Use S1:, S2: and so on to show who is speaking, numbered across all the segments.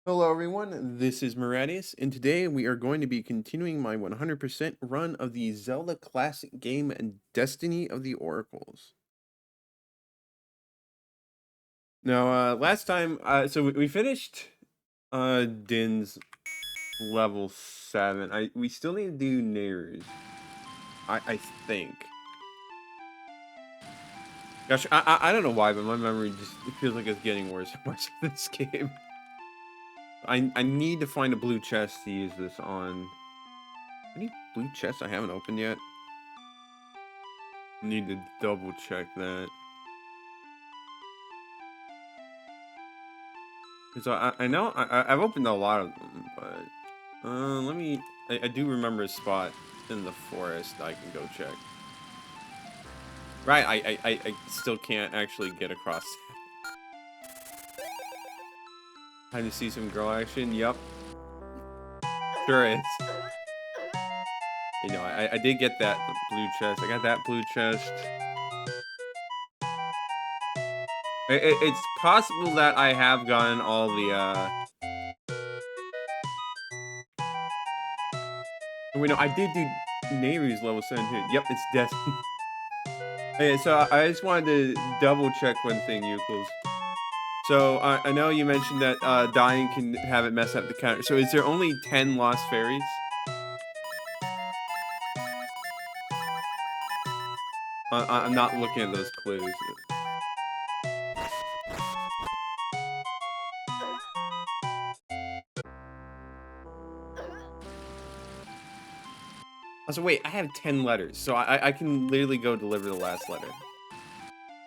S1: Hello everyone, this is Maradius, and today we are going to be continuing my 100% run of the Zelda classic game and Destiny of the Oracles. Now, last time, we finished Din's level 7. We still need to do Nayru's, I think. Gosh, I don't know why, but my memory just it feels like it's getting worse and worse with this game. I need to find a blue chest to use this on. Any blue chests I haven't opened yet? Need to double check that. Because I know I've opened a lot of them, but let me. I do remember a spot in the forest I can go check. Right, I still can't actually get across. Time to see some girl action. Yup, sure is. You know, I did get that blue chest. I got that blue chest. It's possible that I have gotten all the wait, no, I did do Nayru's level 17. Yep, it's Destiny. Okay, so I just wanted to double check one thing, Euclid. So I know you mentioned that dying can have it mess up the counter. So is there only 10 lost fairies? I'm not looking at those clues. Also, wait, I have 10 letters, so I can literally go deliver the last letter.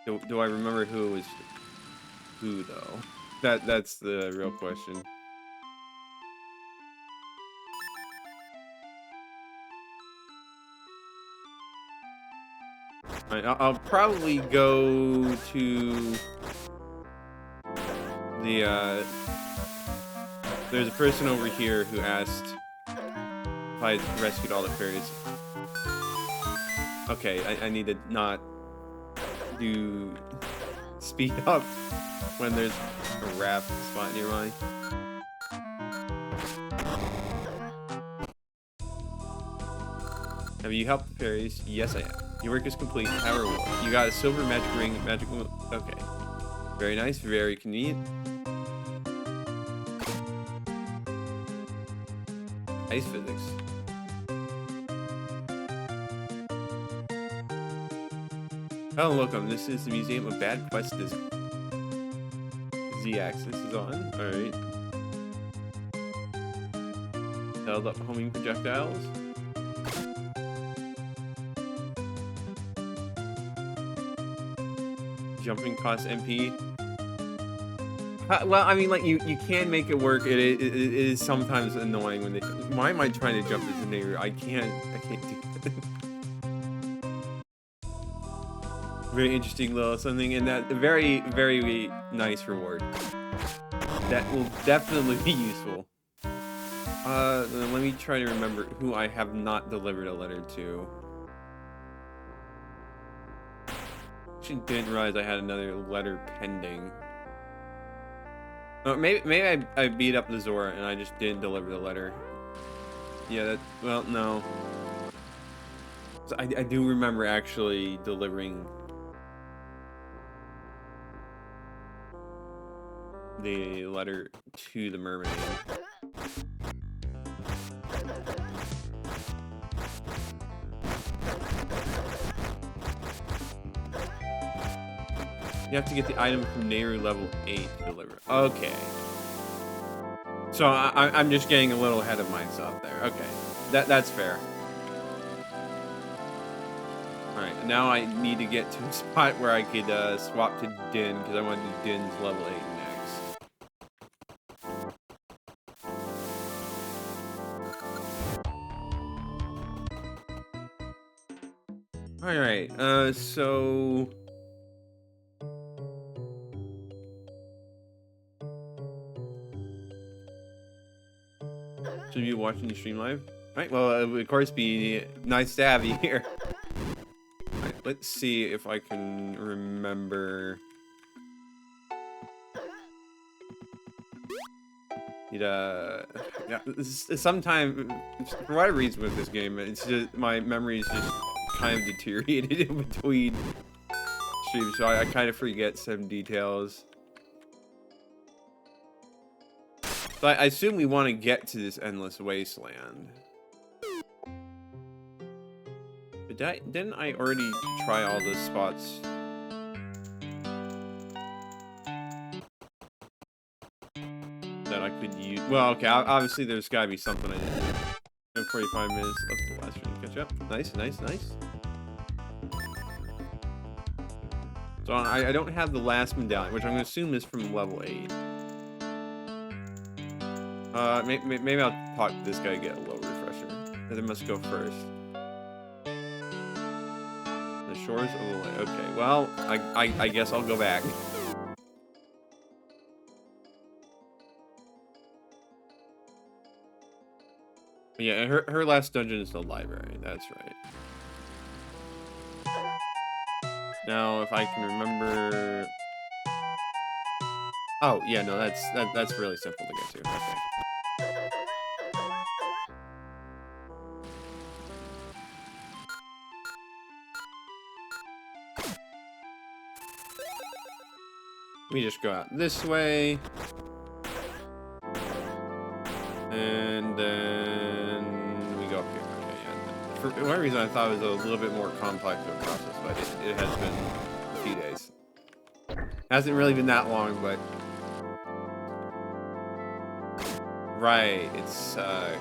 S1: Do I remember who was who though? That's the real question. All right, I'll probably go to the there's a person over here who asked if I rescued all the fairies. Okay, I need to not do speed up when there's a raft spot nearby. Have you helped the fairies? Yes, I have. Your work is complete. Have a reward. You got a silver magic ring, magic. Okay. Very nice, very convenient. Ice physics. Hello, welcome. This is the Museum of Bad Quest Design. Z-axis is on. Alright. Held up homing projectiles. Jumping costs MP. Well, I mean, like, you can make it work. It is sometimes annoying when they... Why am I trying to jump as a Nayru? I can't do it. Very interesting little something, and that very, very nice reward. That will definitely be useful. Let me try to remember who I have not delivered a letter to. Actually didn't realize I had another letter pending. Oh, maybe I beat up the Zora and I just didn't deliver the letter. Yeah, that, well, no. So I do remember actually delivering the letter to the mermaid. You have to get the item from Nayru level 8 to deliver. Okay. So I'm just getting a little ahead of myself there. Okay. That's fair. Alright, now I need to get to a spot where I could swap to Din, because I want to do Din's level 8 next. Alright, so... Should you be watching the stream live? Alright, well, it would of course be nice to have you here. Alright, let's see if I can remember. Yeah, sometime, for whatever reason with this game, it's just, my memory is just kind of deteriorated in between streams, so I kind of forget some details. But I assume we want to get to this endless wasteland. But didn't I already try all those spots? That I could use. Well, okay, obviously there's gotta be something I did. 45 minutes of the last stream to catch up. Nice, nice, nice. So I don't have the last medallion, which I'm gonna assume is from level 8. Maybe I'll talk to this guy to get a little refresher. They must go first. The shores of the lake. Okay, well, I guess I'll go back. Yeah, her last dungeon is the library. That's right. Now, if I can remember. Oh yeah, no, that's really simple to get to. Okay. Let me just go out this way. And then we go up here. Okay, yeah. For one reason, I thought it was a little bit more complex of a process, but it has been a few days. Hasn't really been that long, but... Right, it's, I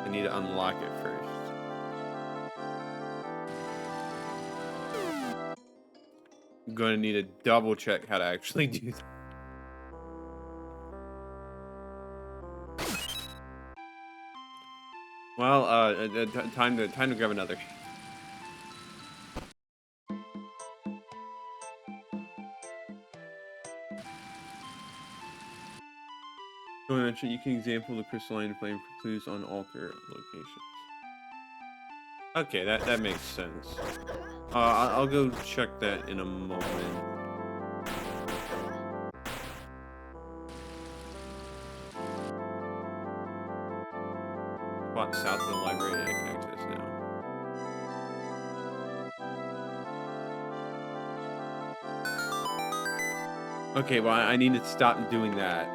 S1: need to unlock it first. I'm gonna need to double check how to actually do that. Well, time to grab another. You can example the crystalline flame for clues on altar locations. Okay, that makes sense. I'll go check that in a moment. Spot south of the library, I can access now. Okay, well, I need to stop doing that.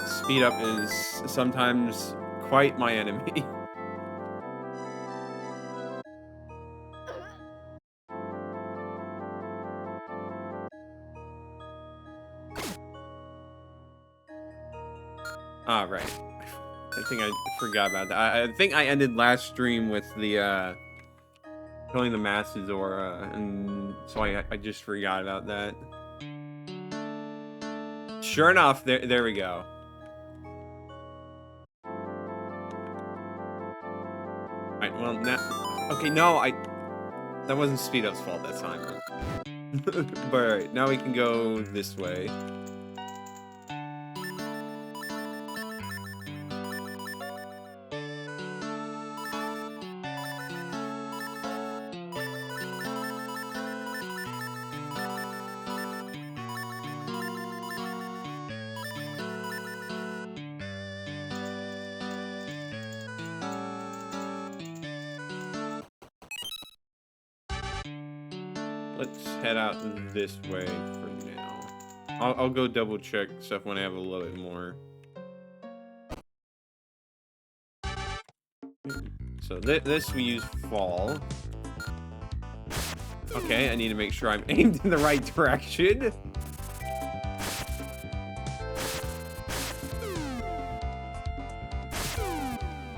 S1: Speed up is sometimes quite my enemy. Ah, right. I think I forgot about that. I think I ended last stream with the, killing the Mastodora, and so I just forgot about that. Sure enough, there we go. Alright, well, now... Okay, no, that wasn't Speed Up's fault that time. But alright, now we can go this way. Let's head out this way for now. I'll go double check stuff when I have a little bit more. So this we use fall. Okay, I need to make sure I'm aimed in the right direction.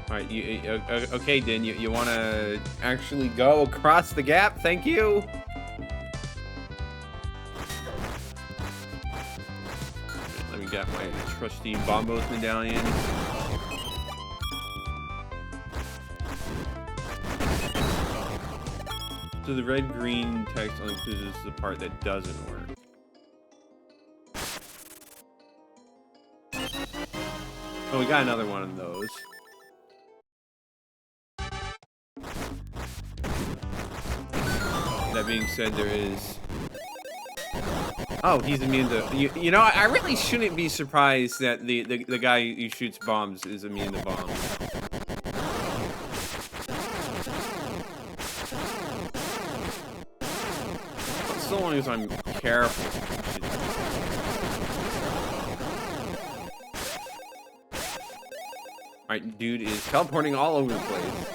S1: Alright, okay, Din, you want to actually go across the gap? Thank you. Got my trusty Bombos medallion. So the red-green text only includes this is the part that doesn't work. Oh, we got another one of those. That being said, there is Oh, he's immune to... You know, I really shouldn't be surprised that the guy who shoots bombs is immune to bombs. So long as I'm careful. Alright, dude is teleporting all over the place.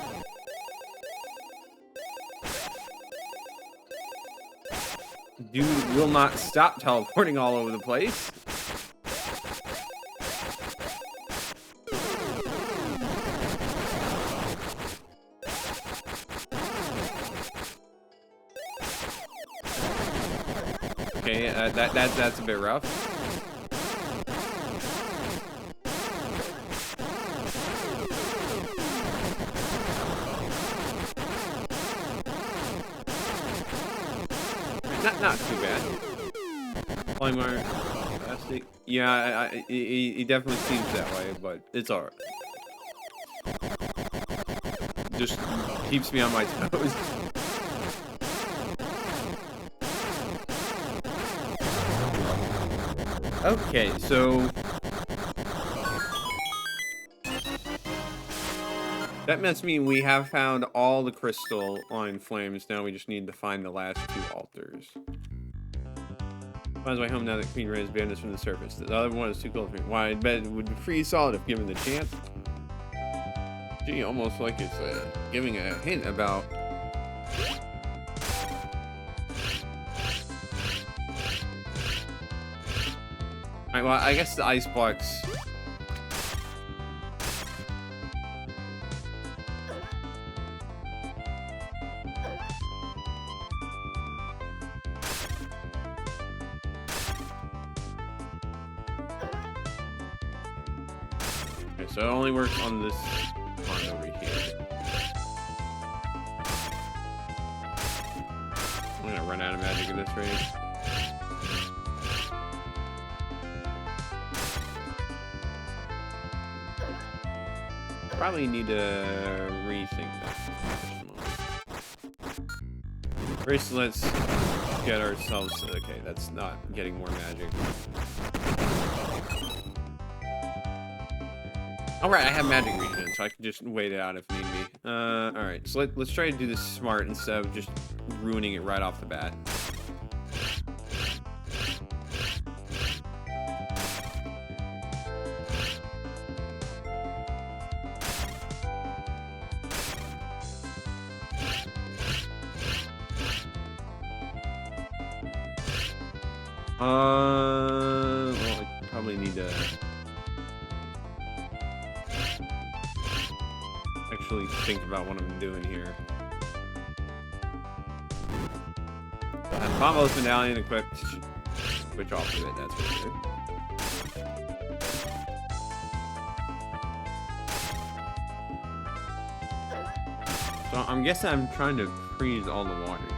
S1: Dude will not stop teleporting all over the place. Okay, that's a bit rough. Not too bad. Polymar, plastic. Yeah, he definitely seems that way, but it's alright. Just keeps me on my toes. Okay, so that must mean we have found all the crystal line flames. Now we just need to find the last 2 altars. Finds my home now that Queen Ray has banned us from the surface. The other one is too cold for me. Why, I bet it would be free solid if given the chance. Gee, almost like it's giving a hint about... Alright, well, I guess the ice blocks... Okay, so it only works on this one over here. I'm gonna run out of magic at this rate. Probably need to rethink that. First, let's get ourselves... Okay, that's not getting more magic. Alright, I have magic regen, so I can just wait it out if need be. Alright, so let's try to do this smart instead of just ruining it right off the bat. Well, I probably need to actually think about what I'm doing here. I have Combo's medallion equipped. Switch off of it, that's for sure. So I'm guessing I'm trying to freeze all the water here.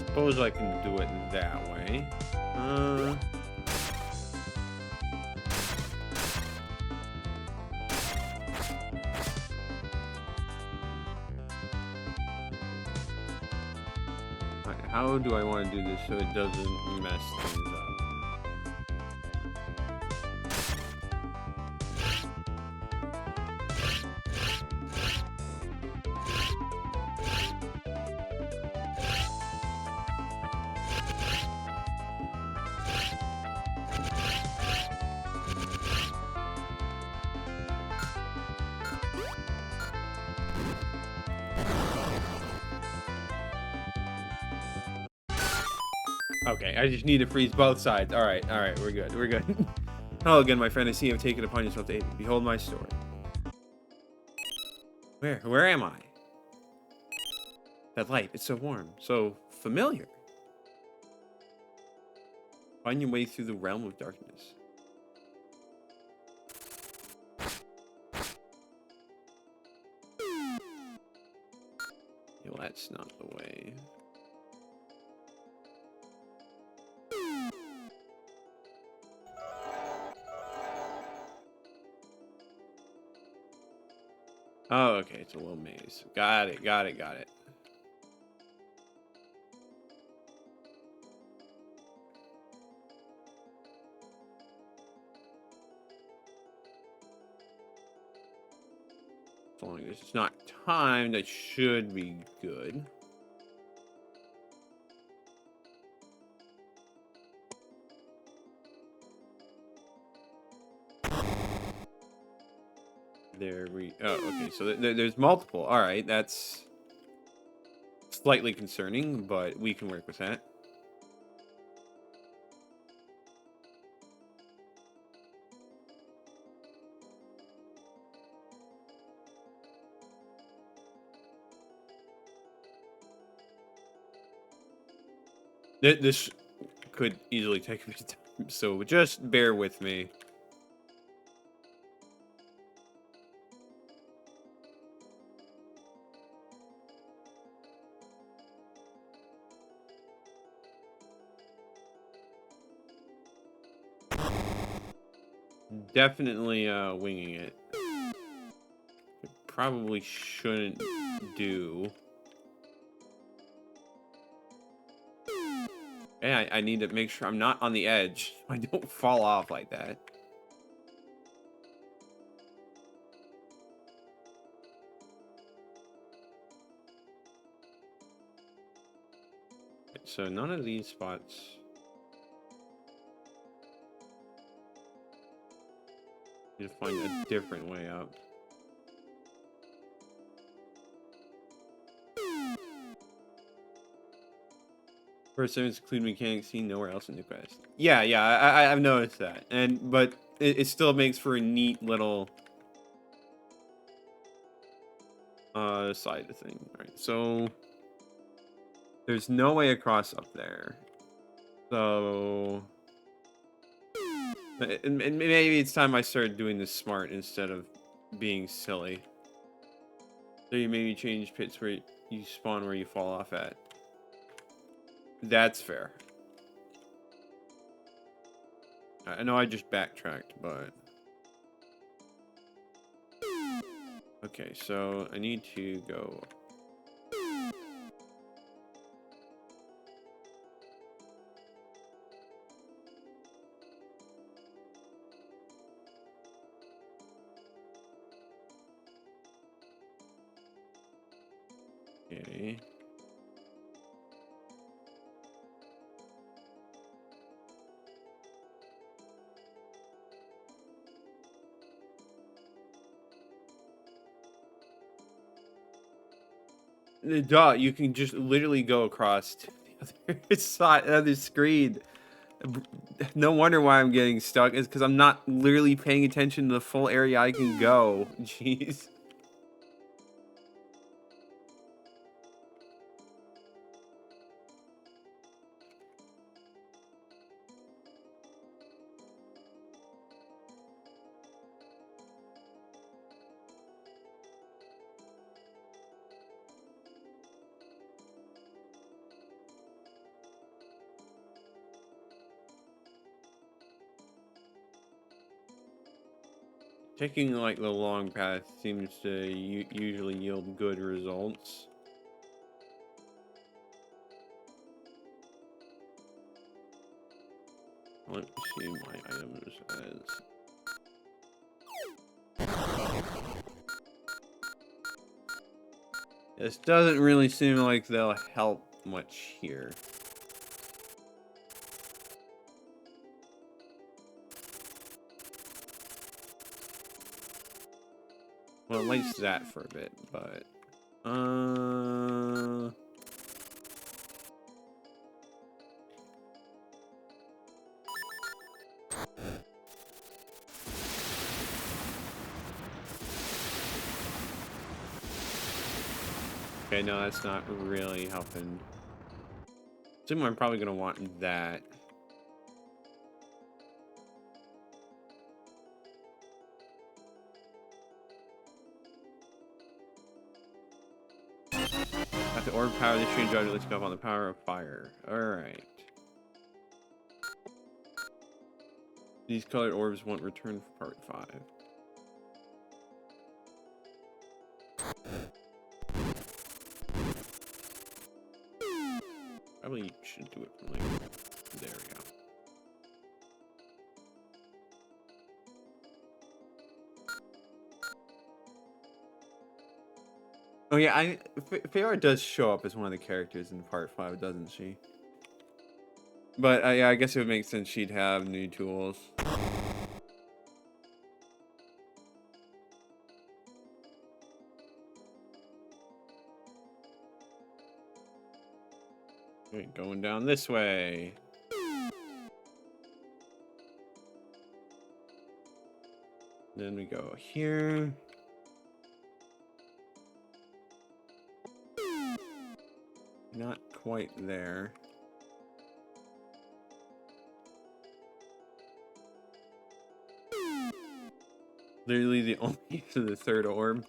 S1: Suppose I can do it that way. Right, how do I want to do this so it doesn't mess things up? Okay, I just need to freeze both sides. Alright, we're good, we're good. Hello again, my friend. I see you have taken it upon yourself to aid me. Behold my story. Where am I? That light, it's so warm, so familiar. Find your way through the realm of darkness. You'll that's not the way. Oh, okay, it's a little maze. Got it, got it, got it. As long as it's not timed, that should be good. There we... Oh, okay, so there's multiple. All right, that's slightly concerning, but we can work with that. This could easily take a bit of time, so just bear with me. Definitely winging it. Probably shouldn't do. And I need to make sure I'm not on the edge. I don't fall off like that. So none of these spots. Need to find a different way up. First time it's include mechanics seen nowhere else in the quest. Yeah, I've noticed that, but it still makes for a neat little side of thing. All right, so there's no way across up there. So and maybe it's time I started doing this smart instead of being silly. So you maybe change pits where you spawn where you fall off at. That's fair. I know I just backtracked, but... Okay, so I need to go... Okay. Duh, you can just literally go across to the other side, other screen. No wonder why I'm getting stuck, is because I'm not literally paying attention to the full area I can go. Jeez. Taking like the long path seems to usually yield good results. Let me see my items as... This doesn't really seem like they'll help much here. Well, at least that for a bit, but... Okay, no, that's not really helping. Assume I'm probably gonna want that. At the orb power, this change lets go up on the power of fire. Alright. These colored orbs won't return for part 5. Probably should do it from like, there we go. Oh yeah, Feyre does show up as one of the characters in part 5, doesn't she? But yeah, I guess it would make sense she'd have new tools. Okay, going down this way. Then we go here. Not quite there. Literally the only use of the third orb.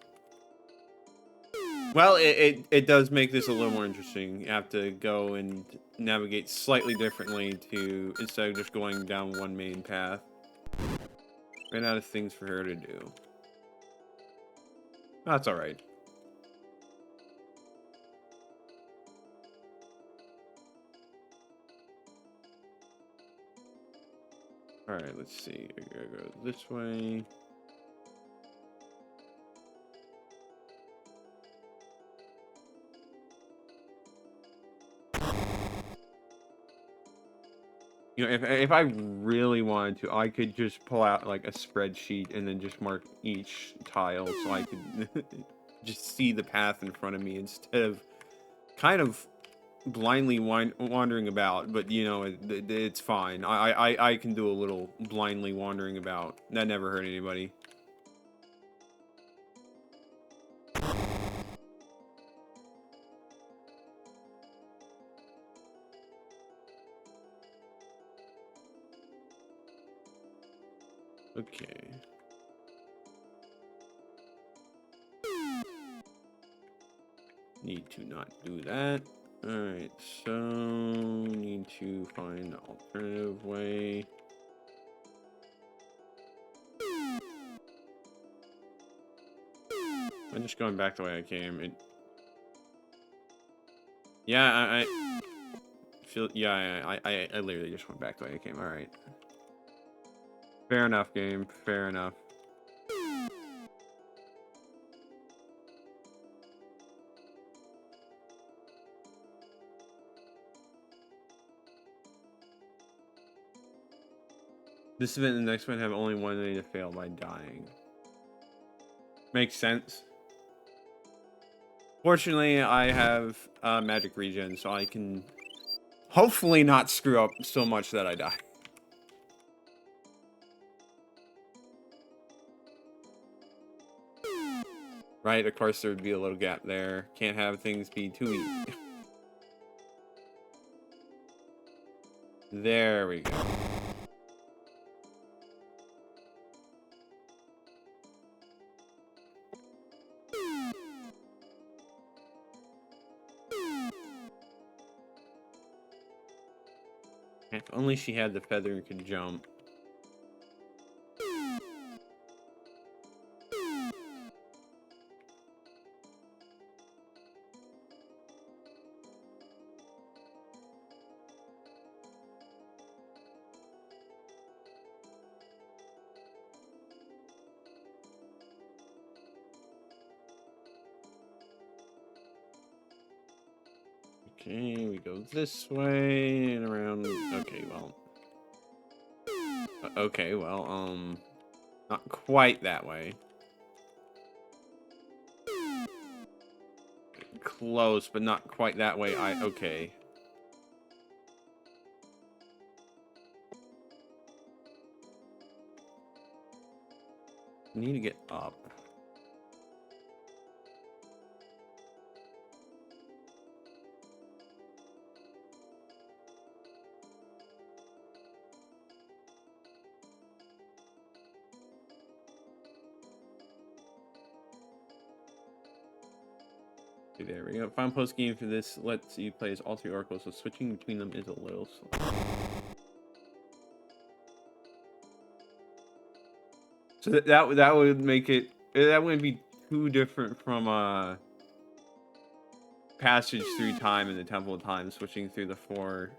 S1: Well, it does make this a little more interesting. You have to go and navigate slightly differently to instead of just going down one main path. Ran out of things for her to do. That's alright. Alright, let's see. I gotta go this way. You know, if I really wanted to, I could just pull out like a spreadsheet and then just mark each tile so I could just see the path in front of me instead of kind of blindly wandering about. But you know, it's fine. I can do a little blindly wandering about. That never hurt anybody. Okay. Need to not do that. Alright, so need to find an alternative way. I'm just going back the way I came. Yeah, I feel, yeah, I literally just went back the way I came. Alright. Fair enough, game. Fair enough. This event and the next one have only one way to fail by dying. Makes sense. Fortunately, I have magic regen, so I can hopefully not screw up so much that I die. Right, of course there would be a little gap there. Can't have things be too easy. There we go. If only she had the feather and could jump. Okay, we go this way and around. Okay, well. Okay, well, not quite that way. Close, but not quite that way. Okay. Need to get up. Okay, there we go. Final post game for this lets you play as all three oracles, so switching between them is a little slow. So that would make it, that wouldn't be too different from passage through time in the Temple of Time, switching through the 4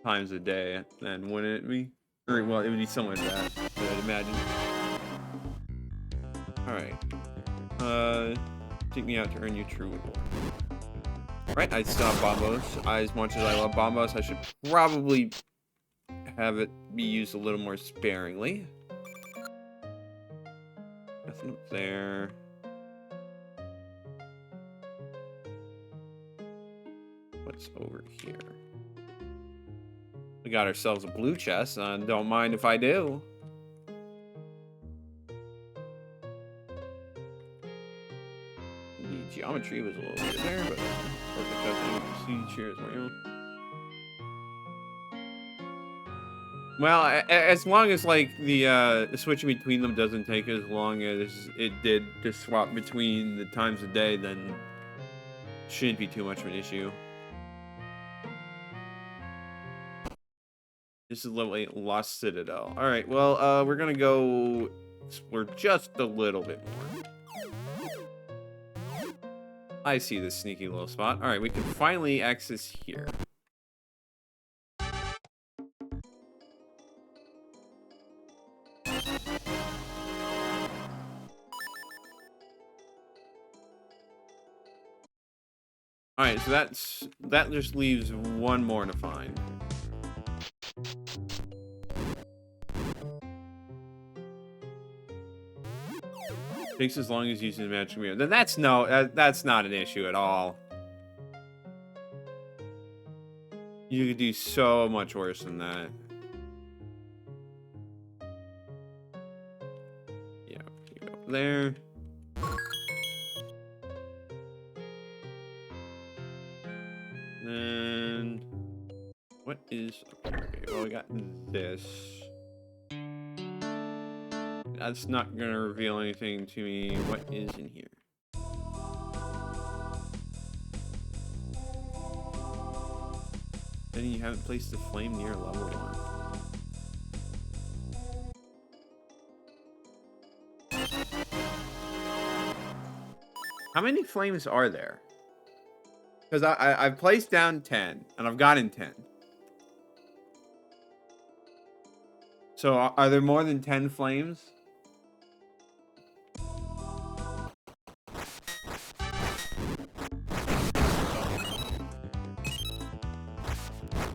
S1: times a day, then wouldn't it be? Or, well, it would be similar to that, I'd imagine. Alright. Take me out to earn your true reward. Right, I still have bombos. As much as I love bombos, I should probably have it be used a little more sparingly. Nothing up there. What's over here? We got ourselves a blue chest, and don't mind if I do. The geometry was a little weird there, but see, cheers, Mario. Well, as long as like the switching between them doesn't take as long as it did to swap between the times of day, then shouldn't be too much of an issue. This is level 8, Lost Citadel. All right, well, we're gonna go explore just a little bit more. I see this sneaky little spot. All right, we can finally access here. All right, so that just leaves one more to find. Takes as long as using the magic mirror. Then that's not an issue at all. You could do so much worse than that. Yeah, you go there. Then what is okay? Well, we got this. That's not gonna reveal anything to me. What is in here? Then you haven't placed the flame near level 1. How many flames are there? Because I've placed down 10 and I've gotten 10. So are there more than 10 flames?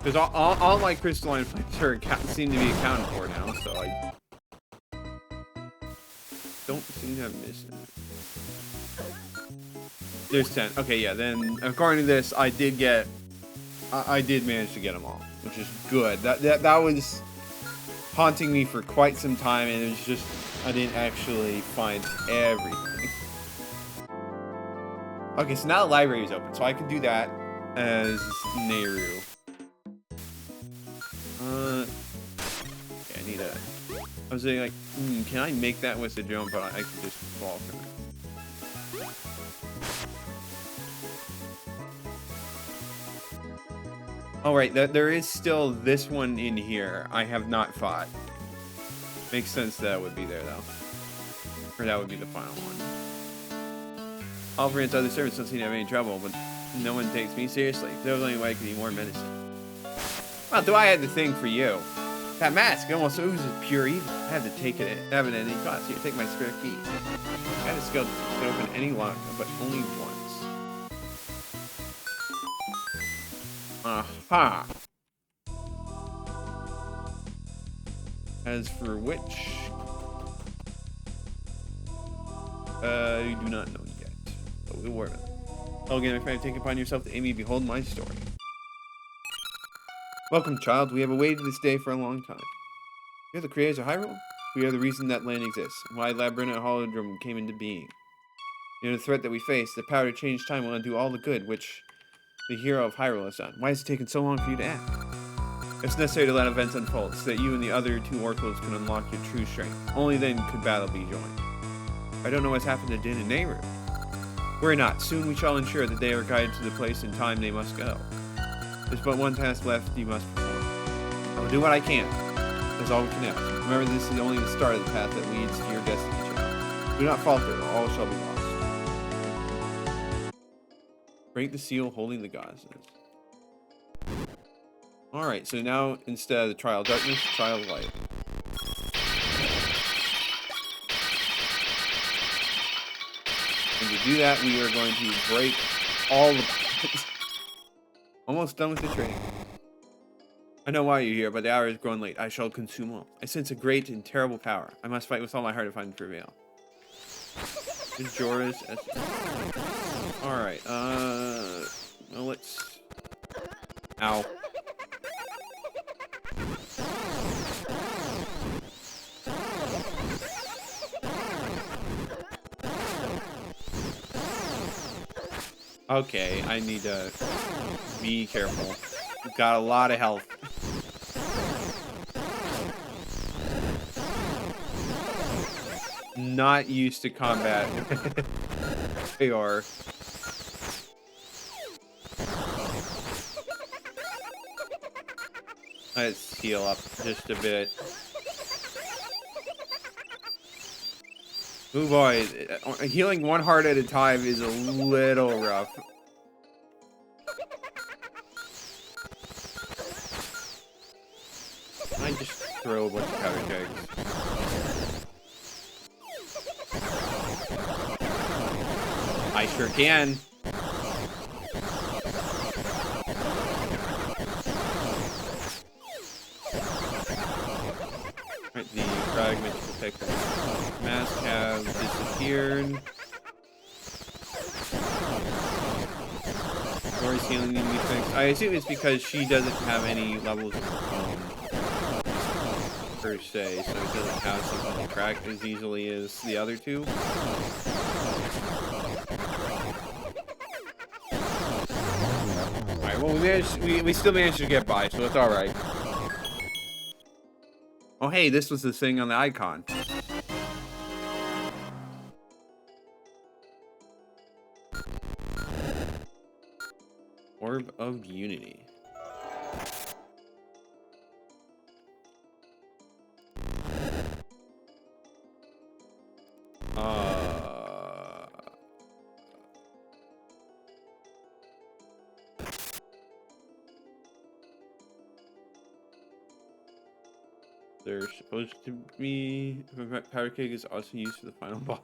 S1: Because all my crystalline flames seem to be accounted for now, so I don't seem to have missed it. There's 10. Okay, yeah, then according to this, I did manage to get them all, which is good. That was haunting me for quite some time, and it was just, I didn't actually find everything. Okay, so now the library is open, so I can do that as Nayru. Yeah, I was saying, like, can I make that with the jump, but I could just fall from it. All right, there is still this one in here I have not fought. Makes sense that would be there, though. Or that would be the final one. Labryn's other servants don't seem to have any trouble, but no one takes me seriously. If there was only way I could be more menacing. Well, do I have the thing for you? That mask almost oozes pure evil. I have to take it, have it at any cost. Here, take my spare key. I had a skill to open any lock, but only once. Aha! As for which, you do not know yet. But we'll worry about it. Oh, again, my friend, take upon yourself to aid me, behold my story. Welcome, child. We have awaited this day for a long time. We are the creators of Hyrule. We are the reason that land exists, why Labrynnan Holodrum came into being. You know the threat that we face, the power to change time will undo all the good which the hero of Hyrule has done. Why has it taken so long for you to act? It's necessary to let events unfold, so that you and the other 2 oracles can unlock your true strength. Only then could battle be joined. I don't know what's happened to Din and Nayru. Worry not. Soon we shall ensure that they are guided to the place in time they must go. There's but one task left you must perform. I will do what I can. That's all we can ask. Remember, this is only the start of the path that leads to your destiny, child. Do not falter, or all shall be lost. Break the seal holding the goddesses. Alright, so now instead of the trial of darkness, trial of light. And to do that, we are going to break all the bonds. Almost done with the training. I know why you're here, but the hour is growing late. I shall consume all. I sense a great and terrible power. I must fight with all my heart to find and prevail. Jorah's Alright, well, let's... Ow. Okay, I need to be careful. We've got a lot of health. Not used to combat. They are. Let's heal up just a bit. Oh boy, healing one heart at a time is a little rough. I just throw a bunch of powder kegs. I sure can. Right, the fragments protect the mask have disappeared. Lori's healing need to be fixed. I assume it's because she doesn't have any levels of her own, per se, so it doesn't have something to track as easily as the other two. Alright, well, we still managed to get by, so it's alright. Oh, hey, this was the thing on the icon. Orb of Unity. They're supposed to be... Powder keg is also used for the final boss.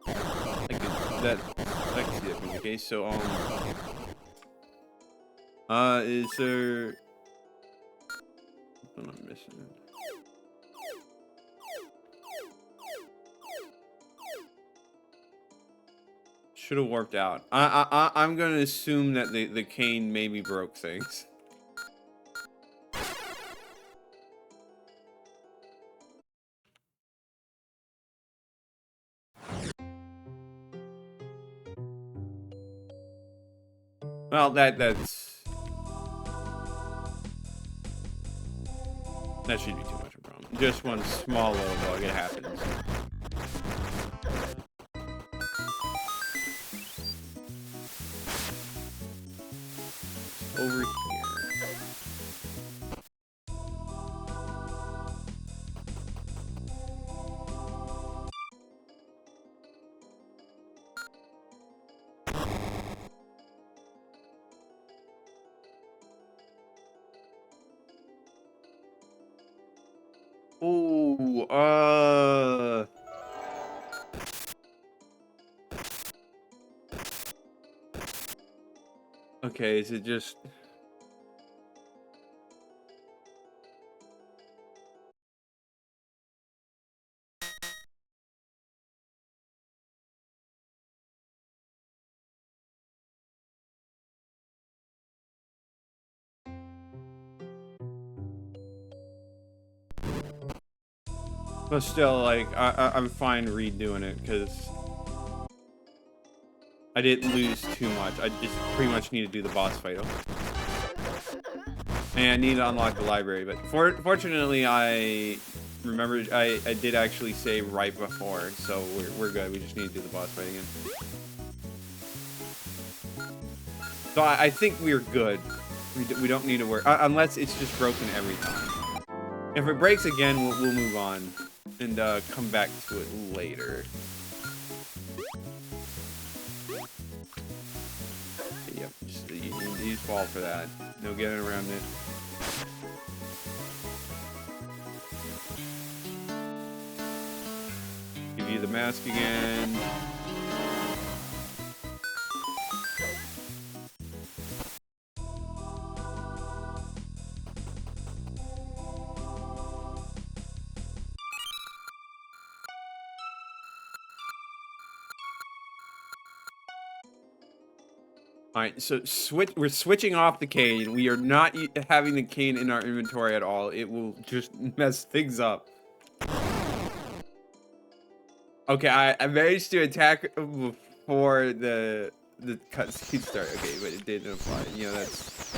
S1: I can see that being the case. So, is there... What am I missing? Should have warped out. I'm gonna assume that the cane maybe broke things. Well, that should be too much of a problem. Just one small little bug, it happens. Over here. Ooh, okay, is it just... But still, like, I'm fine redoing it, because I didn't lose too much. I just pretty much need to do the boss fight. And I need to unlock the library, but fortunately, I remembered I did actually save right before, so we're good. We just need to do the boss fight again. So I think we're good. We don't need to worry, unless it's just broken every time. If it breaks again, we'll move on and come back to it later. Yep, just, you just fall for that. No getting around it. Give you the mask again. Alright, so we're switching off the cane. We are not having the cane in our inventory at all. It will just mess things up. Okay, I managed to attack before the cutscene started. Okay, but it didn't apply. You know, that's fair.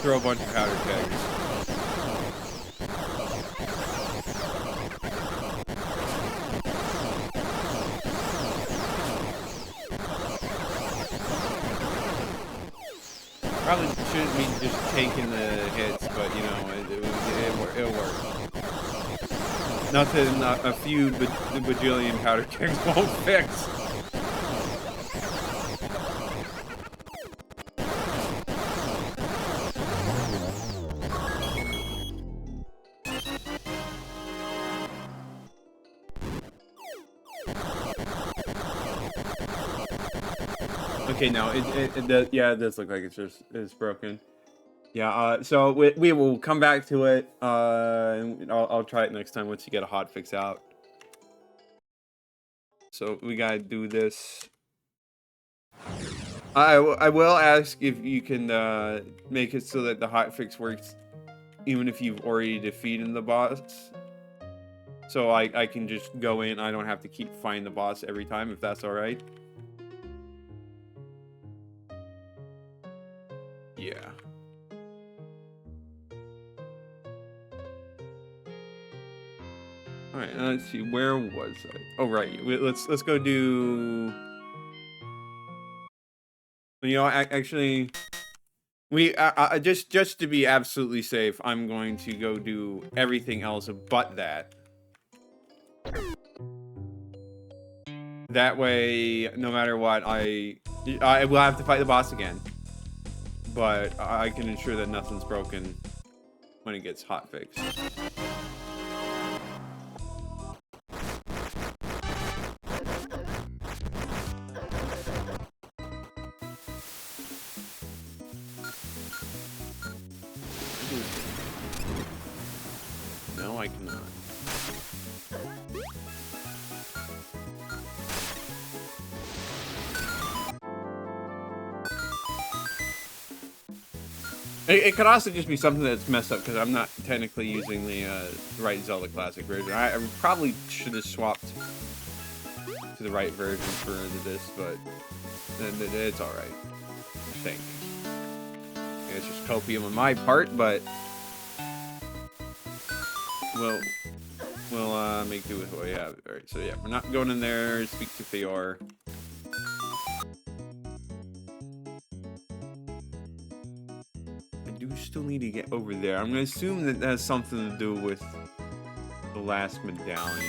S1: Throw a bunch of powder kegs. Probably shouldn't be just taking the hits, but you know, it'll work. Nothing a few bajillion powder kegs won't fix. Okay, no, it does, yeah, it does look like it's broken. Yeah, so we will come back to it, and I'll try it next time once you get a hotfix out. So we gotta do this. I will ask if you can make it so that the hotfix works even if you've already defeated the boss. So I can just go in, I don't have to keep fighting the boss every time, if that's alright. Yeah. All right, let's see. Where was I? Oh, right. Let's go do. You know, actually, we just to be absolutely safe, I'm going to go do everything else but that. That way, no matter what, I will have to fight the boss again, but I can ensure that nothing's broken when it gets hotfixed. No, I cannot. It could also just be something that's messed up because I'm not technically using the right Zelda Classic version. I probably should have swapped to the right version for this, but it's alright. I think. It's just copium on my part, but we'll make do with what we have. Alright, so yeah, we're not going in there. Speak to Fior. I do still need to get over there. I'm gonna assume that has something to do with the last medallion.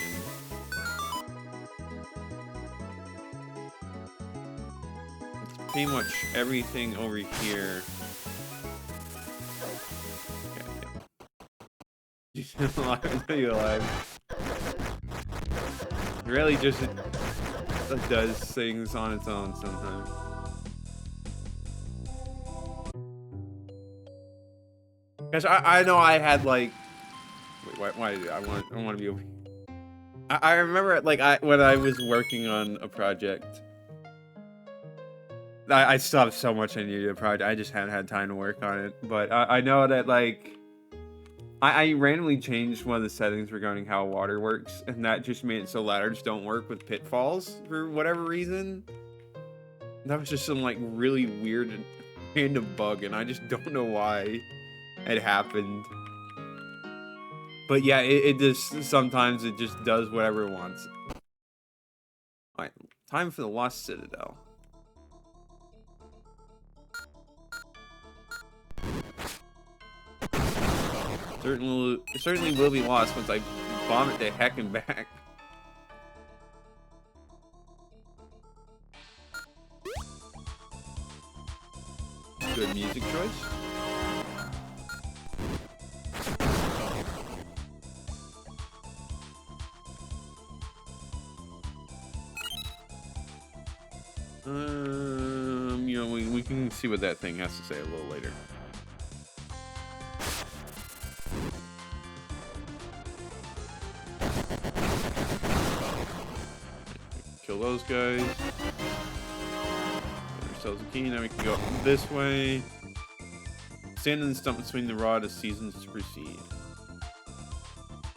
S1: It's pretty much everything over here. You still alive? Are you alive? It really just does things on its own sometimes. Cause I know I had like, wait, why did I want to be over here? I remember like when I was working on a project. I still have so much I needed a project. I just hadn't had time to work on it. But I know that like. I randomly changed one of the settings regarding how water works, and that just made it so ladders don't work with pitfalls for whatever reason. That was just some like really weird and random bug, and I just don't know why it happened. But yeah, it just sometimes it just does whatever it wants. All right, time for the Lost Citadel. Certainly will be lost once I bomb it to heck and back. Good music choice. You know, we can see what that thing has to say a little later. Kill those guys. Get ourselves a key. Now we can go this way. Stand in the stump between the rod as seasons to proceed.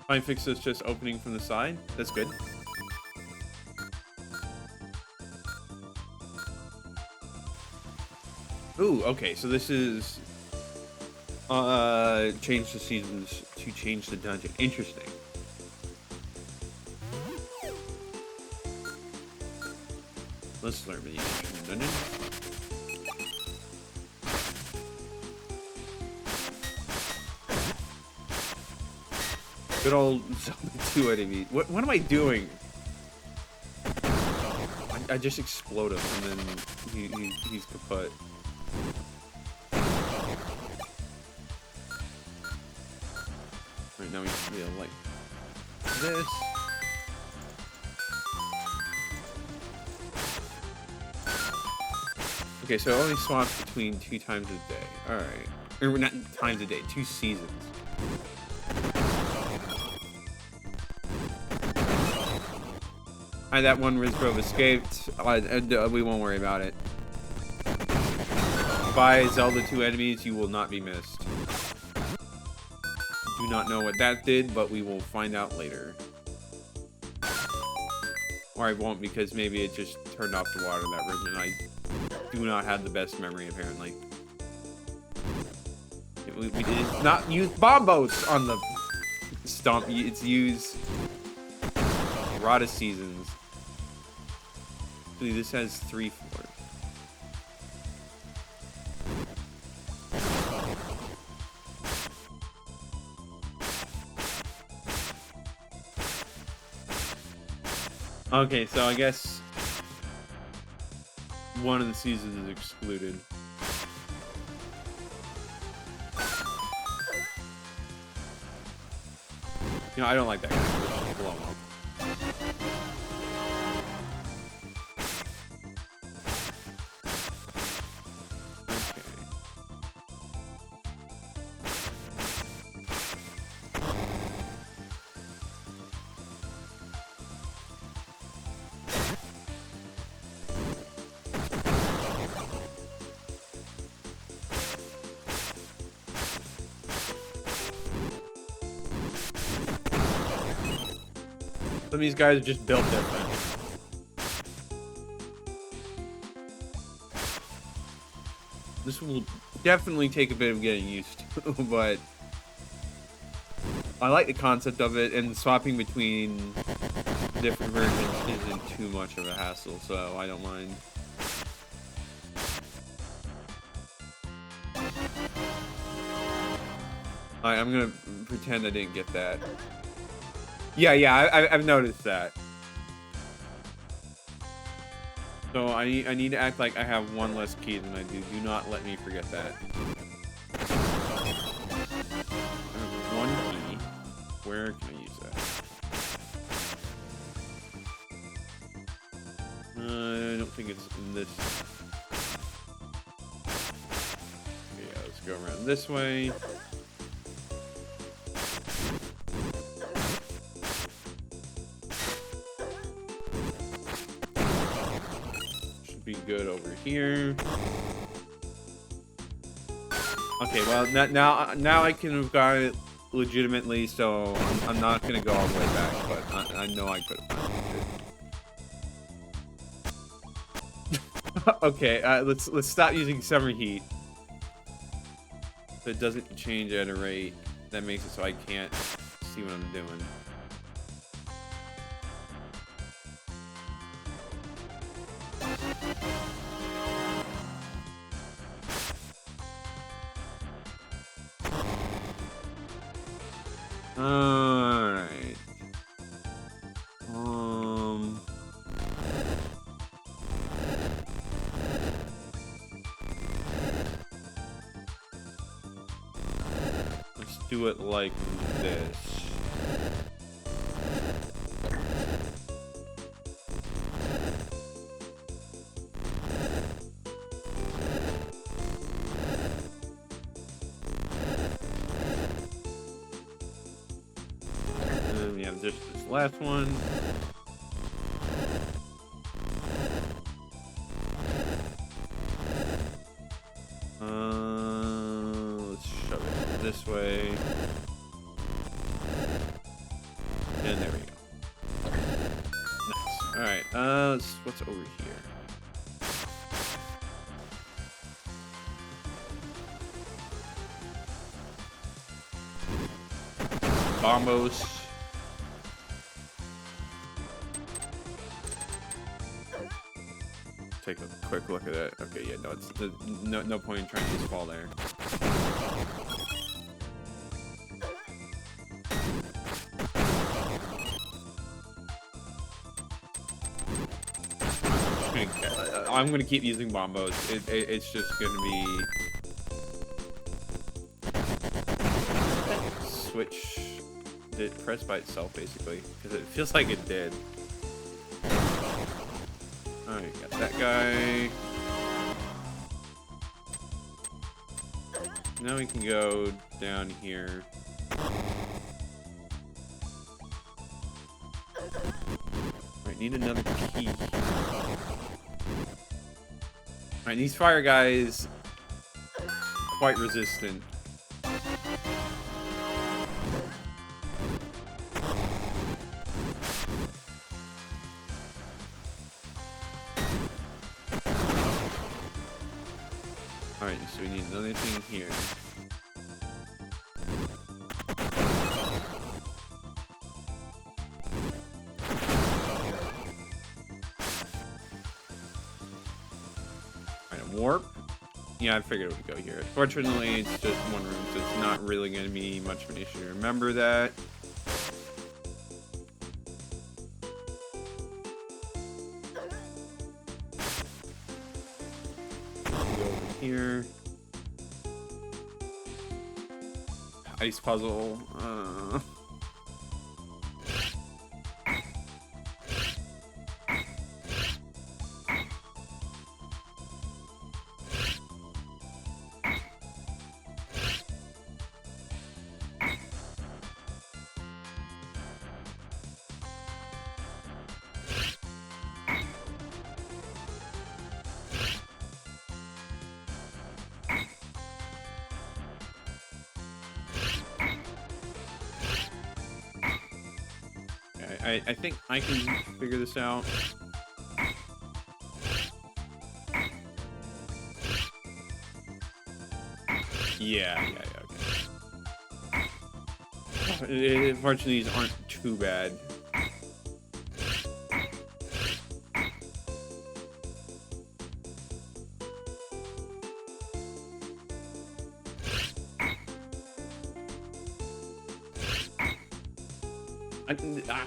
S1: Fine fix this just opening from the side. That's good. Ooh, okay, so this is change the seasons to change the dungeon. Interesting. Let's learn the dungeon. Good old Zelda 2 enemy. What am I doing? I just explode him and then he's kaput. Right now we feel like this. Okay, so it only swaps between 2 times a day. Alright. Or not times a day, 2 seasons. Alright, that one Rizgrove escaped. We won't worry about it. By Zelda 2 enemies, you will not be missed. Do not know what that did, but we will find out later. Or I won't, because maybe it just turned off the water in that room, and I do not have the best memory, apparently. We did not use bombos on the stomp. It's use Rod of Seasons. Actually, this has 3 floors. Okay, so I guess one of the seasons is excluded. You know, I don't like that guy. Let's just blow him up. Some of these guys are just built different. This will definitely take a bit of getting used to, but I like the concept of it, and swapping between different versions isn't too much of a hassle, so I don't mind. Alright, I'm gonna pretend I didn't get that. Yeah, I've noticed that. So I need to act like I have 1 less key than I do. Do not let me forget that. I have 1 key. Where can I use that? I don't think it's in this. Okay, yeah, let's go around this way. Be good over here. Okay, well now I can have got it legitimately, so I'm not gonna go all the way back, but I know I could have. Okay, let's stop using summer heat. So it doesn't change at a rate that makes it so I can't see what I'm doing. Alright. Let's do it like this. We have just this last one. Let's shove it this way. And there we go. Nice. Alright, what's over here? Bombos. Take a quick look at that. Okay, yeah, no, it's no point in trying to just fall there. I'm gonna keep using bombos. It's just gonna be switch. Did it press by itself basically? Because it feels like it did. Alright, got that guy. Now we can go down here. Alright, need another key. Alright, these fire guys quite resistant. Alright, so we need another thing here. Alright, a warp. Yeah, I figured it would go here. Fortunately, it's just one room, so it's not really going to be much of an issue to remember that. Here. Ice puzzle. I think I can figure this out. Yeah, okay. Fortunately, these aren't too bad.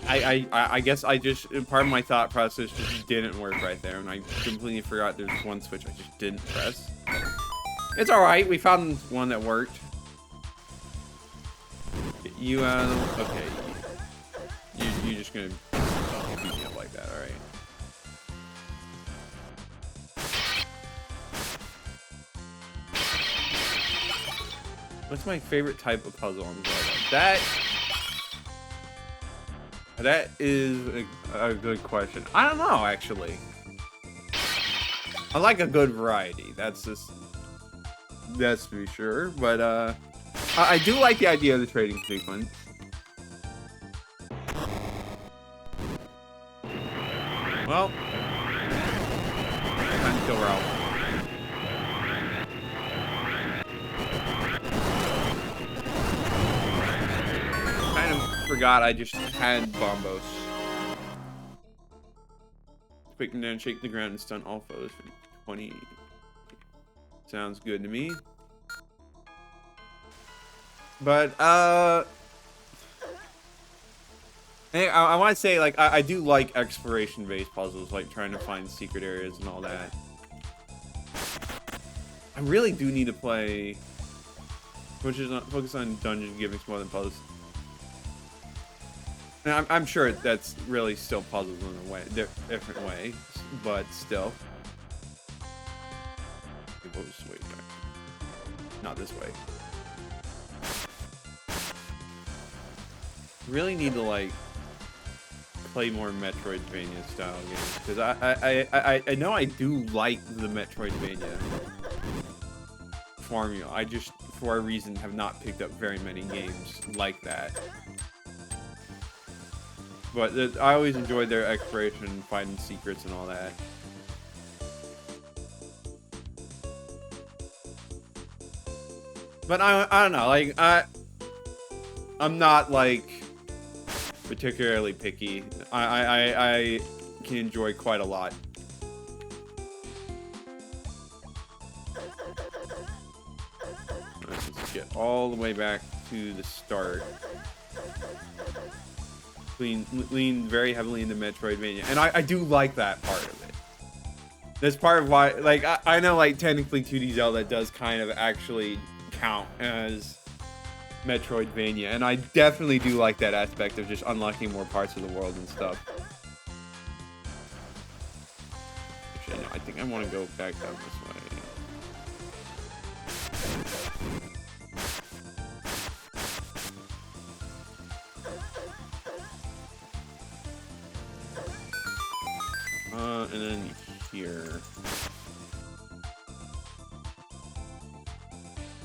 S1: I guess I just, part of my thought process just didn't work right there, and I completely forgot there's one switch I just didn't press. It's alright, we found one that worked. You, okay. You're just gonna beat me up like that, alright. What's my favorite type of puzzle on Zelda? That is a good question. I don't know, actually. I like a good variety. That's to be sure. But I do like the idea of the trading sequence. Well, time to kill Ralph. forgot I just had bombos. Quick and down, shake the ground and stun all foes for 20. Sounds good to me. But hey, I want to say, like, I do like exploration-based puzzles, like trying to find secret areas and all that. I really do need to play, which is not focus on dungeon gimmicks more than puzzles. And I'm sure that's really still puzzles in a way, different way, but still. What was this way back? Not this way. Really need to like play more Metroidvania style games because I know I do like the Metroidvania formula. I just for a reason have not picked up very many games like that. But I always enjoyed their exploration, finding secrets and all that. But I don't know, like I'm not like particularly picky. I can enjoy quite a lot. Let's get all the way back to the start. Lean very heavily into Metroidvania, and I do like that part of it. That's part of why, like, I know, like, technically 2D Zelda does kind of actually count as Metroidvania, and I definitely do like that aspect of just unlocking more parts of the world and stuff. Actually, no, I think I want to go back down this way. And then here.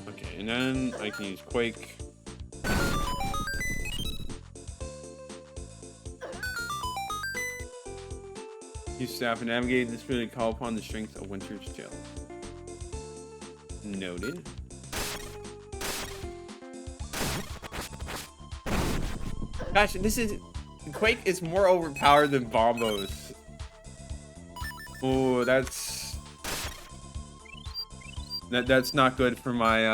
S1: Okay, and then I can use Quake. Use staff and navigate this really call upon the strength of Winter's Chill. Noted. Gosh, this is Quake is more overpowered than Bombos. Oh, that's not good for my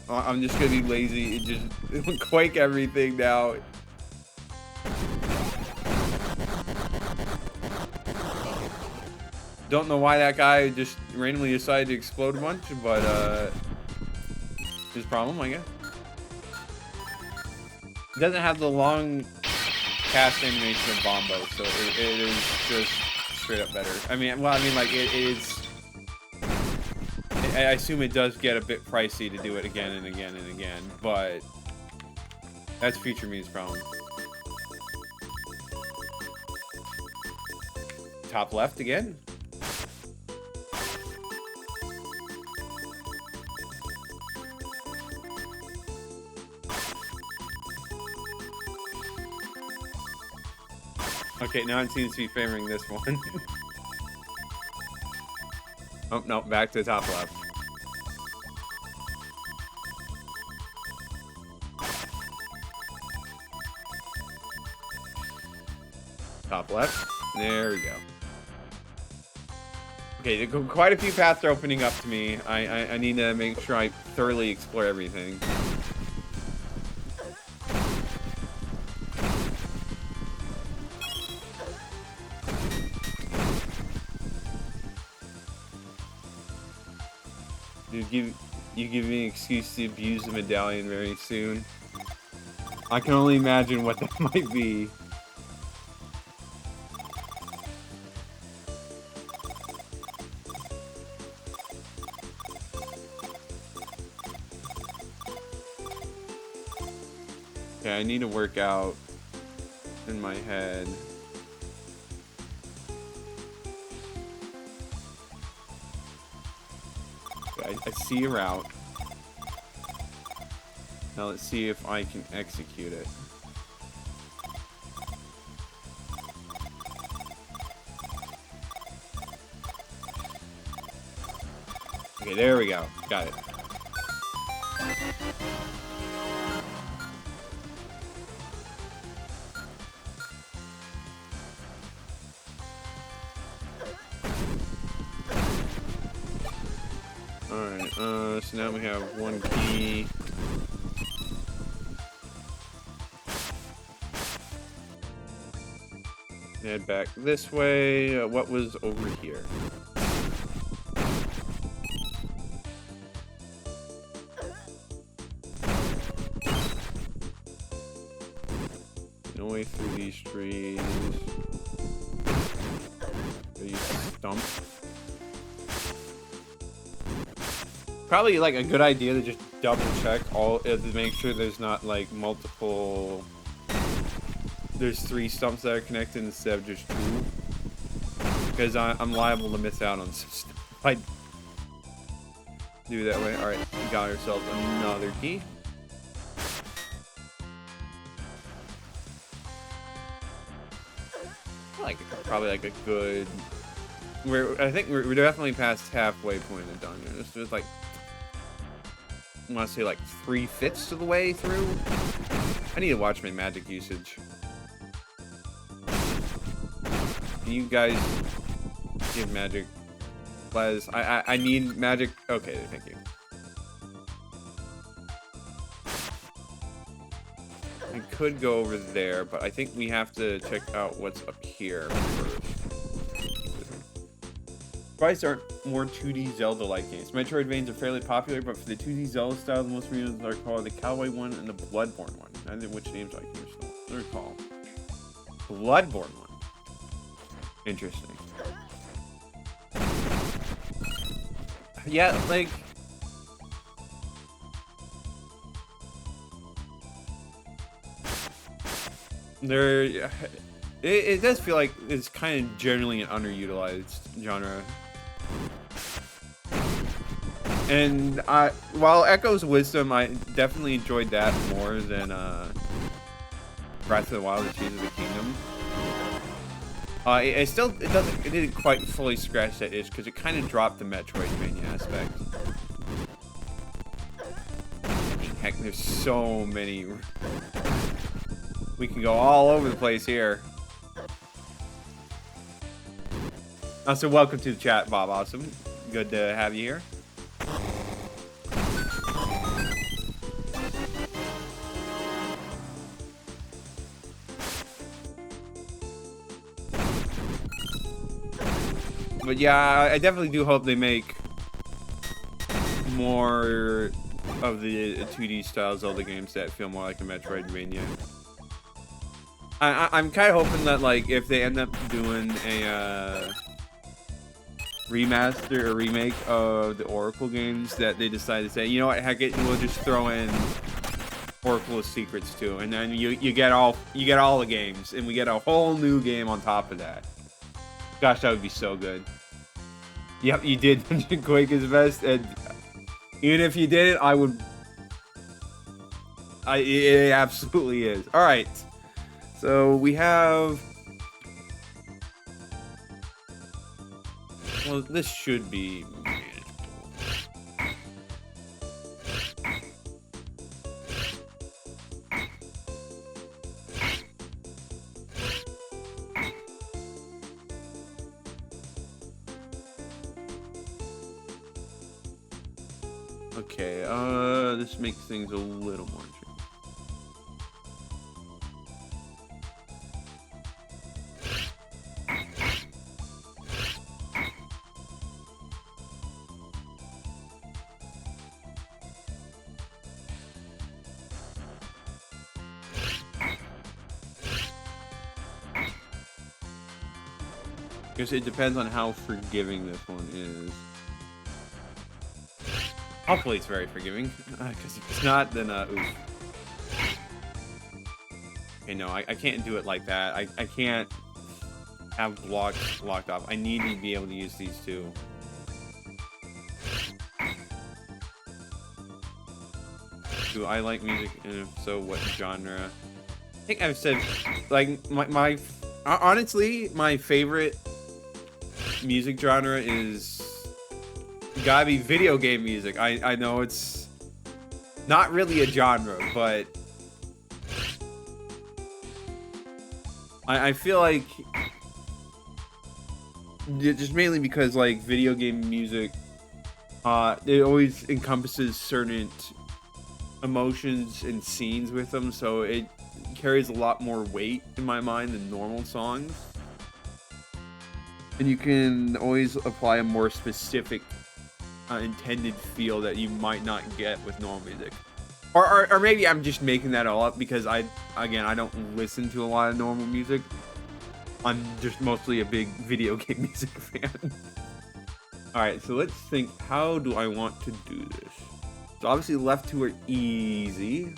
S1: I'm just gonna be lazy and just Quake everything now. Don't know why that guy just randomly decided to explode a bunch, but his problem, I guess. It doesn't have the long cast animation of Bombo, so it is just straight up better. I mean, well, I mean, like, it is... I assume it does get a bit pricey to do it again and again and again, but that's Future Me's problem. Top left again? Okay, now it seems to be favoring this one. Oh, no, back to the top left. Top left. There we go. Okay, quite a few paths are opening up to me. I need to make sure I thoroughly explore everything. You give me an excuse to abuse the medallion very soon. I can only imagine what that might be. Okay, I need to work out in my head. I see a route. Now let's see if I can execute it. Okay, there we go. Got it. Alright, so now we have one key. Head back this way. What was over here? No way through these trees. These stumps. Probably like a good idea to just double check all to make sure there's not like multiple. There's 3 stumps that are connected instead of just 2. Because I'm liable to miss out on some stuff if I do that way. Alright, we got ourselves another key. Like probably like a good. I think we're definitely past halfway point of the dungeon. It's just like I want to say like 3/5 of the way through. I need to watch my magic usage. You guys give magic. Les, I need magic. Okay, thank you. I could go over there, but I think we have to check out what's up here first. Price aren't more 2D Zelda-like games. Metroidvanias are fairly popular, but for the 2D Zelda style, the most recent are called the Cowboy one and the Bloodborne one. I don't know which names I can recall. Bloodborne one. Interesting. Yeah, like there, it does feel like it's kind of generally an underutilized genre. And while Echo's Wisdom, I definitely enjoyed that more than Breath of the Wild or Tears of the Kingdom. It didn't quite fully scratch that itch because it kind of dropped the Metroidvania aspect. Heck, there's so many. We can go all over the place here. So welcome to the chat, Bob Awesome. Good to have you here. But yeah, I definitely do hope they make more of the 2D style Zelda games that feel more like a Metroidvania. I'm kind of hoping that like if they end up doing a remaster or remake of the Oracle games, that they decide to say, you know what, heck it, we'll just throw in Oracle of Secrets too, and then you get all the games, and we get a whole new game on top of that. Gosh, that would be so good. Yep, you did Dungeon Quake is best, and even if you didn't, I would. It absolutely is. All right, so we have. Well, this should be manageable. Okay, this makes things a little more tricky. Because it depends on how forgiving this one is. Hopefully it's very forgiving, because if it's not, then oof. Okay, no, I can't do it like that. I can't have blocks locked off. I need to be able to use these two. Do I like music, and if so, what genre? I think I've said, like, honestly, my favorite music genre is gotta be video game music. I know it's not really a genre, but I feel like just mainly because like video game music It always encompasses certain emotions and scenes with them, so it carries a lot more weight in my mind than normal songs. And you can always apply a more specific intended feel that you might not get with normal music. Or maybe I'm just making that all up because I don't listen to a lot of normal music. I'm just mostly a big video game music fan. Alright, so let's think, how do I want to do this? So obviously left two are easy.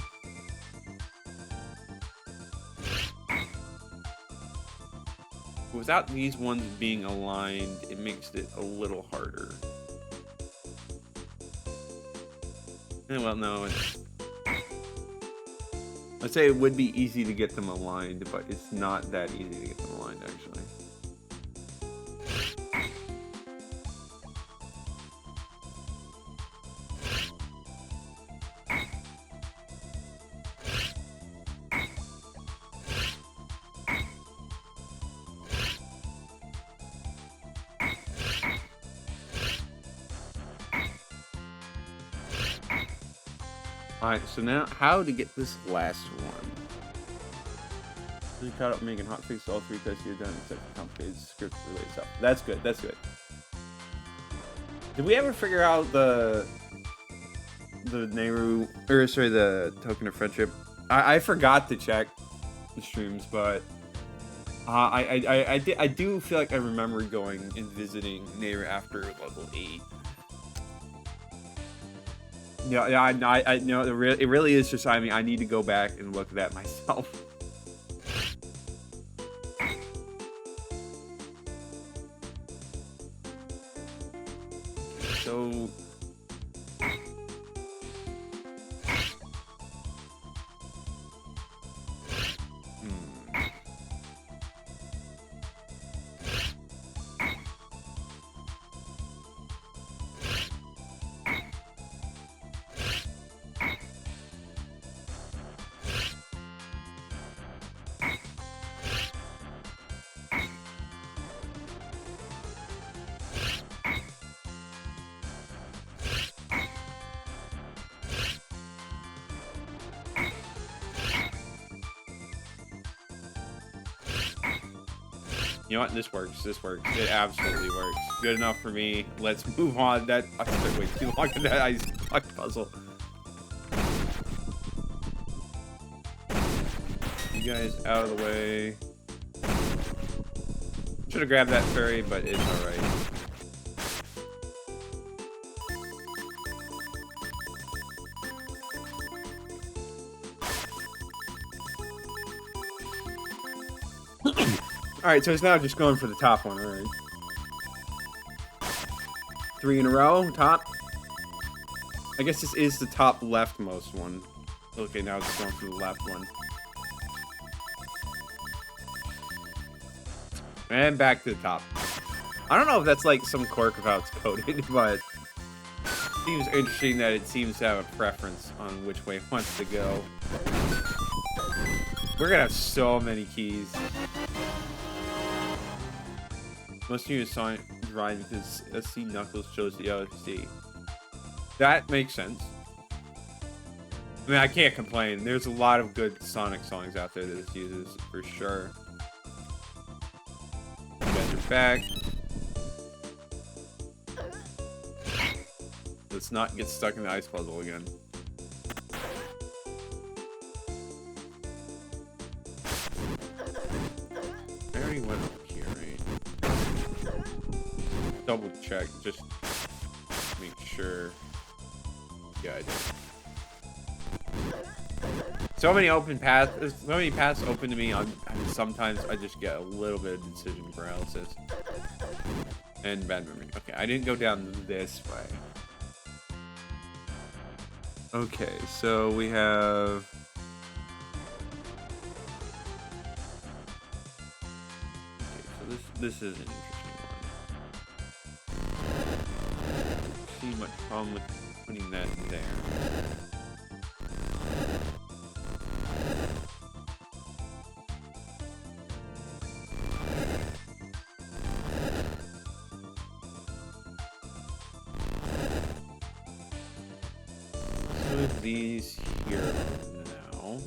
S1: Without these ones being aligned, it makes it a little harder. Well, no, I'd say it would be easy to get them aligned, but it's not that easy to get them aligned, actually. Alright, so now how to get this last one. You caught up making hotfix all three tests you've done except for complicated script related stuff. That's good, that's good. Did we ever figure out the Nayru, or sorry, the token of friendship? I forgot to check the streams, but I do feel like I remember going and visiting Nayru after level 8. Yeah, I know it really is just, I mean, I need to go back and look at that myself. So you know what? This works. This works. It absolutely works. Good enough for me. Let's move on. That I took way too long in that ice block puzzle. You guys out of the way. Should have grabbed that fairy, but it's alright. Alright, so it's now just going for the top one, alright. 3 in a row, top. I guess this is the top leftmost one. Okay, now it's going for the left one. And back to the top. I don't know if that's like some quirk of how it's coded, but it seems interesting that it seems to have a preference on which way it wants to go. We're gonna have so many keys. Must use Sonic Drive because SC Knuckles chose the OSD. That makes sense. I mean, I can't complain. There's a lot of good Sonic songs out there that this uses, for sure. You guys are back. Let's not get stuck in the ice puzzle again. I already went up here, right? Double check, just make sure. Yeah, I did. So many open paths. There's so many paths open to me. Sometimes I just get a little bit of decision paralysis and bad memory. Okay, I didn't go down this way. Okay, so we have. Okay, so this is an interesting one. See much problem with putting that there. put these here now.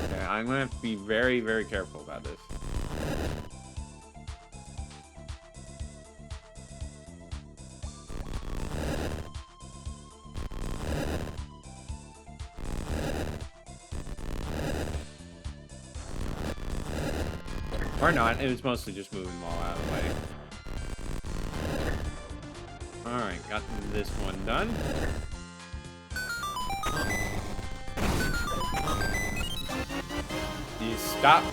S1: Okay, I'm gonna have to be very, very careful about this. Or not, it was mostly just moving them all out of the way. Alright, got this one done. You stop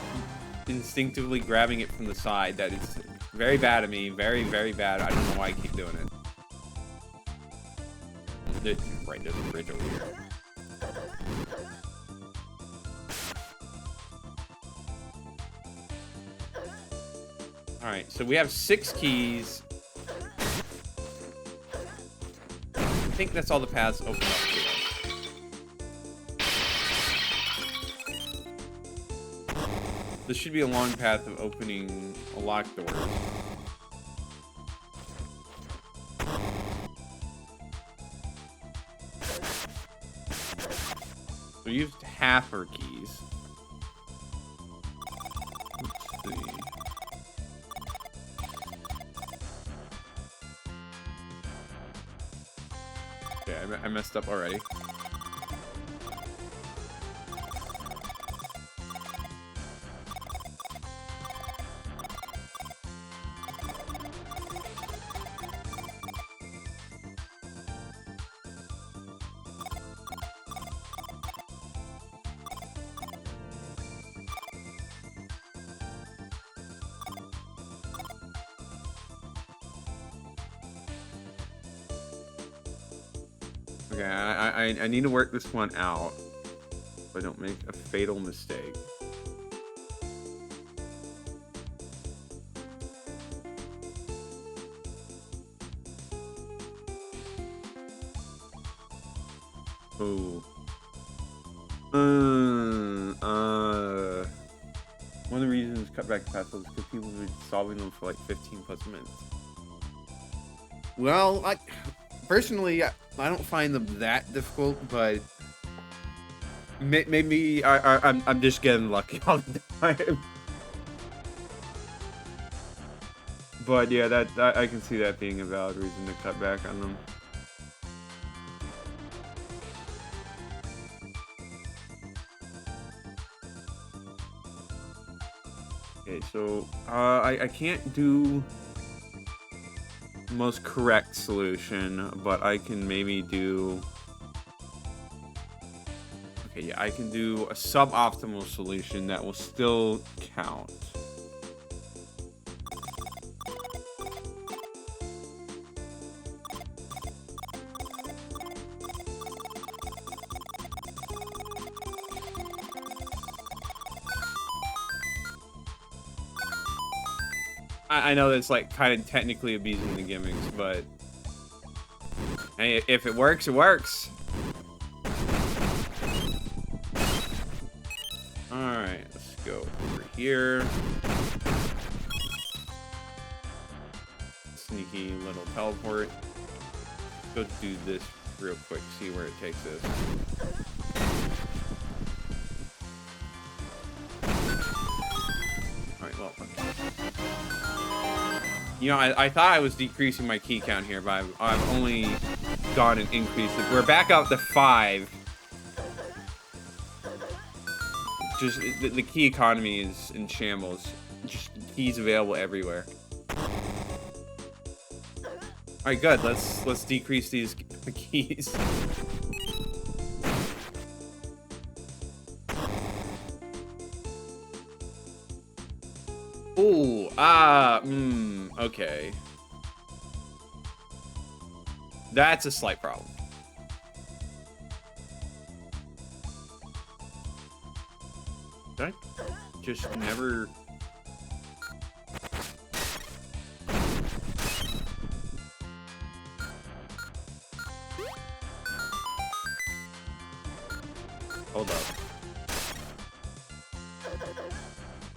S1: instinctively grabbing it from the side. That is very bad of me. Very, very bad. I don't know why I keep doing it. Right, there's a bridge over here. Alright, so we have 6 keys. I think that's all the paths open up to us. This should be a long path of opening a locked door. We used half our keys. Let's see. Okay, I messed up already. Okay, I need to work this one out so I don't make a fatal mistake. Oh. One of the reasons cutback puzzles is because people have been solving them for like 15 plus minutes. Well, personally, I don't find them that difficult, but maybe I'm just getting lucky all the time. But yeah, that I can see that being a valid reason to cut back on them. Okay, so I can't do the most correct solution, but I can maybe do... Okay, yeah, I can do a suboptimal solution that will still count. I know that's like kind of technically abusing the gimmicks, but hey, if it works, it works. Alright, let's go over here. Sneaky little teleport. Go do this real quick, see where it takes us. Alright, well, you know, I thought I was decreasing my key count here, but I've only gone and increased it. We're back up to 5. Just the key economy is in shambles. Just keys available everywhere. All right, good. Let's decrease these keys. Ooh, okay. That's a slight problem. Did I just never... Hold up.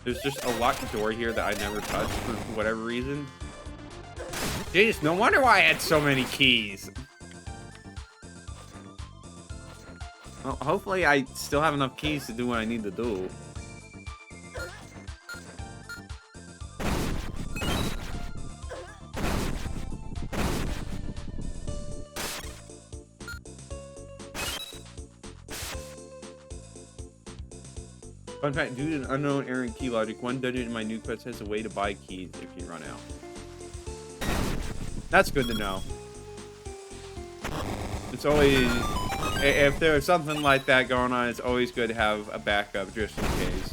S1: There's just a locked door here that I never touched for whatever reason. Jeez, no wonder why I had so many keys. Well, hopefully I still have enough keys to do what I need to do. Fun fact, due to an unknown error in key logic, one dungeon in my new quest has a way to buy keys if you run out. That's good to know. It's always, if there's something like that going on, it's always good to have a backup just in case.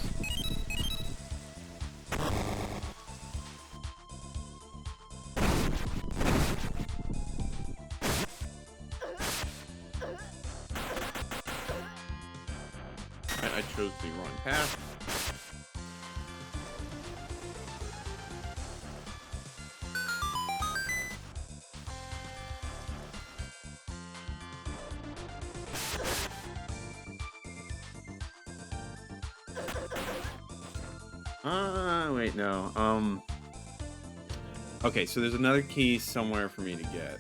S1: I chose the wrong path. Wait, no. Okay, so there's another key somewhere for me to get.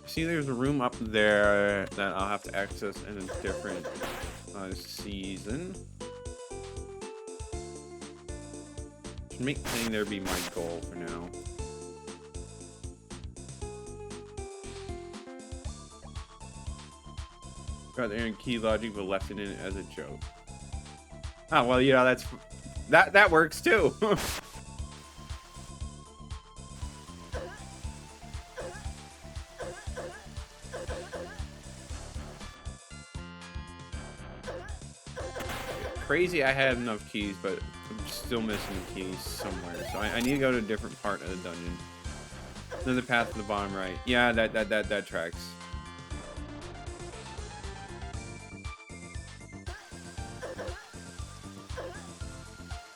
S1: See, there's a room up there that I'll have to access in a different season. Should make getting there be my goal for now. Got there in key logic, but left it in as a joke. Oh well, you know that works too. Crazy, I had enough keys, but I'm still missing keys somewhere. So I need to go to a different part of the dungeon. Another path to the bottom right. Yeah, that tracks.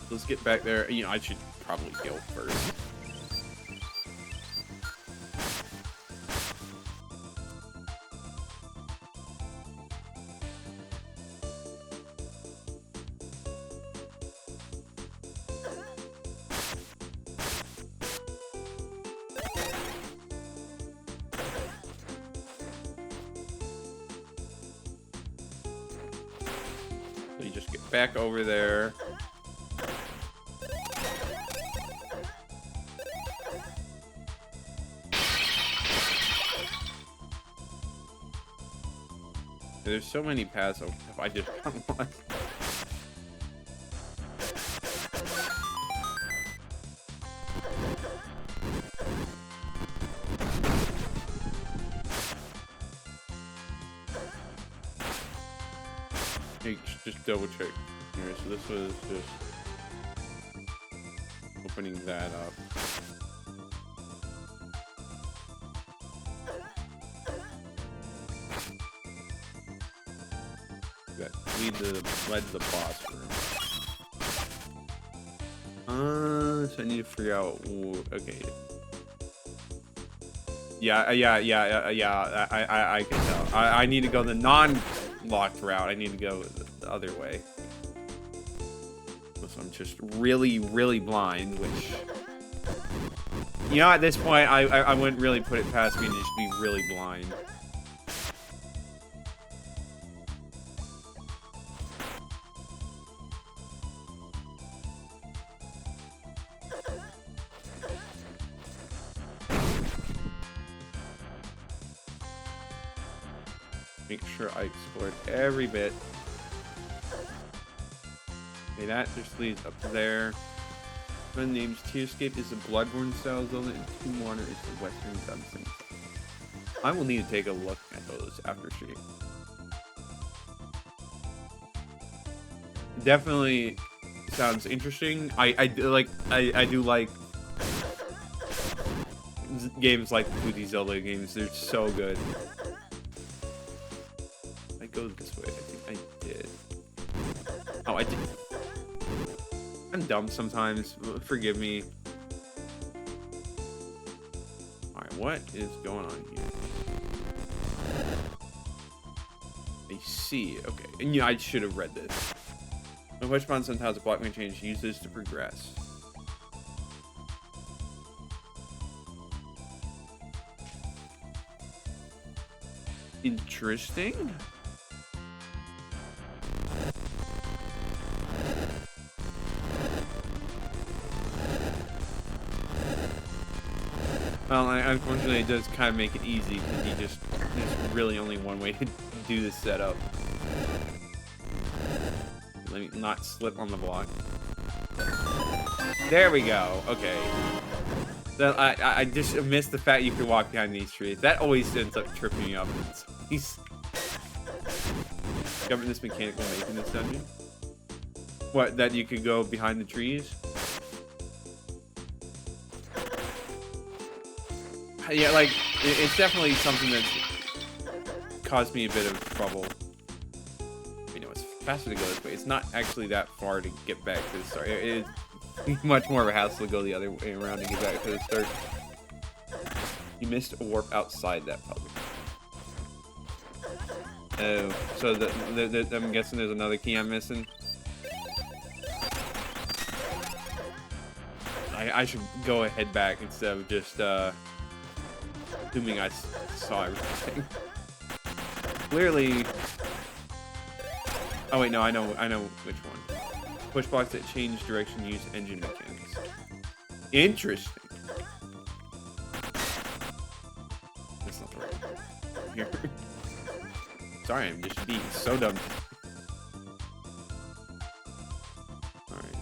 S1: Let's get back there. You know, I should probably go first. So you just get back over there. There's so many paths if I just got one. Hey, just double check here. So this was just opening that up. Led to the boss room. So I need to figure out. Okay. Yeah. I can tell. I need to go the non-locked route. I need to go the other way. So I'm just really blind, which, you know, at this point, I wouldn't really put it past me to just be really blind. Make sure I explored every bit. Okay, that just leads up there. One name's Tearscape is the Bloodborne style Zelda, and Tomb Water is the Western Gunslinger. I will need to take a look at those after stream. Definitely sounds interesting. I do like games like the 2D Zelda games. They're so good. Go this way. I think I did. Oh, I did. I'm dumb sometimes. Forgive me. Alright, what is going on here? I see. Okay. And yeah, I should have read this. When push button sometimes a block may change. Use this to progress. Interesting. Well, unfortunately, it does kind of make it easy because there's really only one way to do this setup. Let me not slip on the block. There we go. Okay. So I just missed the fact you can walk behind these trees. That always ends up tripping me up. Discovering this mechanic while making this dungeon. What? That you could go behind the trees? Yeah, like, it's definitely something that's caused me a bit of trouble. You know, it's faster to go this way. It's not actually that far to get back to the start. It is much more of a hassle to go the other way around to get back to the start. You missed a warp outside that public. Oh, so I'm guessing there's another key I'm missing. I should go ahead back instead of just, assuming I saw everything. Clearly. Oh wait, no, I know which one. Push blocks that change direction use engine mechanics. Interesting. That's not the right one. Here. Sorry, I'm just being so dumb. Alright.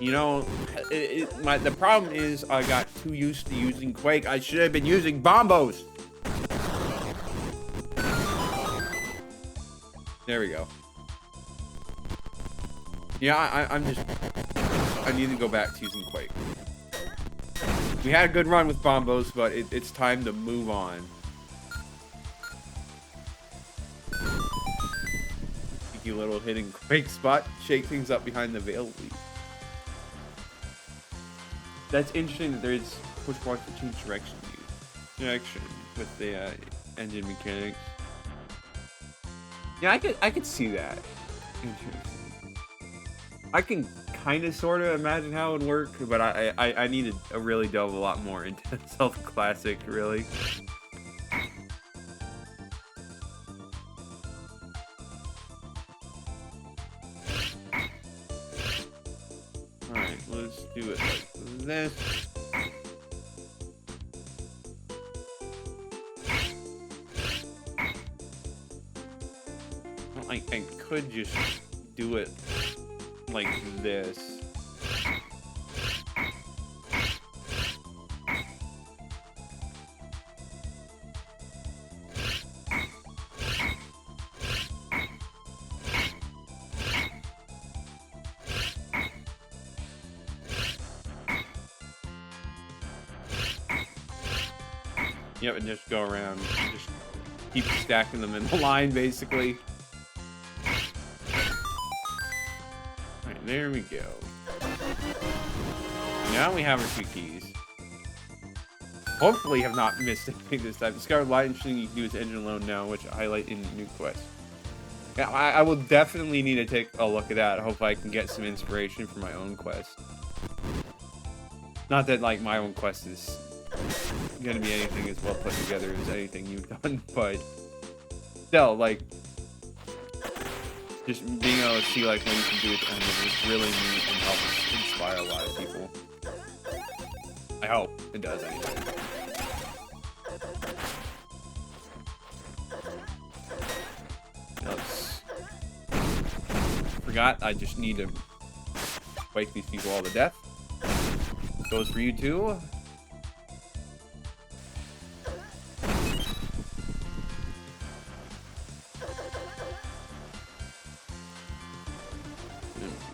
S1: You know, the problem is I got too used to using Quake. I should have been using bombos. There we go. Yeah, I need to go back to using Quake. We had a good run with bombos, but it's time to move on. Cheeky little hidden Quake spot. Shake things up behind the veil. That's interesting that there's push blocks that change direction with the engine mechanics. Yeah, I could see that. Interesting. I can kind of sort of imagine how it would work, but I needed to really delve a lot more into Zelda Classic, really. Alright, let's do it like this. Well, I could just do it like this. Yep, and just go around and just keep stacking them in the line, basically. Alright, there we go. Now we have our 2 keys. Hopefully have not missed anything this time. Discover light interesting you can do with engine alone now, which I highlight in new quest. Yeah, I will definitely need to take a look at that. Hopefully I can get some inspiration for my own quest. Not that, like, my own quest is gonna be anything as well put together as anything you've done, but still, like, just being able to see, like, what you can do with the engine is really neat and helps inspire a lot of people. I hope it does anyway. Forgot, I just need to wake these people all to death. Goes for you too.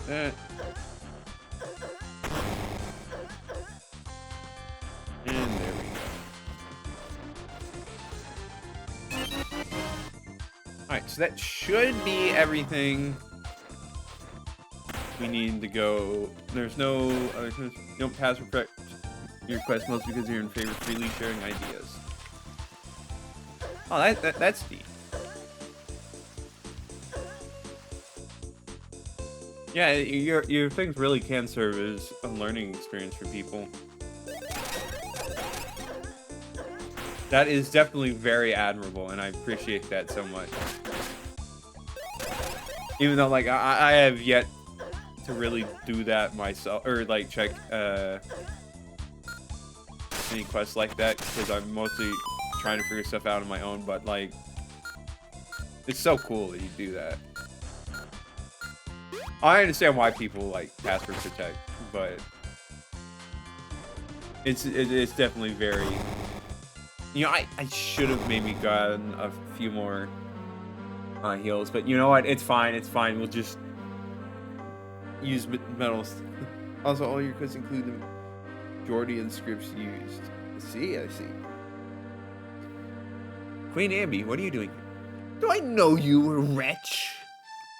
S1: That. And there we go. Alright, so that should be everything we need to go. There's no other. You don't pass your quest mostly because you're in favor of freely sharing ideas. Oh, that's neat. Yeah, your things really can serve as a learning experience for people. That is definitely very admirable, and I appreciate that so much. Even though, like, I have yet to really do that myself, or like check any quests like that, because I'm mostly trying to figure stuff out on my own. But like, it's so cool that you do that. I understand why people like password protect, but it's definitely very. You know, I should have maybe gotten a few more heals, but you know what? It's fine. It's fine. We'll just use medals. Also, all your quests include the majority of the scripts used. I see. Queen Ambi, what are you doing here? Do I know you, wretch?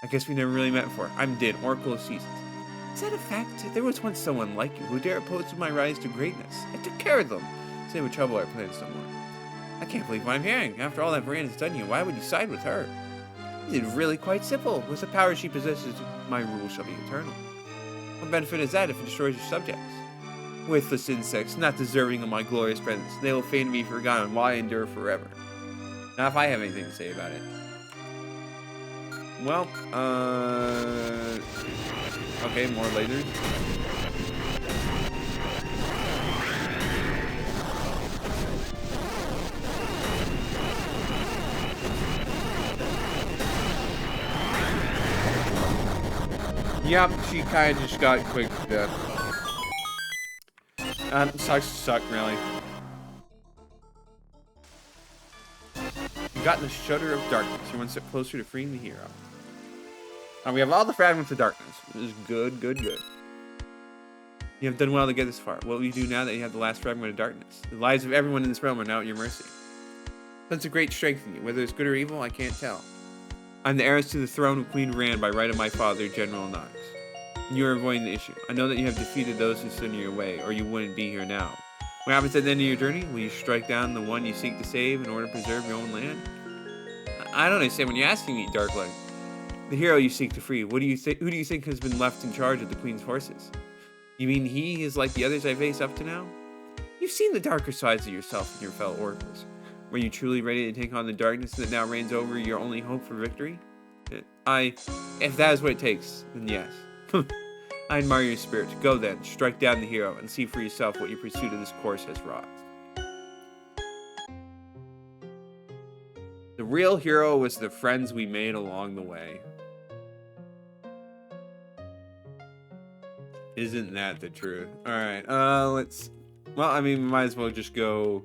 S1: I guess we never really met before. I'm Din, Oracle of Seasons. Is that a fact? There was once someone like you who dared oppose my rise to greatness. I took care of them. Same with trouble our plans no more. I can't believe what I'm hearing. After all that Miranda's done you, why would you side with her? It's really quite simple. With the power she possesses, my rule shall be eternal. What benefit is that if it destroys your subjects? Worthless insects, not deserving of my glorious presence. They will fain be forgotten while I endure forever. Now if I have anything to say about it. Well, okay, more lasers. Yep, she kind of just got quick death. Suck, really. You got the Shudder of Darkness. You're one step closer to freeing the hero. We have all the fragments of darkness. This is good. You have done well to get this far. What will you do now that you have the last fragment of darkness? The lives of everyone in this realm are now at your mercy. That's a great strength in you. Whether it's good or evil, I can't tell. I'm the heiress to the throne of Queen Rand by right of my father, General Knox. You are avoiding the issue. I know that you have defeated those who stood in your way, or you wouldn't be here now. What happens at the end of your journey? Will you strike down the one you seek to save in order to preserve your own land? I don't understand when you're asking me, Darklight. The hero you seek to free, who do you think has been left in charge of the Queen's forces? You mean he is like the others I face up to now? You've seen the darker sides of yourself and your fellow oracles. Were you truly ready to take on the darkness that now reigns over your only hope for victory? If that is what it takes, then yes. I admire your spirit. Go then, strike down the hero, and see for yourself what your pursuit of this course has wrought. The real hero was the friends we made along the way. Isn't that the truth? Alright, let's... Well, I mean, we might as well just go...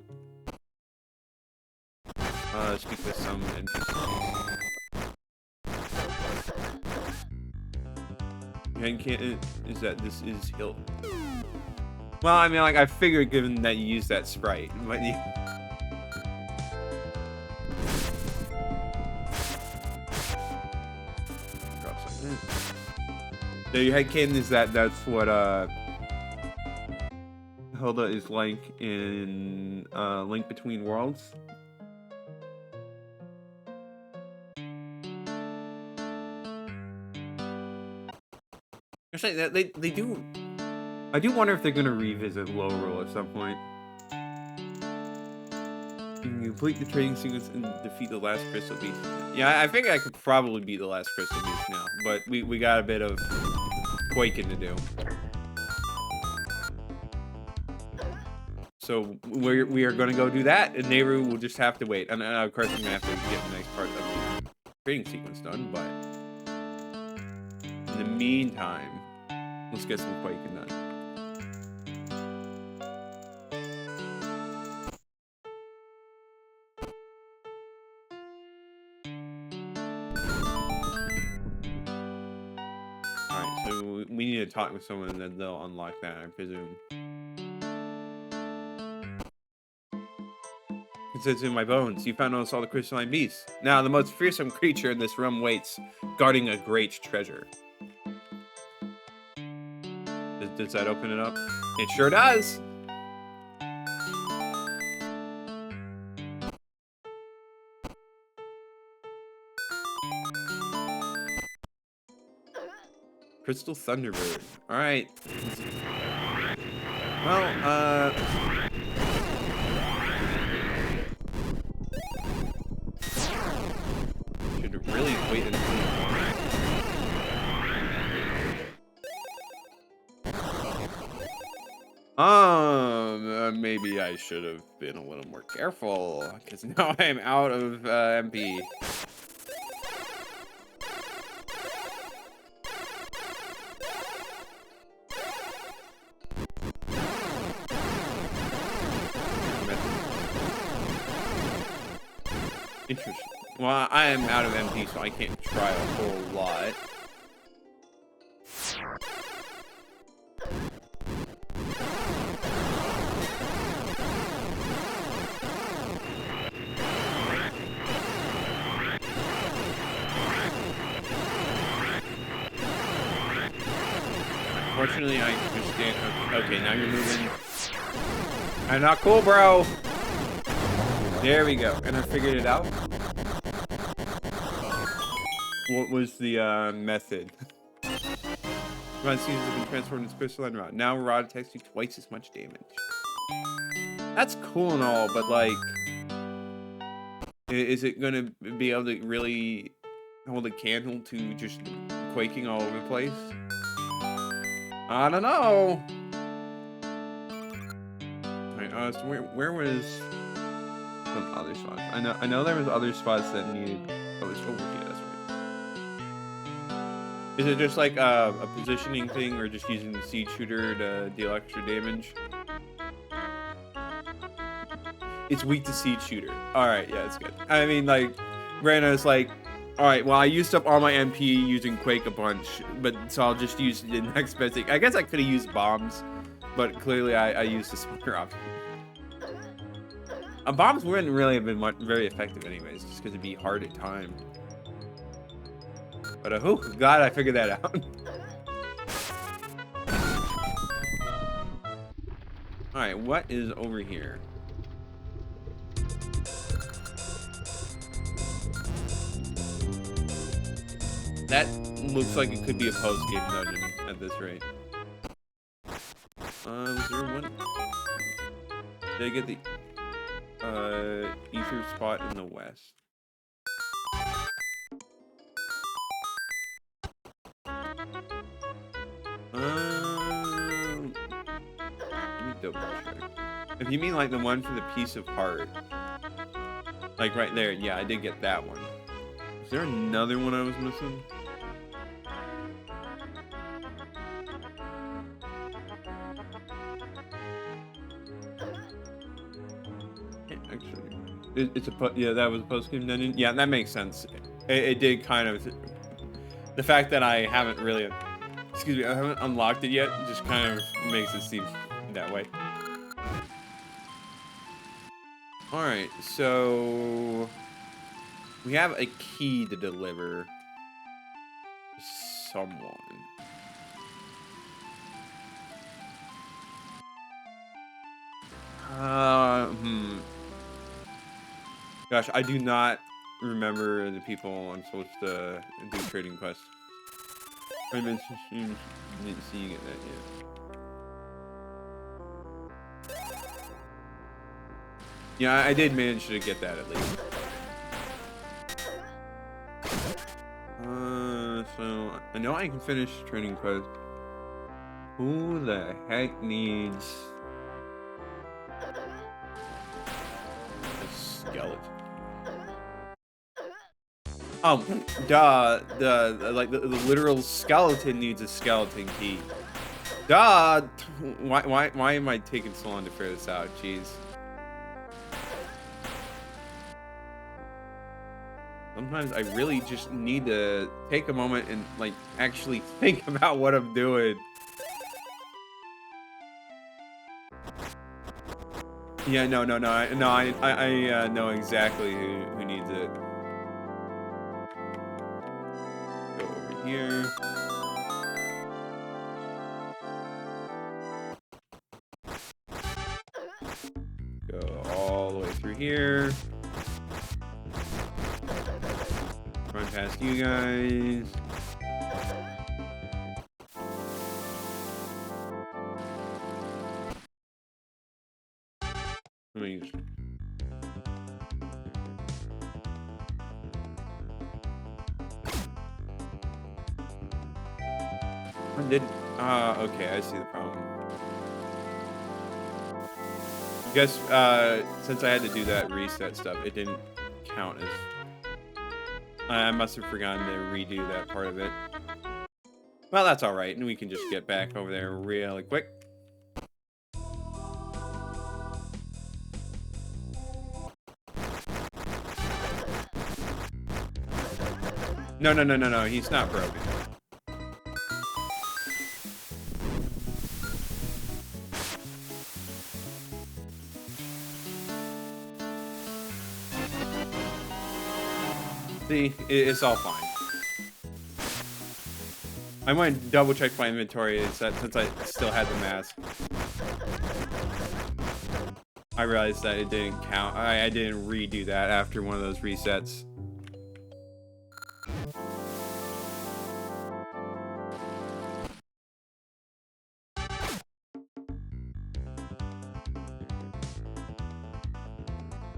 S1: speak with some NPCs. Is that this is Hill? Well, I mean, like, I figured given that you used that sprite, but you... So your headcanon is that's what Hilda is like in Link Between Worlds. Actually, they do. I do wonder if they're gonna revisit Lorule at some point. You can complete the training sequence and defeat the last crystal beast. Yeah, I think I could probably beat the last crystal beast now, but we got a bit of quaking to do. So we are going to go do that, and Nayru will just have to wait. And of course, I'm going to have to get the next part of the training sequence done, but in the meantime, let's get some quaking done. Alright, so we need to talk with someone and then they'll unlock that, I presume. It says in my bones, you found almost all the crystalline beasts. Now the most fearsome creature in this realm waits, guarding a great treasure. Does that open it up? It sure does! Crystal Thunderbird. Alright. Well, should really wait and see. Maybe I should have been a little more careful, because now I'm out of MP. Interesting. Well, I am out of MP, so I can't try a whole lot. Unfortunately, I understand. Okay, now you're moving. I'm not cool, bro. There we go. And I figured it out. What was the method? Rod seems to have been transformed into crystalline rod. Now rod attacks you twice as much damage. That's cool and all, but like, is it gonna be able to really hold a candle to just quaking all over the place? I don't know. Alright, so where was some other spots? I know there was other spots that needed. Oh, it's over here. That's right. Is it just like a positioning thing, or just using the seed shooter to deal extra damage? It's weak to seed shooter. All right, yeah, it's good. I mean, like, Brandon's like, all right, well, I used up all my MP using Quake a bunch, but so I'll just use the next best thing. I guess I could have used bombs, but clearly I used the smarter option. Bombs wouldn't really have been very effective anyways, just because it'd be hard at time. But oh, glad I figured that out. All right, what is over here? That looks like it could be a post-game dungeon at this rate. Was there one? Did I get the ether spot in the west? Let me double check. If you mean like the one for the piece of heart, like right there, yeah, I did get that one. Is there another one I was missing? Actually, it's yeah, that was a post-game dungeon. Yeah, that makes sense. It did kind of. The fact that I haven't really, excuse me, I haven't unlocked it yet, just kind of makes it seem that way. All right, so we have a key to deliver to someone. Gosh, I do not remember the people I'm supposed to do trading quests. I didn't see you get that yet. Yeah, I did manage to get that at least. So I know I can finish trading quest. Who the heck needs a skeleton? Oh, duh. The literal skeleton needs a skeleton key. Duh. Why am I taking so long to figure this out? Jeez. Sometimes I really just need to take a moment and like actually think about what I'm doing. Yeah, no. I know exactly who needs it. Go over here. through here. Run past you guys. Let me use. I did. Okay, I see the problem. I guess since I had to do that reset stuff, it didn't count as. I must have forgotten to redo that part of it. Well, that's all right, and we can just get back over there really quick. No, he's not broken. See, it's all fine. I went and double checked my inventory since I still had the mask. I realized that it didn't count. I didn't redo that after one of those resets.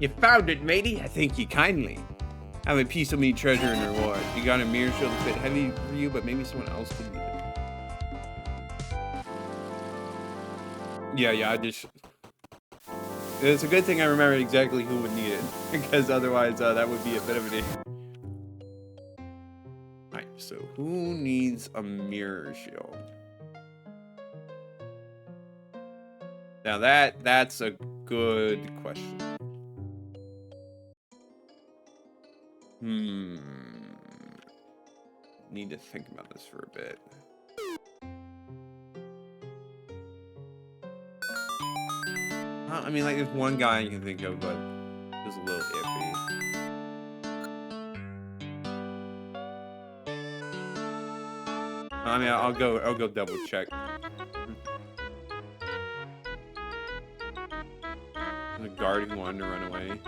S1: You found it, matey. I thank you kindly. Have a piece of me treasure and reward. You got a mirror shield that's a bit heavy for you, but maybe someone else could need it. Yeah, I just... It's a good thing I remembered exactly who would need it, because otherwise that would be a bit of an issue. Alright, so who needs a mirror shield? Now that's a good question. Need to think about this for a bit. I mean, like, there's one guy you can think of, but it's a little iffy. I mean, I'll go double check. There's a guard who wanted to run away.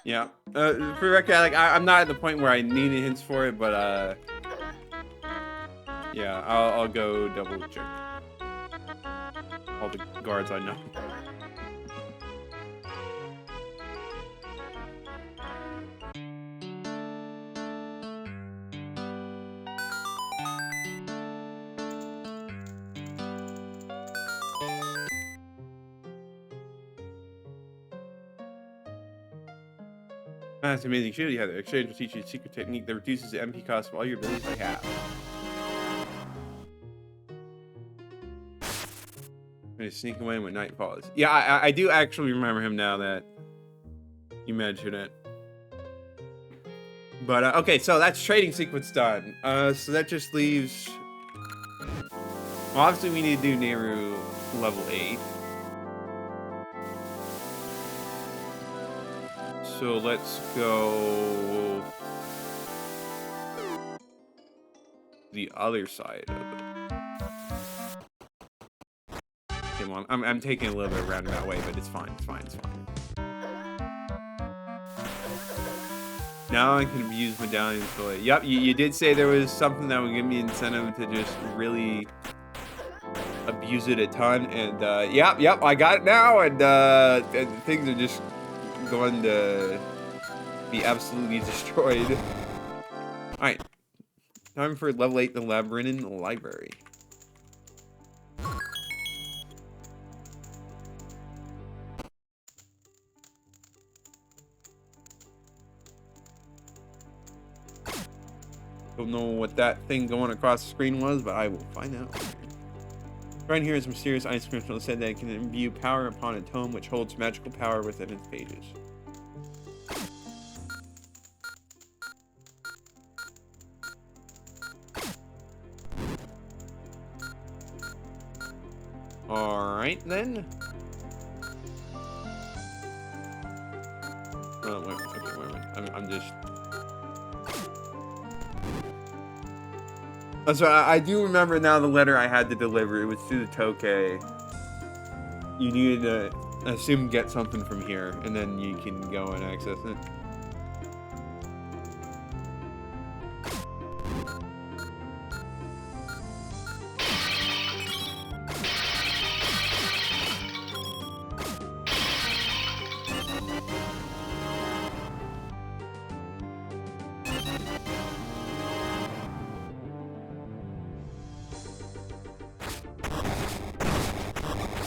S1: Yeah. For record, like I'm not at the point where I need any hints for it, but yeah, I'll go double check all the guards I know. That's an amazing shield you have there. Exchange will teach you a secret technique that reduces the MP cost of all your abilities by half. I'm gonna sneak away when night falls. Yeah, I do actually remember him now that you mentioned it. But okay, so that's trading sequence done. So that just leaves. Well, obviously we need to do Nayru level 8. So let's go the other side of it. Okay, well, I'm taking a little bit of a roundabout way, but it's fine. It's fine. It's fine. Now I can use medallions for it. Yep, you did say there was something that would give me incentive to just really abuse it a ton, and yep, I got it now, and things are just going to be absolutely destroyed. Alright. Time for level 8, the Labrynnan library. Don't know what that thing going across the screen was, but I will find out. Right here is mysterious ice crystal said that it can imbue power upon a tome which holds magical power within its pages. Alright then. Oh, wait, okay, wait. I'm just... Oh, so I do remember now the letter I had to deliver. It was to the Tokay. You needed to, I assume, get something from here, and then you can go and access it.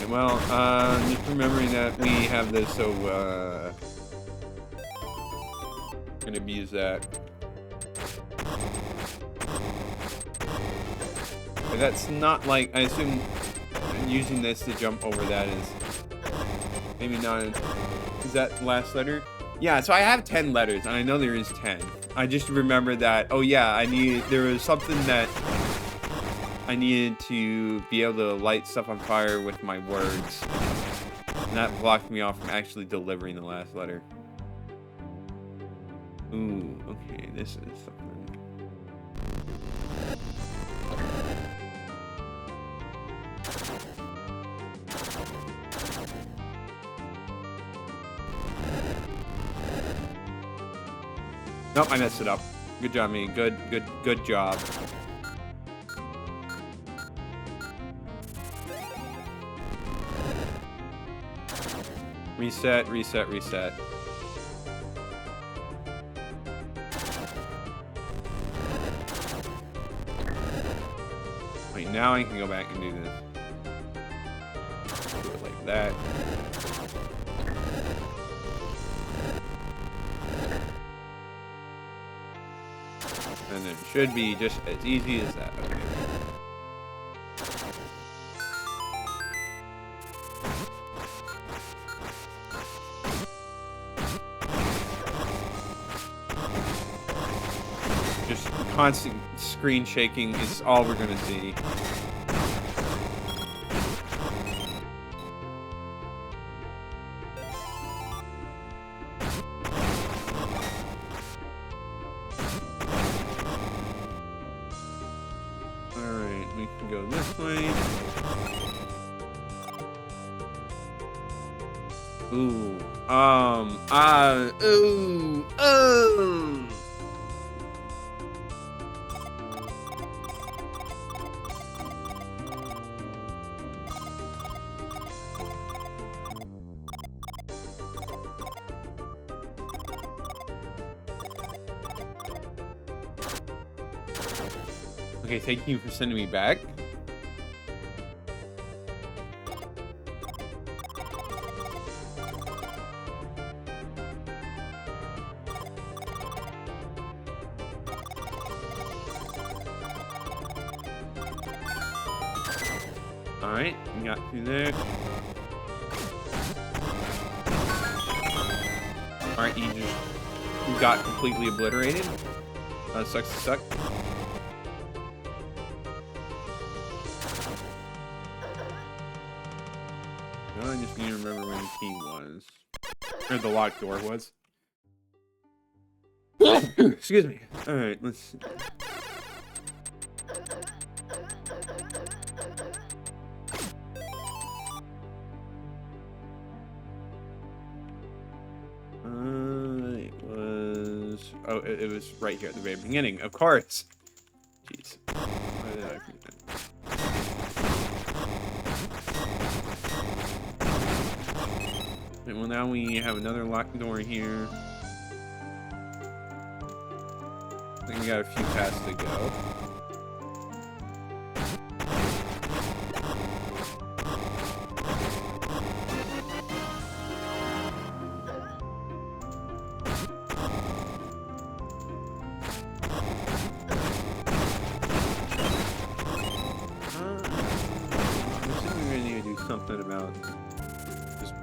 S1: Well, just remembering that we have this, so, gonna abuse that. But that's not like, I assume using this to jump over that is maybe not, is that last letter? Yeah, so I have 10 letters, and I know there is 10. I just remember that, oh yeah, there was something that I needed to be able to light stuff on fire with my words. And that blocked me off from actually delivering the last letter. Ooh, okay, this is something. Nope, I messed it up. Good job, me. Good job. Reset. Wait, now I can go back and do this. Do it like that. And it should be just as easy as that. Okay. Constant screen shaking is all we're gonna see. Alright, we can go this way. Ooh. Okay, thank you for sending me back. Alright, we got through there. Alright, you got completely obliterated. Sucks to suck. I just need to remember where the key was. Or the locked door was. Excuse me. Alright, let's see. It was... Oh, it was right here at the very beginning. Of course. Jeez. Why did I forget that? Well, now we have another locked door here. I think we got a few paths to go. I'm assuming we're gonna need to do something about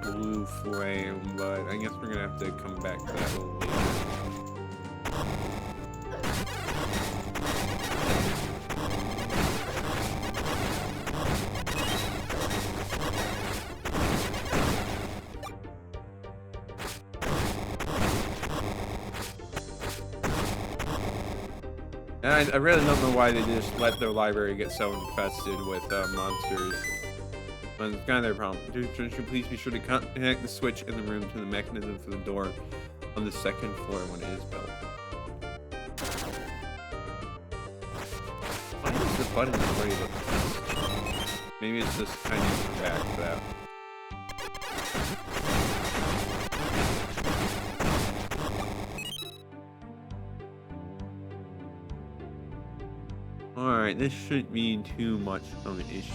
S1: blue flame, but I guess we're gonna have to come back to that a little later. And I really don't know why they just let their library get so infested with monsters. But it's kind of their problem. Should please be sure to connect the switch in the room to the mechanism for the door on the second floor when it is built. Why is the button already looking? Maybe it's just kind of back for that. Alright, this shouldn't be too much of an issue.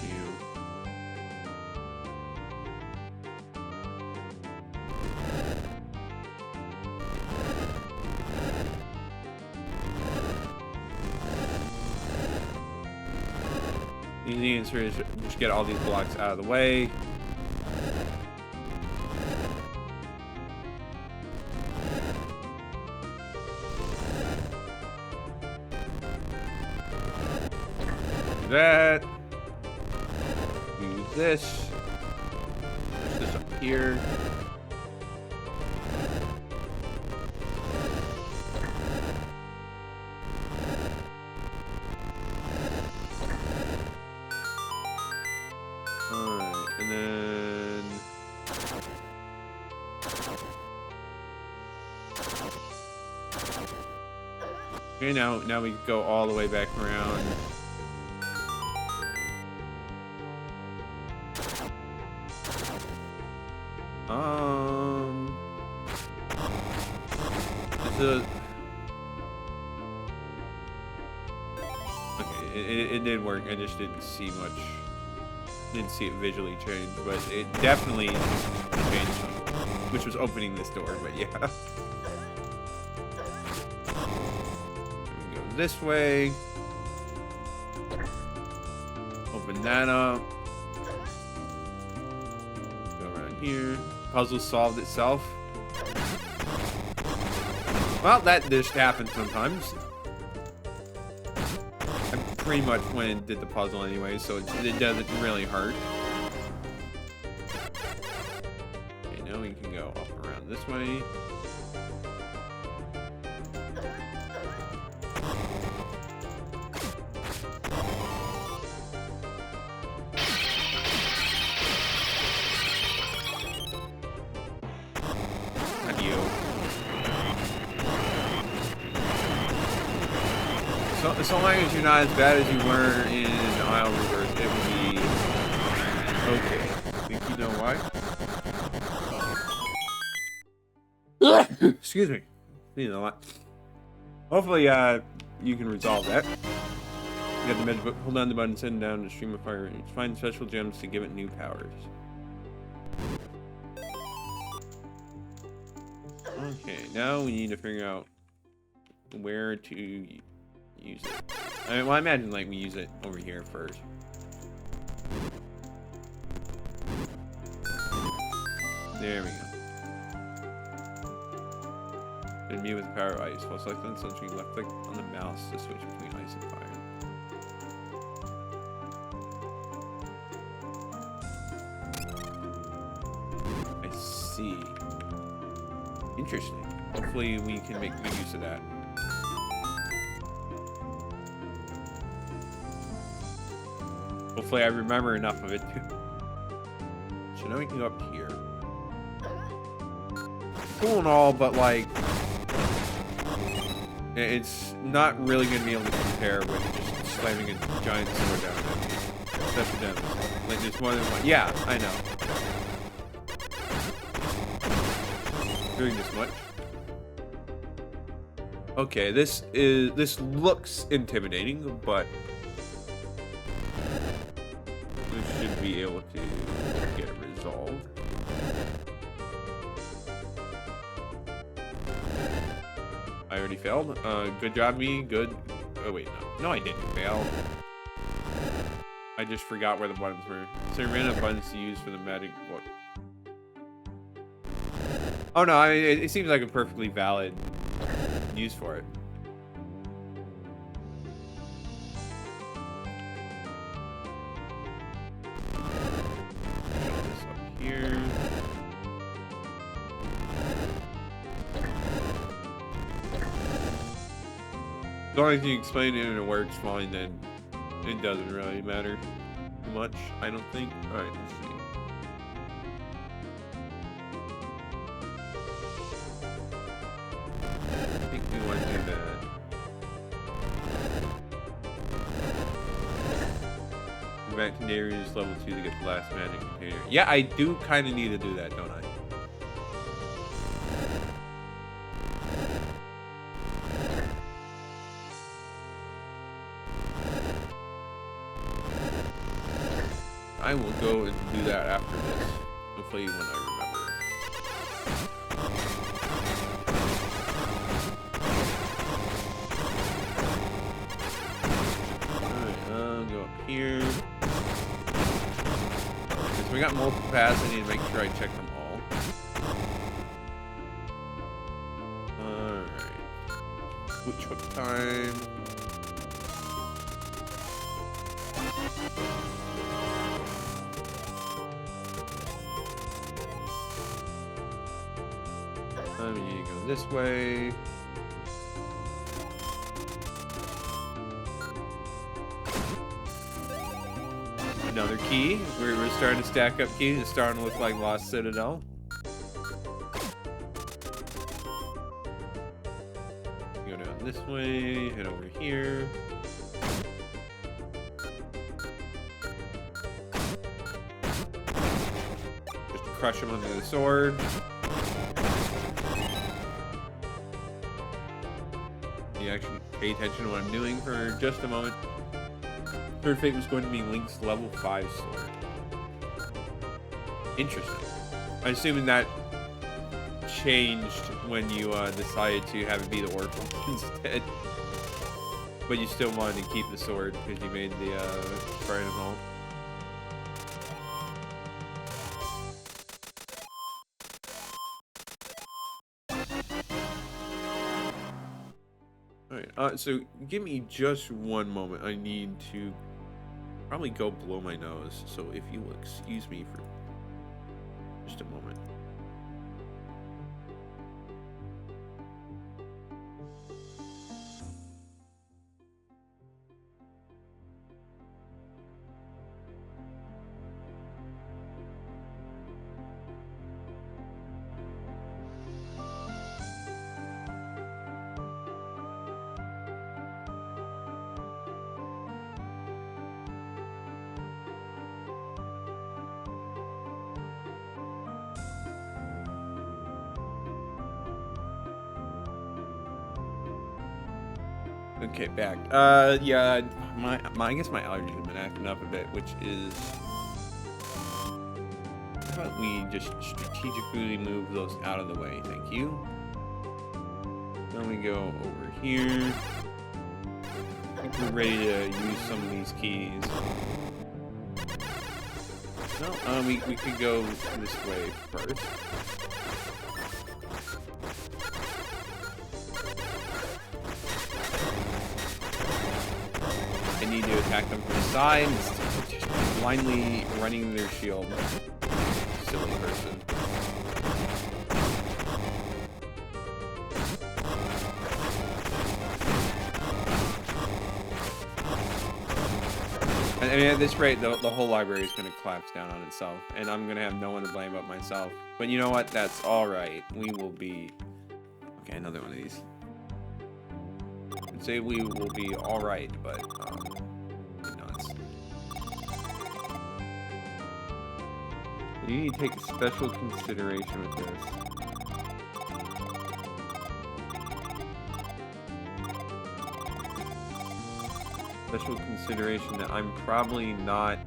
S1: Easy answer is just get all these blocks out of the way. Do that. Use this. Push this up here. Okay, now we go all the way back around. Okay, it did work. I just didn't see much. Didn't see it visually change, but it definitely changed something, which was opening this door. But yeah. This way. Open that up. Go around here. Puzzle solved itself. Well, that just happens sometimes. I pretty much went and did the puzzle anyway, so it doesn't really hurt. Okay, now we can go up around this way. So long as you're not as bad as you were in Isle Reverse, it would be okay. Think you know why? Excuse me. You know what? Hopefully, you can resolve that. You got the magic book. Hold down the button, send down the stream of fire. Find special gems to give it new powers. Okay, now we need to figure out where to use it. I mean, well, I imagine like we use it over here first. There we go. Then me with the power of ice. While selecting sunscreen, left click on the mouse to switch between ice and fire. I see. Interesting. Hopefully we can make good use of that. Hopefully I remember enough of it too. So now we can go up here. Cool and all, but like, it's not really going to be able to compare with just slamming a giant sword down at me. Especially down this way. Like there's more than one. Yeah, I know. Doing this much. Okay, this looks intimidating, but we should be able to get it resolved. I already failed. Good job, me. Good. Oh wait, no. No, I didn't fail. I just forgot where the buttons were. So I ran out of buttons to use for the magic book. Oh no, I mean, it seems like a perfectly valid use for it. Put this up here. As long as you explain it and it works fine, then it doesn't really matter too much, I don't think. Alright, let's see. I think we want to do that. Go back to Nayru's level 2 to get the last magic container. Yeah, I do kind of need to do that, don't I? I will go and do that after this. Hopefully when I remember. Alright, go up here. So we got multiple paths, I need to make sure I check them all. Alright. Switch up time. We need to go this way. Another key. We're starting to stack up keys. It's starting to look like Lost Citadel. Go down this way. Head over here. Just crush him under the sword. Actually pay attention to what I'm doing for just a moment. Third fate was going to be Link's level 5 sword. Interesting. I'm assuming that changed when you decided to have it be the Oracle instead. But you still wanted to keep the sword because you made the Sprite of all. Alright, so give me just one moment. I need to probably go blow my nose. So if you will excuse me for just a moment. Okay, back. Yeah, I guess my allergies have been acting up a bit, which is... How about we just strategically move those out of the way? Thank you. Then we go over here. I think we're ready to use some of these keys. No, we could go this way first. I need to attack them from the side, just blindly running their shield. Silly person. I mean, at this rate, the whole library is going to collapse down on itself, and I'm going to have no one to blame but myself. But you know what? That's alright. We will be... Okay, another one of these. I'd say we will be alright, but... nuts. You need to take special consideration with this. Special consideration that I'm probably not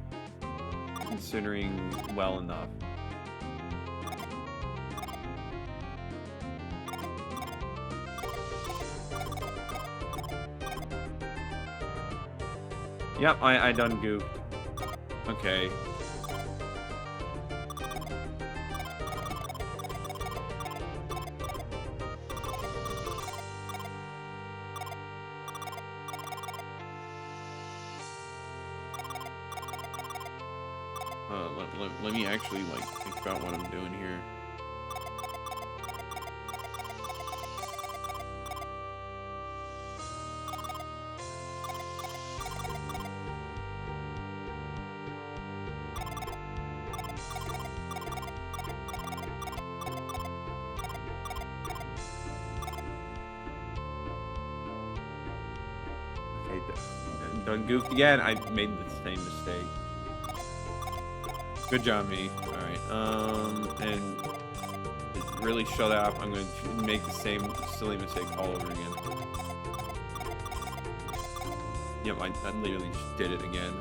S1: considering well enough. Yep, I done goofed. Okay. Let me actually, like, think about what I'm doing here. Done goofed again. I made the same mistake. Good job, me. Alright, and to really shut up, I'm going to make the same silly mistake all over again. Yep, I literally just did it again.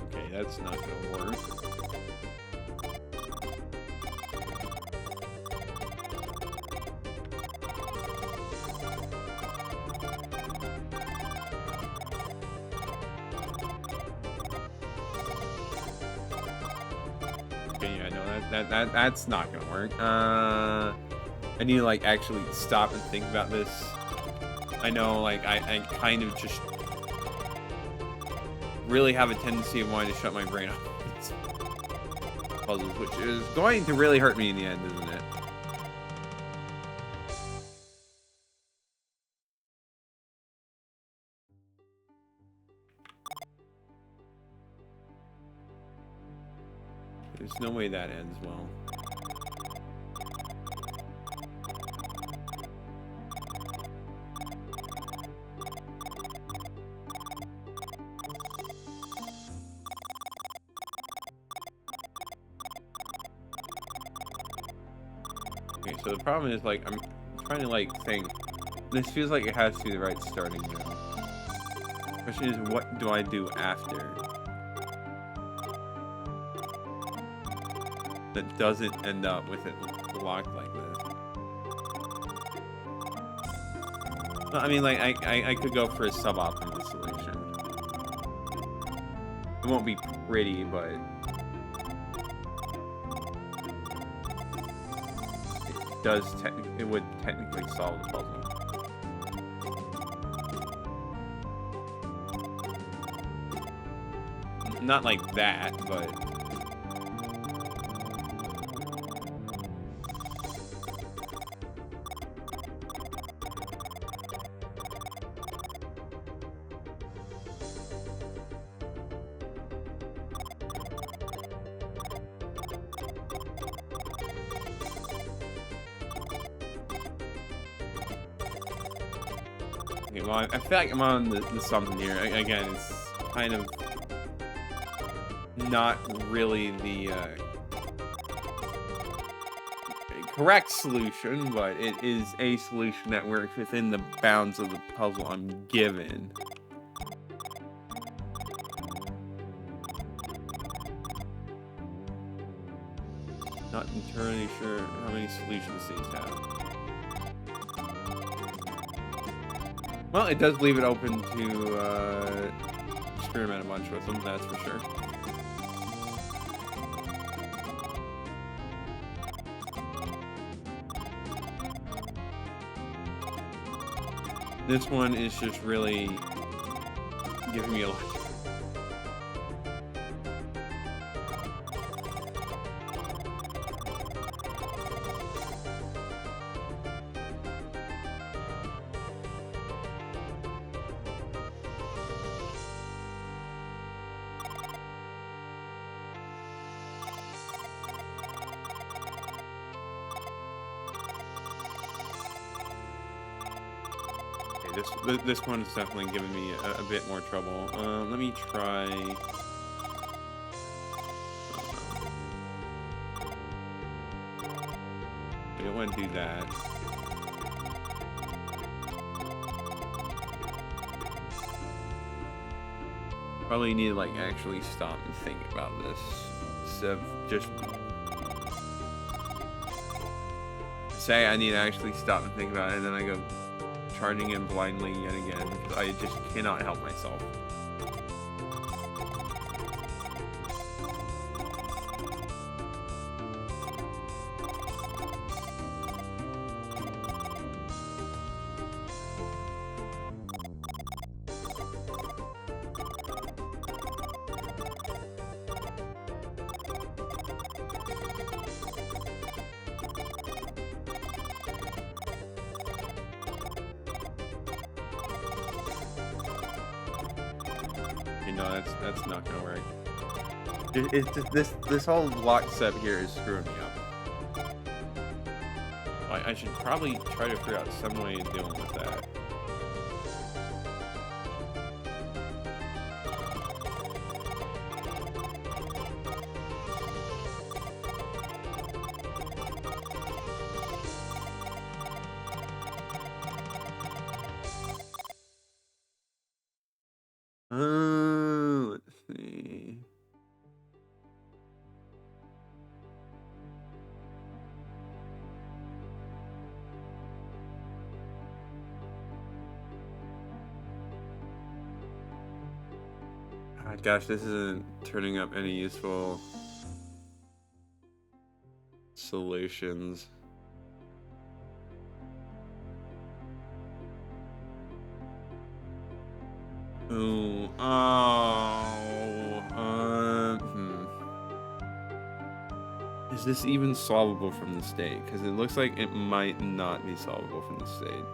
S1: Okay, that's not gonna work. Yeah, no, that's not gonna work. I need to like actually stop and think about this. I know, like I kind of just really have a tendency of wanting to shut my brain off these puzzles, which is going to really hurt me in the end, isn't it? There's no way that ends well. Okay, so the problem is, like, I'm trying to, like, think. This feels like it has to be the right starting note. The question is, what do I do after? That doesn't end up with it locked like this. Well, I mean, like, I could go for a suboptimal solution. It won't be pretty, but it would technically solve the puzzle. Not like that, but okay, well, I feel like I'm on the something here. Again, it's kind of not really the correct solution, but it is a solution that works within the bounds of the puzzle I'm given. Not entirely sure how many solutions these have. Well, it does leave it open to experiment a bunch with them, that's for sure. This one is just really giving me a lot. This one is definitely giving me a bit more trouble. Let me try. I don't want to do that. Probably need to like actually stop and think about this instead of just say I need to actually stop and think about it, and then I go charging in blindly yet again because I just cannot help myself. You know, that's not gonna work. It's just this whole lock setup here is screwing me up. I should probably try to figure out some way of dealing with that. Let's see. Gosh, this isn't turning up any useful solutions. Ooh, Is this even solvable from the state? Because it looks like it might not be solvable from the state.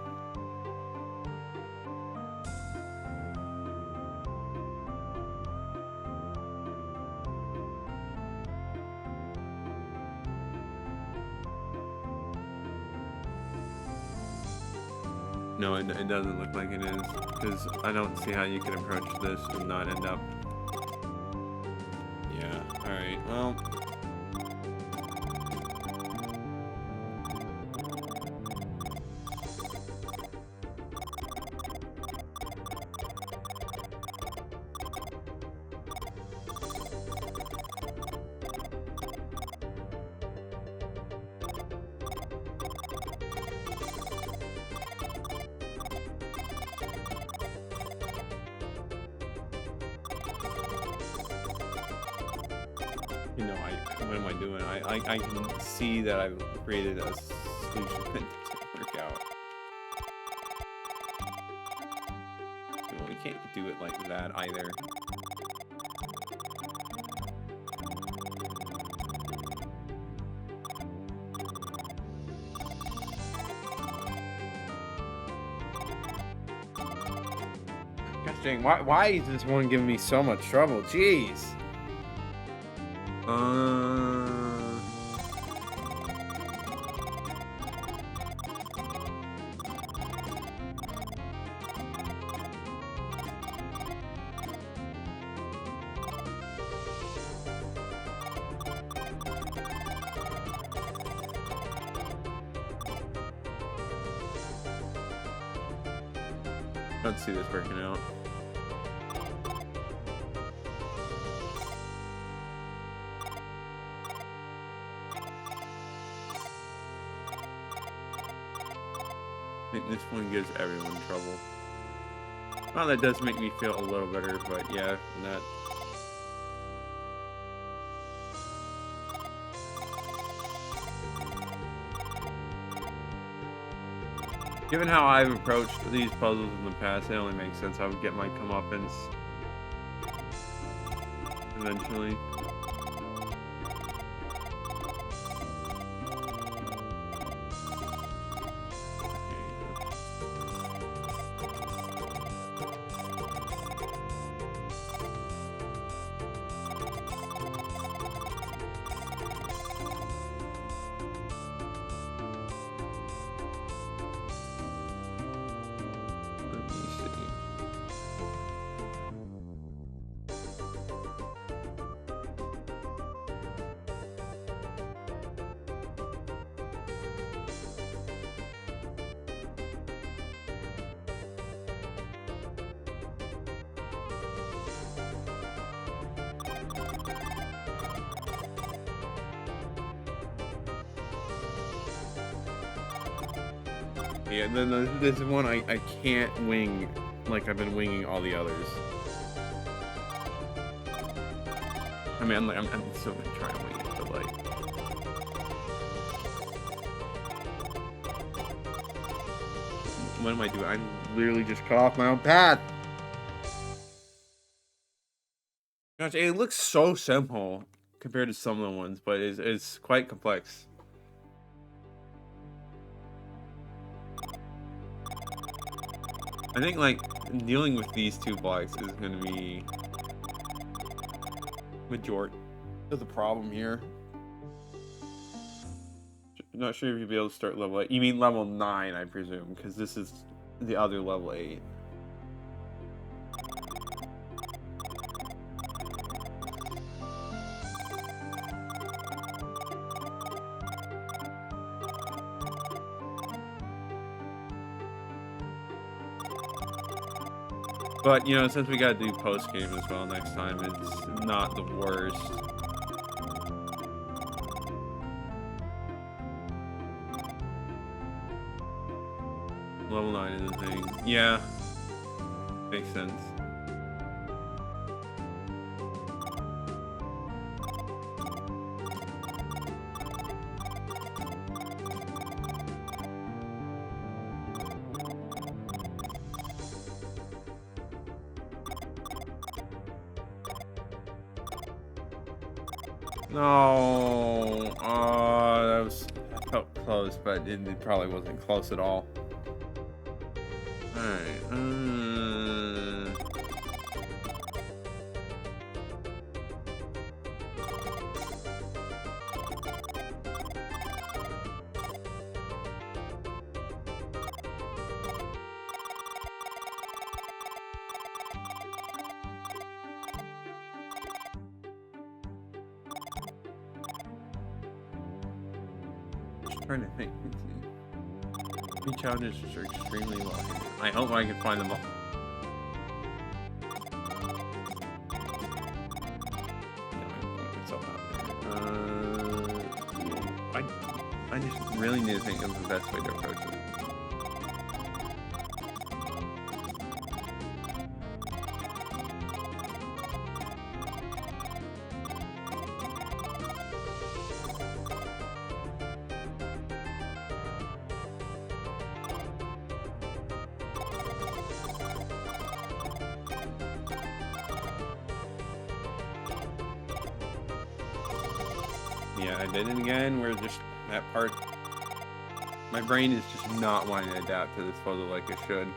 S1: No, it doesn't look like it is, because I don't see how you can approach this and not end up... Yeah, alright, well... You know, what am I doing? I can see that I've created a solution that doesn't work out. Well, we can't do it like that either. Gosh dang, why is this one giving me so much trouble? Jeez. Let's see this working out. I think this one gives everyone trouble. Well, that does make me feel a little better, but yeah, that... Given how I've approached these puzzles in the past, it only makes sense I would get my comeuppance eventually. Yeah, then this is one I can't wing like I've been winging all the others. I mean, I'm still gonna try and wing it, but like... What am I doing? I'm literally just cut off my own path! Gosh, it looks so simple compared to some of the ones, but it's quite complex. I think, like, dealing with these two blocks is going to be majority of the problem here. Not sure if you'll be able to start level 8. You mean level 9, I presume, because this is the other level 8. But, you know, since we gotta do post-game as well next time, it's not the worst. Level 9 is the thing. Yeah. Makes sense. No, that felt close, but it probably wasn't close at all. Alright, just trying to think. Three challenges are extremely low. I hope I can find them all. I just really need to think of the best way to approach it. Yeah, I did it again. We're just that part. My brain is just not wanting to adapt to this puzzle like it should.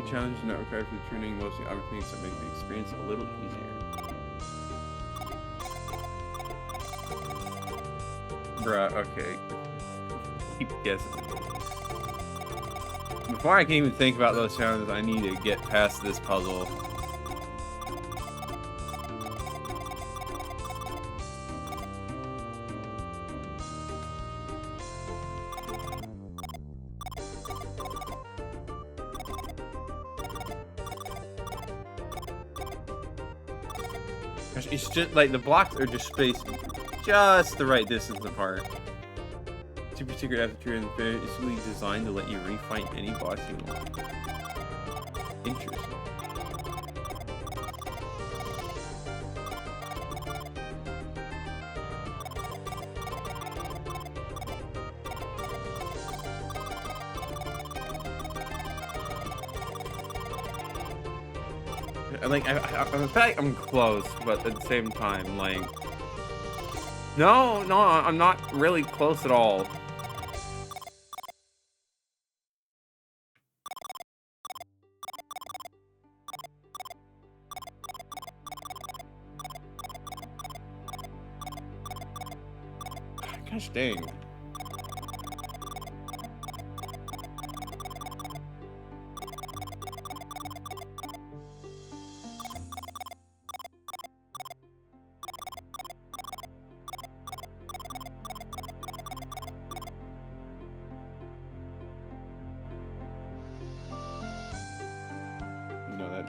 S1: Challenges not required for the tuning, mostly opportunities that make the experience a little easier. Bruh, okay. Keep guessing. Before I can even think about those challenges, I need to get past this puzzle. It's just like the blocks are just spaced just the right distance apart. Super secret aptitude and fair is really designed to let you refight any boss you want. Interesting. Like, I feel like I'm close, but at the same time, like... No, I'm not really close at all. Gosh dang.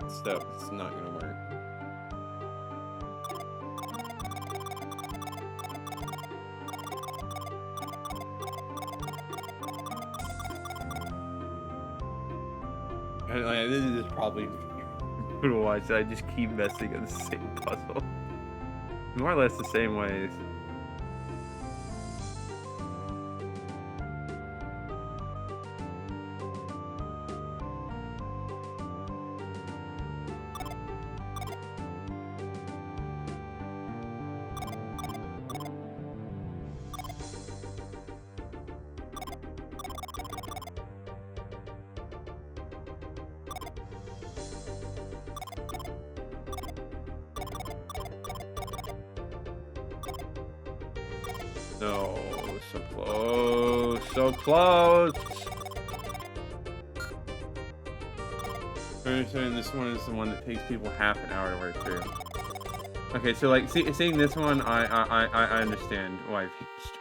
S1: Stuff, it's not gonna work. This is probably why I just keep messing on the same puzzle. More or less the same ways. No, so close, so close. I'm saying this one is the one that takes people half an hour to work through. Okay, so like seeing this one, I understand why I finished.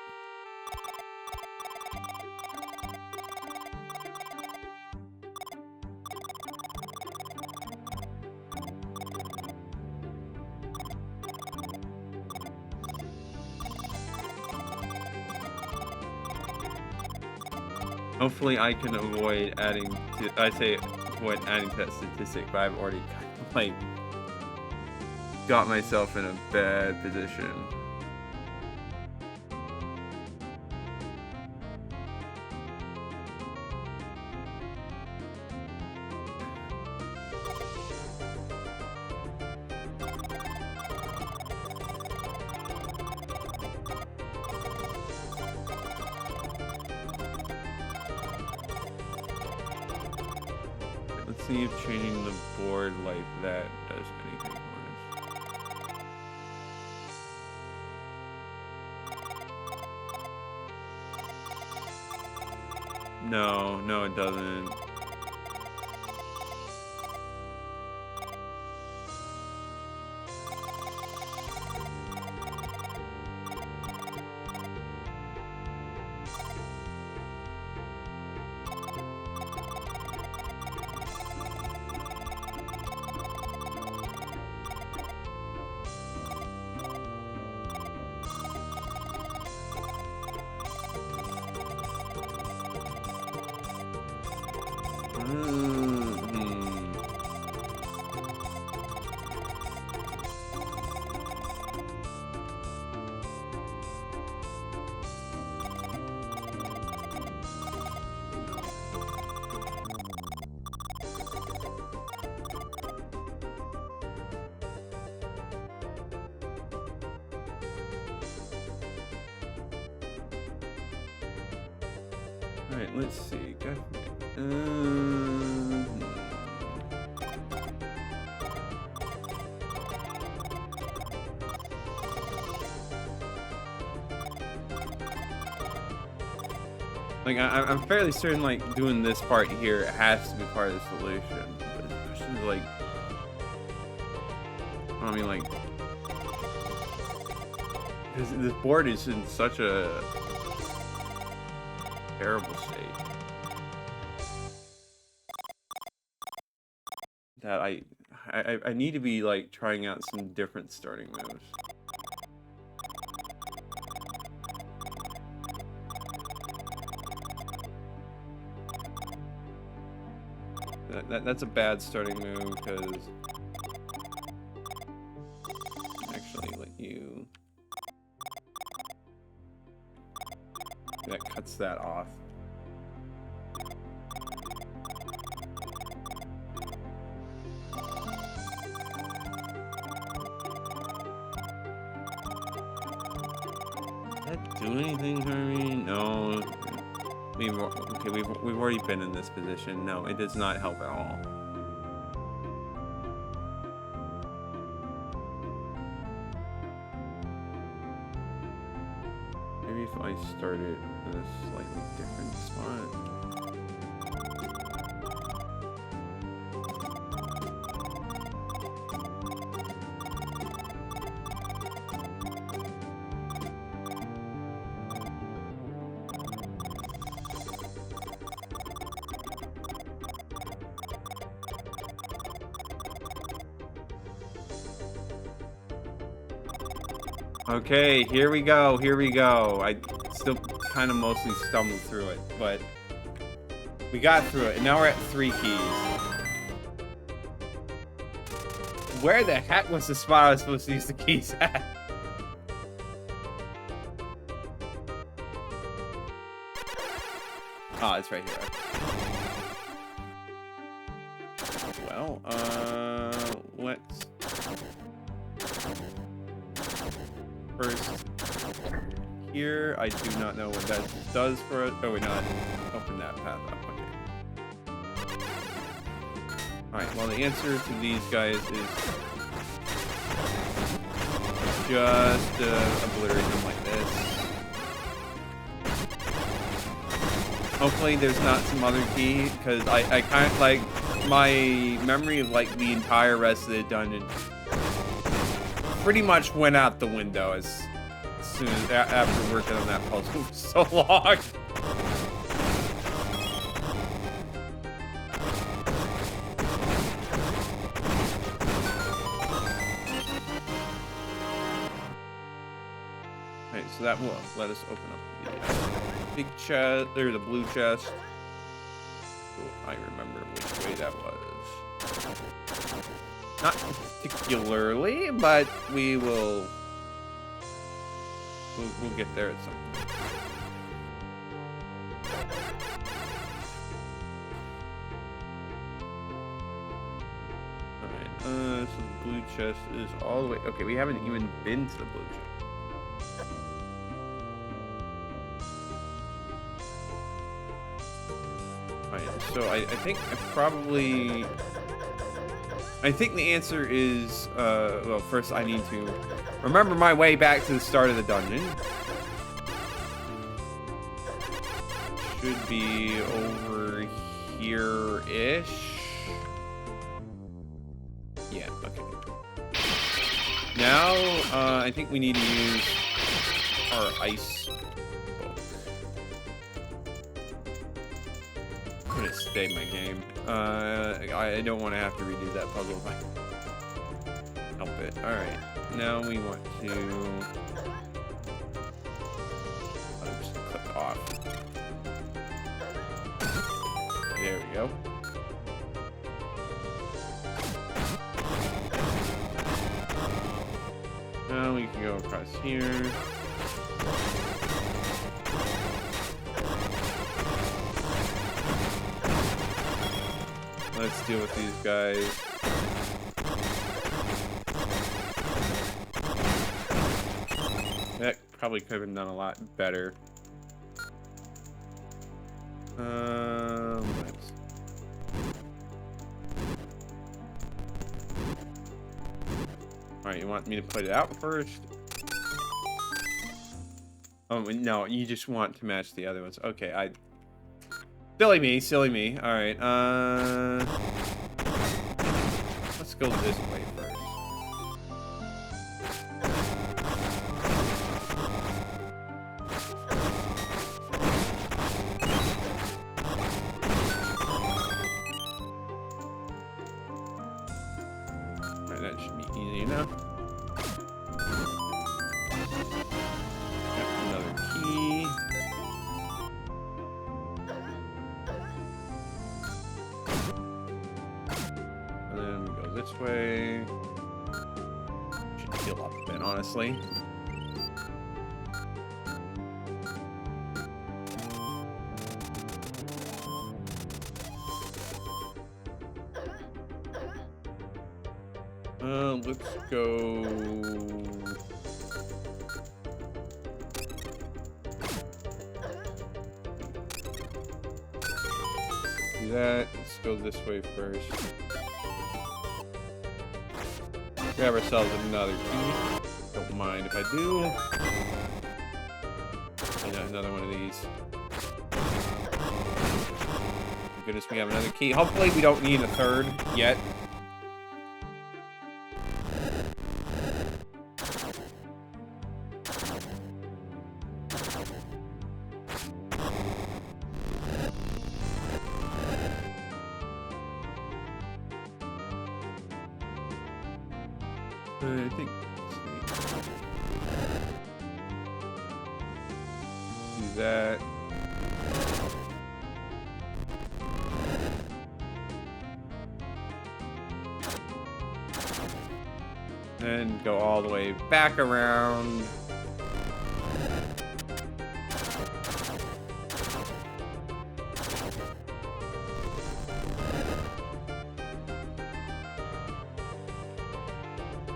S1: Hopefully I can avoid adding to, avoid adding to that statistic, but I've already kind of like got myself in a bad position. Let's see if changing the board like that does anything for us. No, no it doesn't. Alright, let's see. Like, I'm fairly certain, like, doing this part here has to be part of the solution. But the question is, like... I mean, like... This board is in such a... terrible state that I need to be like trying out some different starting moves. That's a bad starting move because actually let you that cuts that off. Did that do anything for me? No. We've already been in this position. No, it does not help at all. Maybe if I started in a slightly different spot. Okay, here we go, here we go. I still kind of mostly stumbled through it, but we got through it, and now we're at 3 keys. Where the heck was the spot I was supposed to use the keys at? Oh, it's right here. Well, let's... First, here, I do not know what that does for us. Oh, wait, not open that path up. Okay. Alright, well, the answer to these guys is just obliterate them like this. Hopefully there's not some other key, because I kind of, like, my memory of, like, the entire rest of the dungeon pretty much went out the window as soon as, after working on that puzzle for so long. Okay, so that will let us open up the big chest, or the blue chest. Oh, I remember which way that was. Not particularly, but we'll get there at some point. Alright, so the blue chest is all the way. Okay, we haven't even been to the blue chest. So I think I think the answer is, well, first I need to remember my way back to the start of the dungeon. Should be over here-ish. Yeah, okay. Now, I think we need to use our ice. I'm gonna stay my game. I don't want to have to redo that puzzle if I help it. Alright, now we want to... I'll just click off. There we go. Now we can go across here. Let's deal with these guys. That probably could have been done a lot better. Let's... Alright, you want me to put it out first? Oh, no, you just want to match the other ones. Okay, Silly me, silly me. Alright, let's go this way first. Alright, that should be easy enough. Got another key. This way. Should heal up a bit, honestly. Let's go. Do that. Let's go this way first. Grab ourselves another key. Don't mind if I do. I got another one of these. Thank goodness we have another key. Hopefully we don't need a third yet. I think. Do that. And go all the way back around.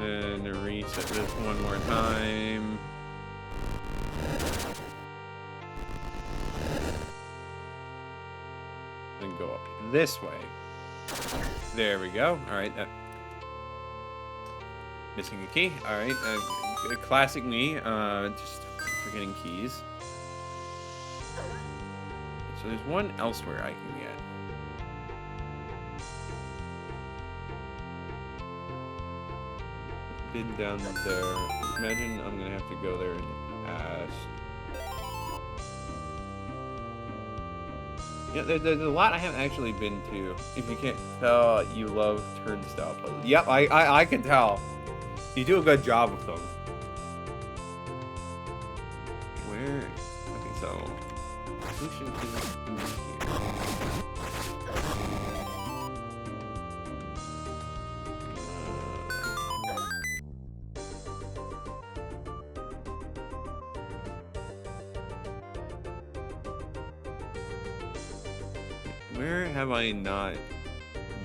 S1: And reset this one more time. And go up this way. There we go. All right. Missing a key. All right. Classic me. Just forgetting keys. So there's one elsewhere I can get. Been down there. Imagine I'm gonna have to go there and ask. Yeah, there's a lot I haven't actually been to. If you can't tell, you love turnstile puzzles. Yep, I can tell. You do a good job with them. Where? Okay, so solution is in here. Where have I not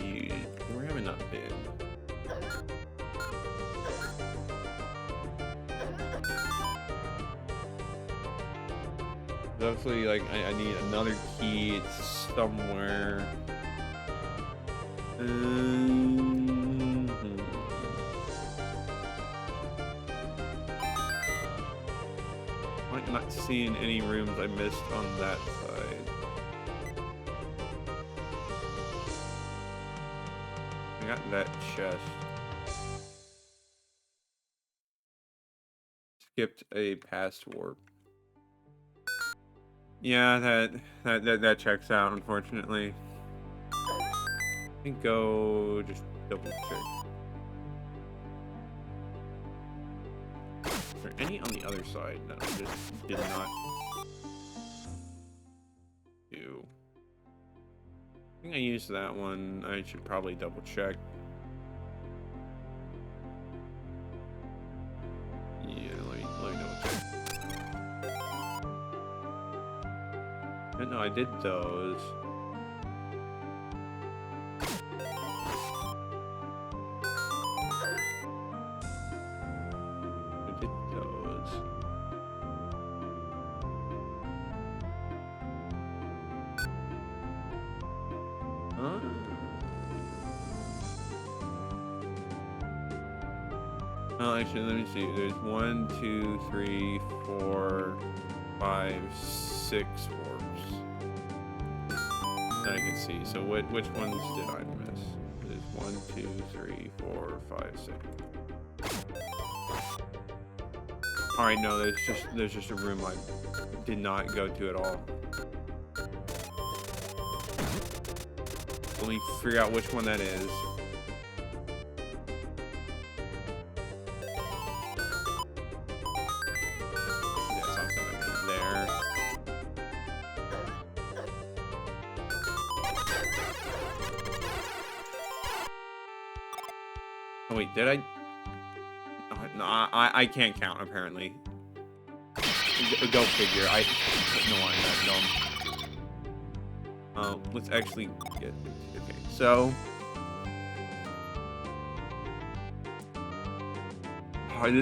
S1: used? Where have I not been? Obviously, like, I need another key. It's somewhere. I'm not seeing any rooms I missed on that side. I got that chest. Skipped a past warp. Yeah, that checks out, unfortunately. I think go just double check. Is there any on the other side? No, I just did not do. I think I used that one. I should probably double check. Yeah, let me double check. No, I did those. I did those. Huh? Oh, actually, let me see. There's 1, 2, 3, 4, 5, 6 orbs. I can see. So which ones did I miss? There's 1, 2, 3, 4, 5, 6. All right, no, there's just a room I did not go to at all. Let me figure out which one that is. Oh, wait, did I? Oh, no, I can't count, apparently. Go figure. No, I'm that dumb. Let's actually get... Okay, so...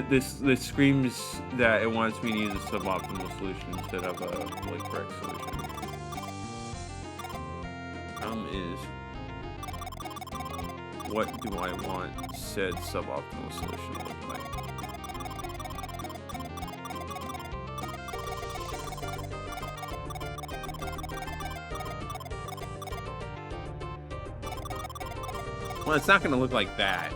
S1: This screams that it wants me to use a suboptimal solution instead of a, like, correct solution. Is... What do I want said suboptimal solution to look like? Well, it's not going to look like that.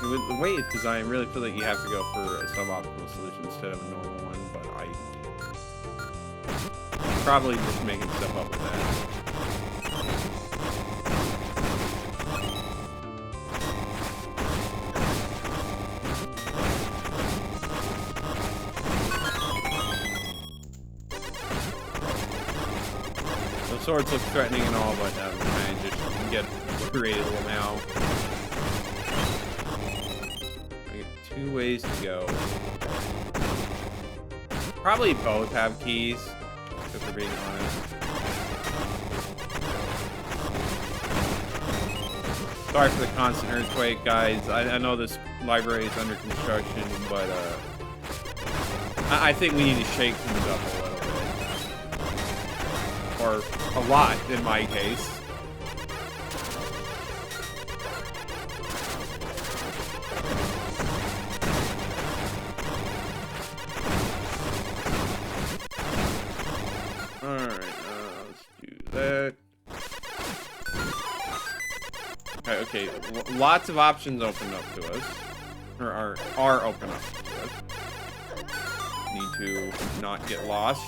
S1: With the way it's designed, I really feel like you have to go for a suboptimal solution instead of a normal one, but I'm probably just making stuff up with that. swords look threatening and all, but I just get creative now. I get 2 ways to go. Probably both have keys, if we're being honest. Sorry for the constant earthquake, guys. I know this library is under construction, but I think we need to shake things up a little bit. Or a lot, in my case. Alright, let's do that. Okay, lots of options open up to us. Or are open up to us. Need to not get lost.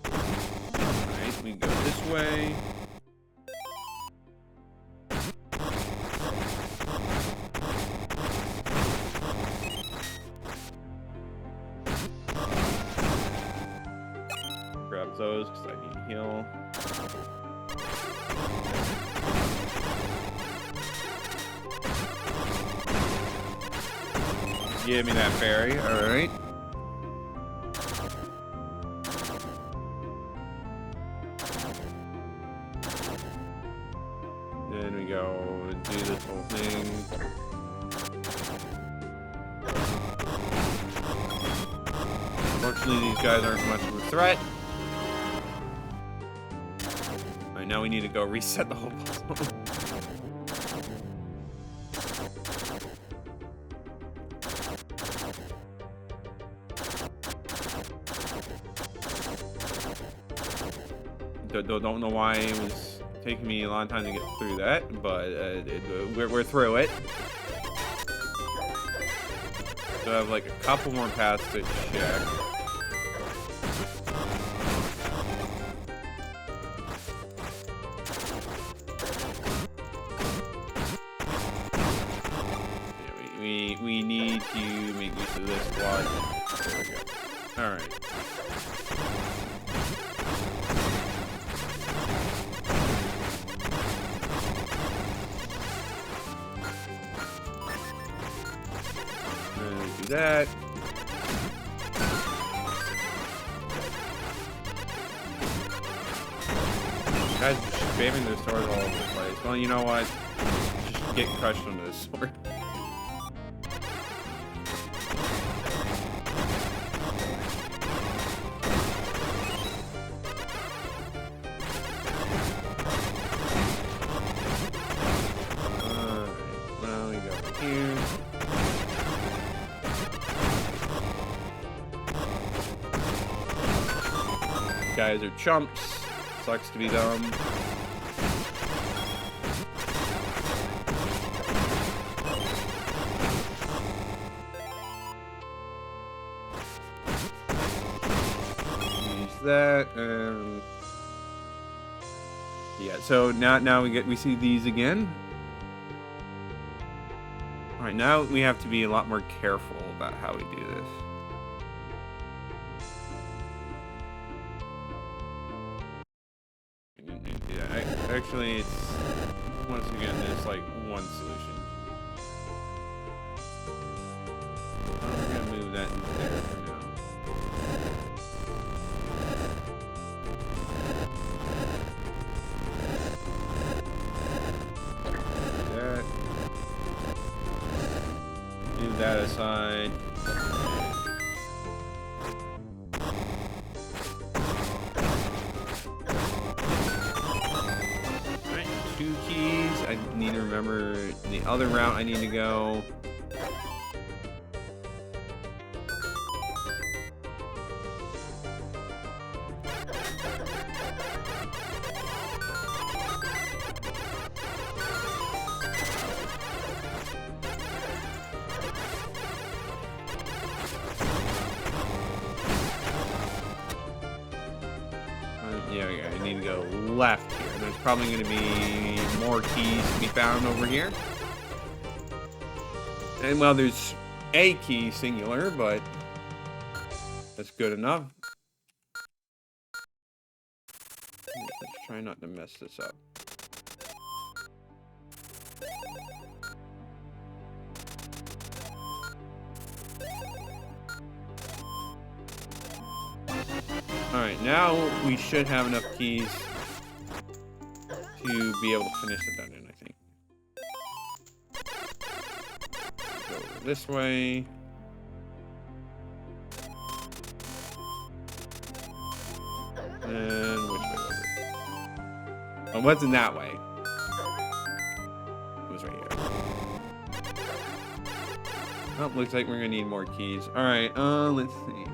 S1: Alright, we go this way. Grab those because I need to heal. Give me that fairy, alright. Then we go do this whole thing. Fortunately, these guys aren't much of a threat. Alright, now we need to go reset the whole puzzle. Don't know why it was taking me a long time to get through that, but we're through it. So I have like a couple more paths to check. Yeah, we need to make use of this quad. There we go. All right. That. Guys are spamming their swords all over the place. Well, you know what? Just get crushed under this sword. Well, we go here. Guys are chumps. Sucks to be dumb. Use that and yeah. So now we see these again. All right, now we have to be a lot more careful about how we do this. Actually, it's once again there's like one solution. I'm gonna move that in there for now. That. Move that aside. I need to remember the other route I need to go. Yeah, I need to go left here. There's probably going to be more keys to be found over here. And well, there's a key singular, but that's good enough. try not to mess this up. Alright, now we should have enough keys to be able to finish the dungeon, I think. Go this way. And which way was it? Oh, it wasn't that way. It was right here. Oh, looks like we're gonna need more keys. Alright, let's see.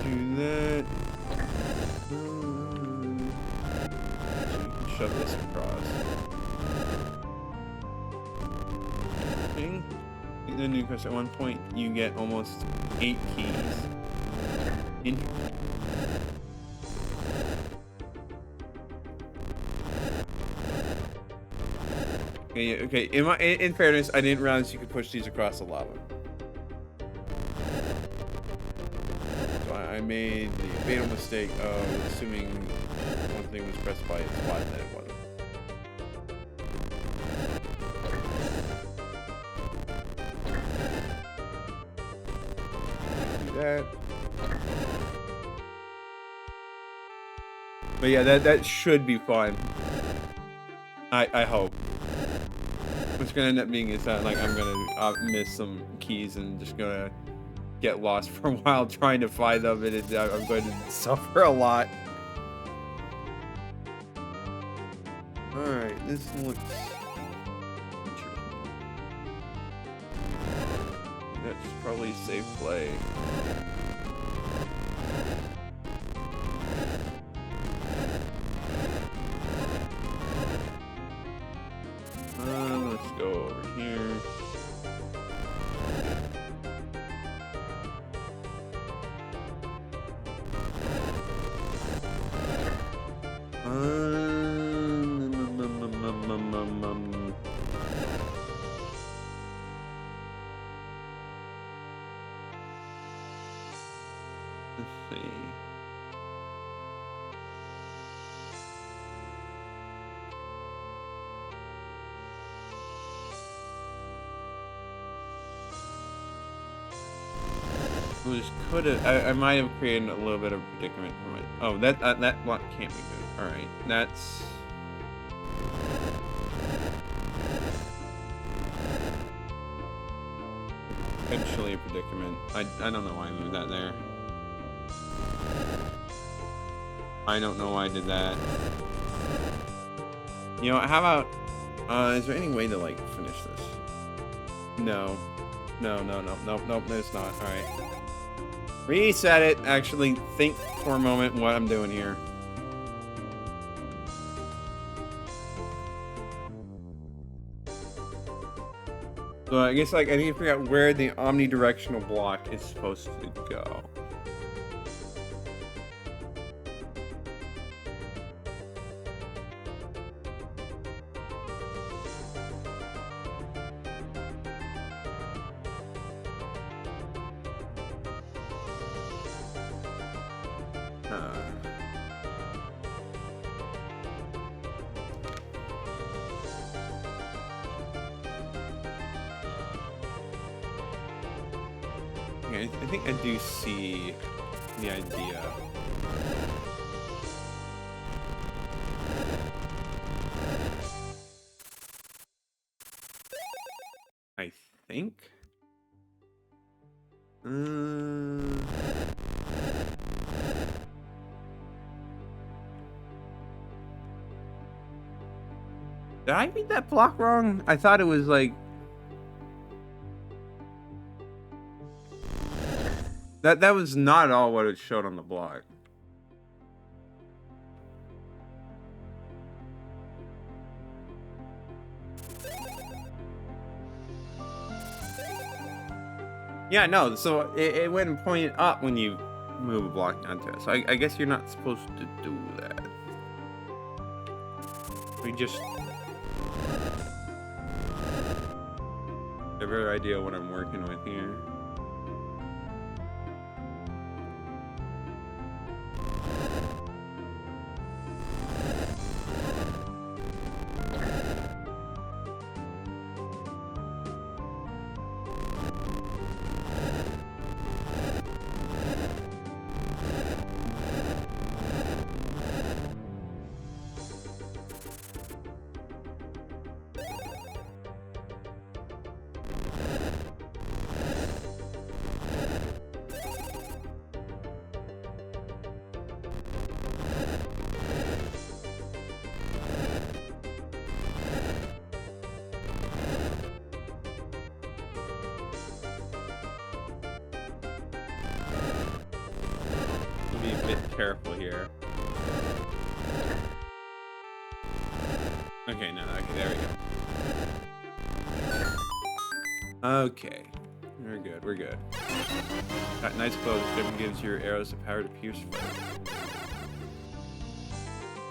S1: Do that. So you can shove this across. The new quest at one point you get almost 8 keys in here. Okay. In fairness, I didn't realize you could push these across the lava. So I made the fatal mistake of assuming one thing was pressed by its spot that it wasn't. That. But yeah, that should be fun. I hope. What's gonna end up being is that like I'm gonna miss some keys and just gonna get lost for a while trying to find them, and I'm going to suffer a lot. All right, this looks interesting. That's probably a safe play. Let's go over here. Let's see. Could have. I might have created a little bit of predicament for my. Oh, that block can't be good. All right, that's. Potentially a predicament. I don't know why I moved that there. I don't know why I did that. You know, how about? Is there any way to like finish this? No. No, there's not. All right. Reset it. Actually, think for a moment what I'm doing here. So I guess like I need to figure out where the omnidirectional block is supposed to go. I think I do see the idea. I think. Did I read that block wrong? I thought it was like. That was not at all what it showed on the block. Yeah, no, so it went and pointed up when you move a block onto it. So I guess you're not supposed to do that. We just... I have a better idea what I'm working with here. Be a bit careful here. Okay, no, okay, there we go. Okay, we're good, we're good. Got nice clothes. Shipping gives your arrows the power to pierce foe.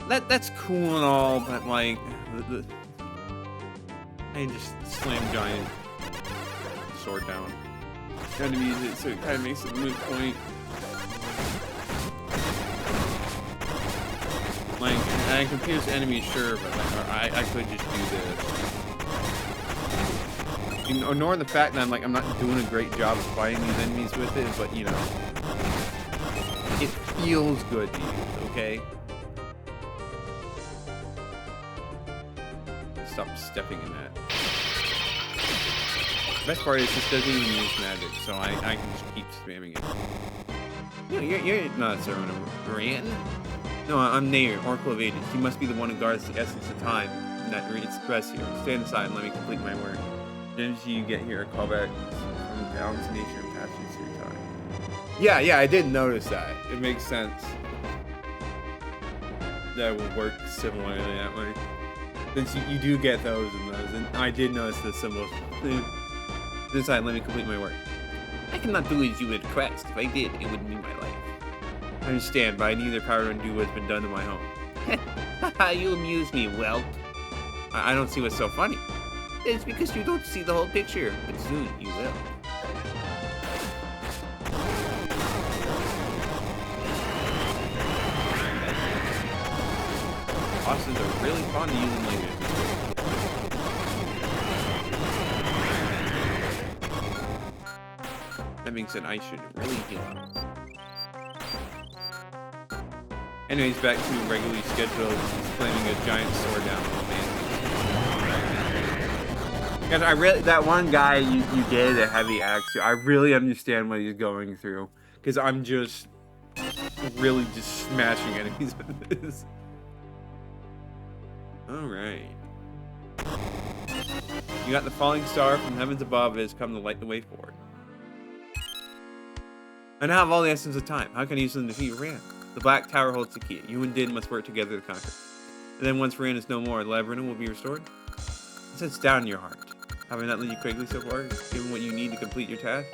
S1: That's cool and all, but like, I just slam giant sword down. Trying to use it, so it kind of makes it a moot point. Like, I can pierce enemies, sure, but like, I could just do this. Ignoring the fact that I'm not doing a great job of fighting these enemies with it, but you know, it feels good to use, okay? Stop stepping in that. The best part is this doesn't even use magic, so I can just keep spamming it. No, you're not serving a Labrynnan. No, I'm Nayru, Oracle of Ages. You must be the one who guards the essence of time that reads express here. Stand aside and let me complete my work. The energy you get here are callbacks from balance nature and passage through time. Yeah, I did notice that. It makes sense. That would work similarly that way. Since you do get those and those, and I did notice the symbols. Stand aside and let me complete my work. I cannot do as you would request. If I did, it would mean my life. I understand, but I need the power to undo what's been done to my home. Haha, you amuse me, whelp. I don't see what's so funny. It's because you don't see the whole picture, but soon you will. Bosses are really fun using language. That being said, I should really heal up. Anyways, back to regularly scheduled, slamming a giant sword down. Oh man. Guys, I really, that one guy you gave a heavy axe to, I really understand what he's going through. Because I'm just really just smashing enemies with this. Alright. You got the falling star from heavens above has come to light the way forward. I now have all the essence of time. How can I use them to defeat Labrynnan? The Black Tower holds the key. You and Din must work together to conquer. And then once Labrynnan is no more, Labrynnan will be restored. It sits down in your heart. Have I not led you quickly so far, given what you need to complete your task?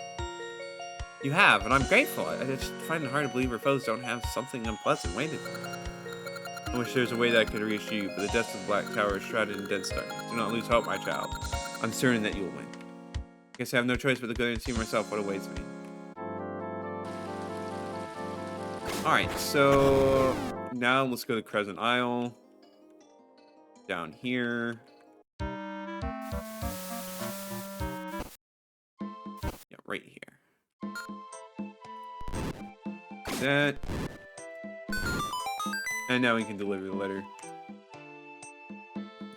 S1: You have, and I'm grateful. I just find it hard to believe our foes don't have something unpleasant waiting for them. I wish there was a way that I could reach you, but the depths of the Black Tower is shrouded in dense darkness. Do not lose hope, my child. I'm certain that you will win. I guess I have no choice but to go and see myself what awaits me. Alright, so now let's go to Crescent Isle. Down here. Yeah, right here. Do that. And now we can deliver the letter.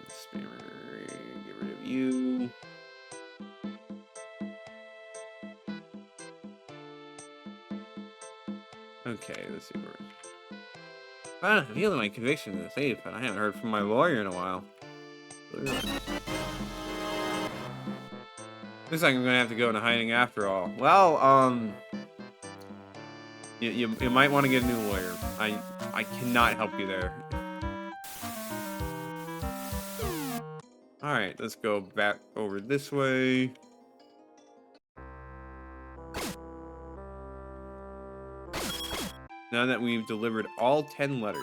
S1: Spammer, get rid of you. Okay, let's see where. I'm feeling my conviction in the safe, but I haven't heard from my lawyer in a while. Looks like I'm gonna have to go into hiding after all. Well, you might want to get a new lawyer. I cannot help you there. All right, let's go back over this way. Now that we've delivered all 10 letters,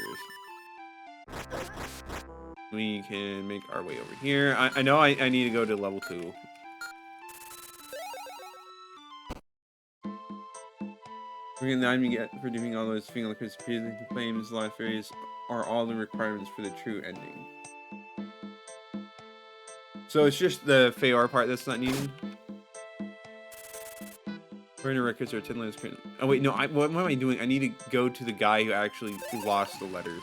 S1: we can make our way over here. I know I need to go to level 2. Forgetting the item you get for doing all those feeling like the claims, life fairies are all the requirements for the true ending. So it's just the Feor part that's not needed? Marina records are 10 letters. Oh wait, no, what am I doing? I need to go to the guy who actually lost the letters.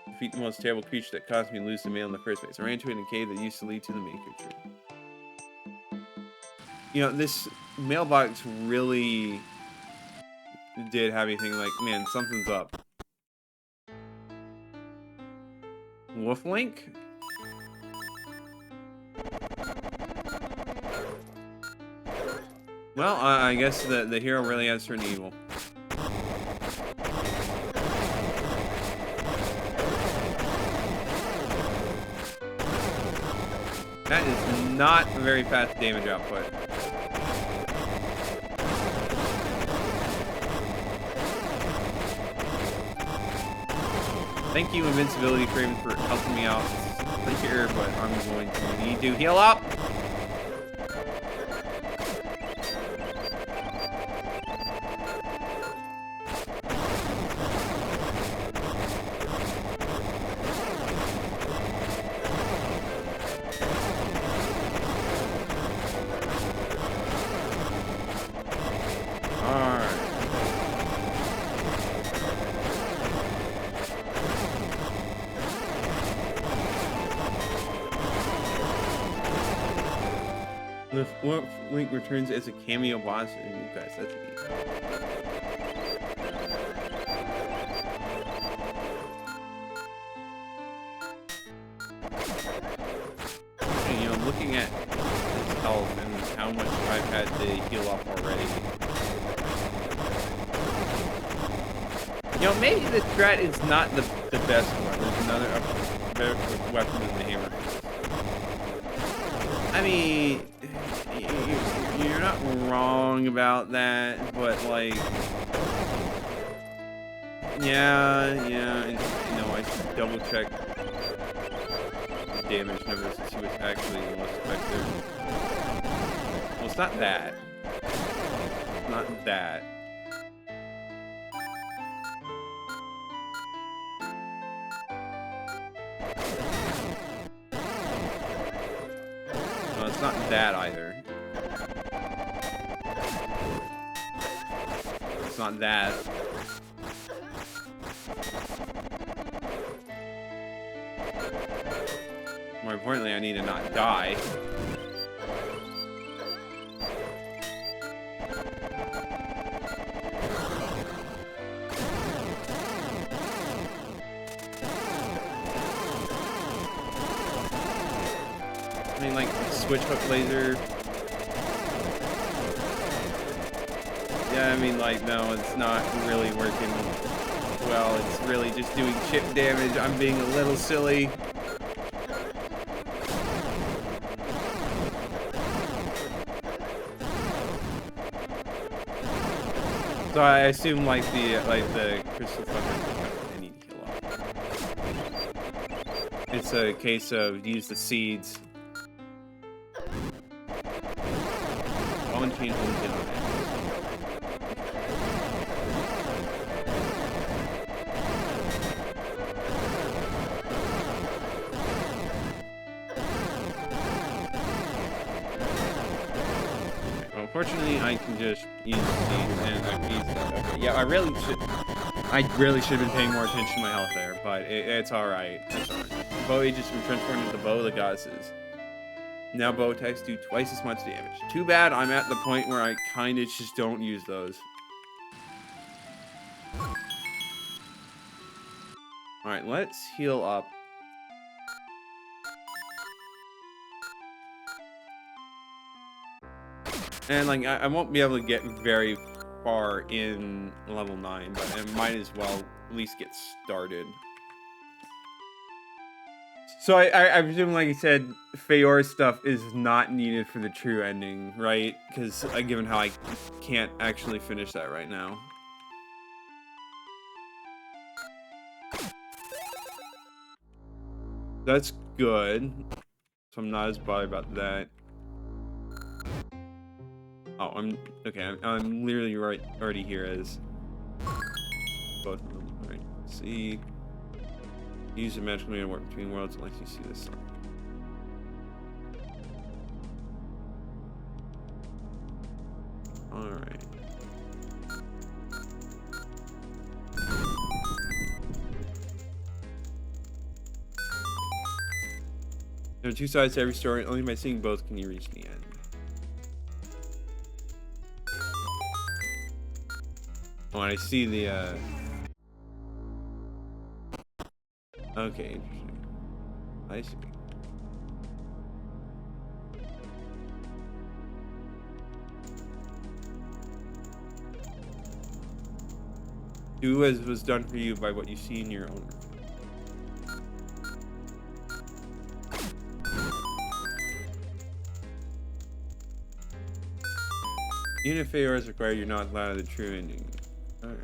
S1: Defeat the most terrible creature that caused me to lose the mail in the first place. I ran to it in a cave that used to lead to the Maker Tree. You know, this mailbox really did have me thinking like, man, something's up. Wolf Link? Well, I guess the hero really has turned evil. That is not a very fast damage output. Thank you, Invincibility Craven, for helping me out here, but I'm going to need to heal up. The Wolf Link returns as a cameo boss in you guys. That's neat. And, you know, looking at his health and how much I've had to heal up already. You know, maybe the threat is not the best one. There's another better weapon than the hammer. I mean, you're not wrong about that, but like, yeah, you know, I should double check the damage numbers to see what's actually the most effective. Well, it's not that. It's not that. No, it's not that either. It's not that. More importantly, I need to not die. I mean, like, switch hook laser. Yeah, I mean, like, no, it's not really working well. It's really just doing chip damage. I'm being a little silly. So I assume, like, the crystal fucker, I need to heal up. It's a case of use the seeds. One change, one hit on it. Unfortunately, I can just use the seeds and I can use that. Okay. Yeah, I really should have been paying more attention to my health there, but it's alright. It's alright. Bow Aegis has been transformed into the Bow of the Goddesses. Now bow attacks do twice as much damage. Too bad I'm at the point where I kinda just don't use those. Alright, let's heal up. And like I won't be able to get very far in level 9, but I might as well at least get started. So I presume, like I said, Feor stuff is not needed for the true ending, right? Because given how I can't actually finish that right now. That's good. So I'm not as bothered about that. Oh, I'm literally already here as both of them. All right. See. Use the magical meter to work between worlds unless you see this. All right. There are two sides to every story. Only by seeing both can you reach the end. Oh, and I see the, okay, interesting. I see. Do as was done for you by what you see in your own. Even if failure is required, you're not allowed the true ending. Alright.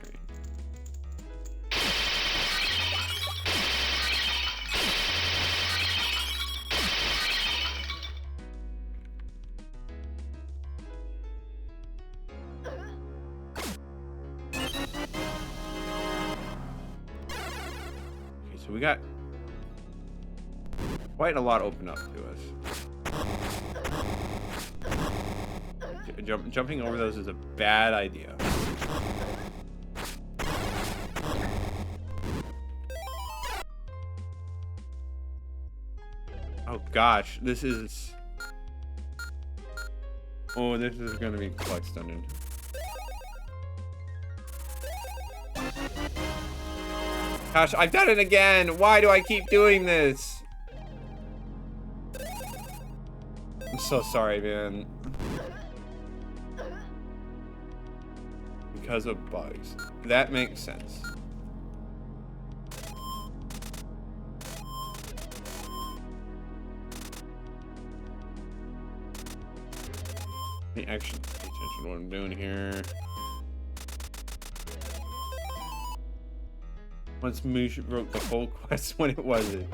S1: Okay, so we got quite a lot open up to us. Jumping over those is a bad idea. Oh gosh, this is... Oh, this is gonna be quite stunning. Gosh, I've done it again! Why do I keep doing this? I'm so sorry, man. Because of bugs. That makes sense. Let me actually pay attention to what I'm doing here. Once Moosh wrote the whole quest when it wasn't.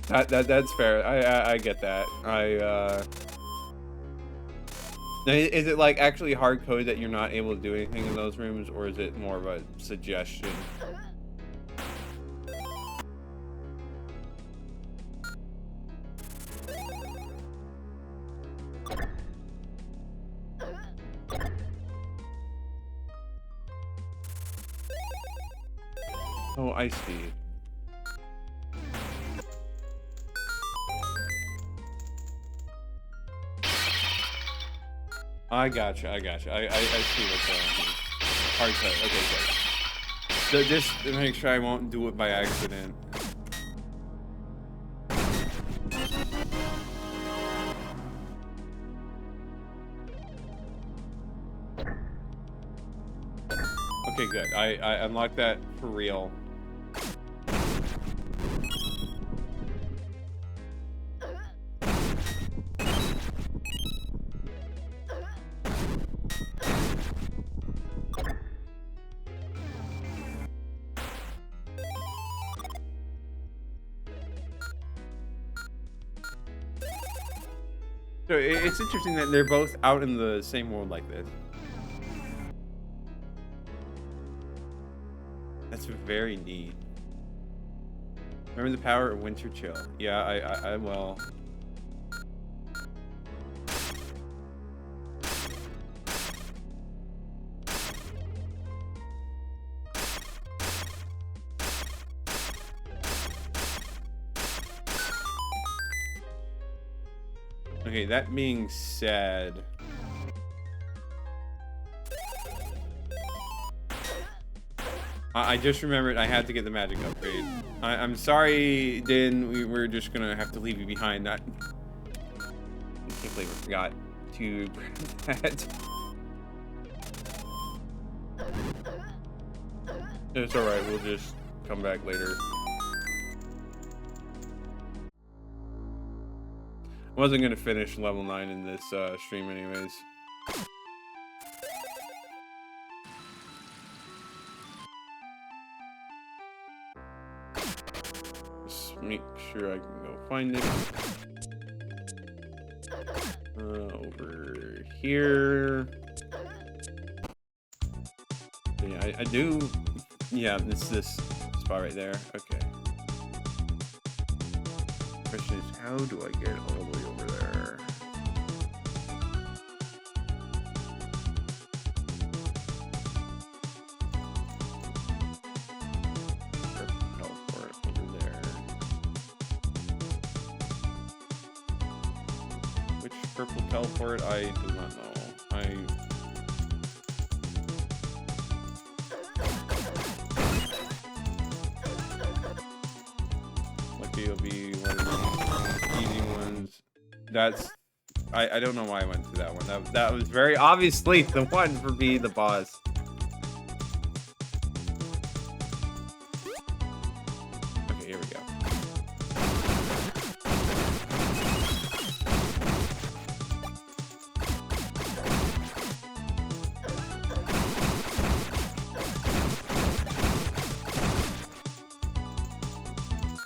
S1: That's fair. I get that. Is it like actually hard code that you're not able to do anything in those rooms, or is it more of a suggestion? Oh, I see. I gotcha. I see what's going on here. Hard cut. Okay, good. So just to make sure I won't do it by accident. Okay, good. I unlocked that for real. So it's interesting that they're both out in the same world like this. That's very neat. Remember the power of winter chill. Yeah, I will. Okay, that being said, I just remembered I had to get the magic upgrade. I'm sorry, Din. We're just gonna have to leave you behind. I can't believe I forgot to grab that. It's alright, we'll just come back later. I wasn't gonna finish level 9 in this stream anyways. just make sure I can go find it. Over here. Yeah, I do. Yeah, this spot right there. Okay. Question is, how do I get all the way over there? Teleport over there. Which purple teleport? I do not know. Lucky it'll be one of the easy ones. That's I don't know why I went to that one. That was very obviously the one for being the boss. Okay, here we go.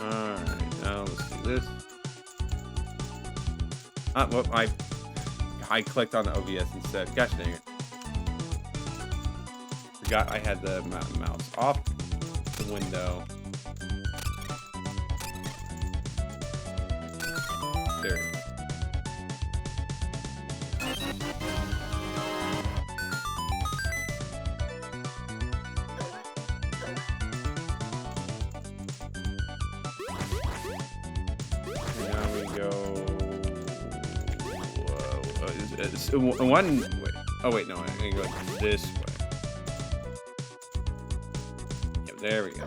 S1: Alright, now let's do this. Well, I clicked on the OBS instead. Gosh dang it. Forgot I had the mouse off the window. There. Now we go. One way. Oh wait, no, I'm gonna go this way. Yeah, there we go.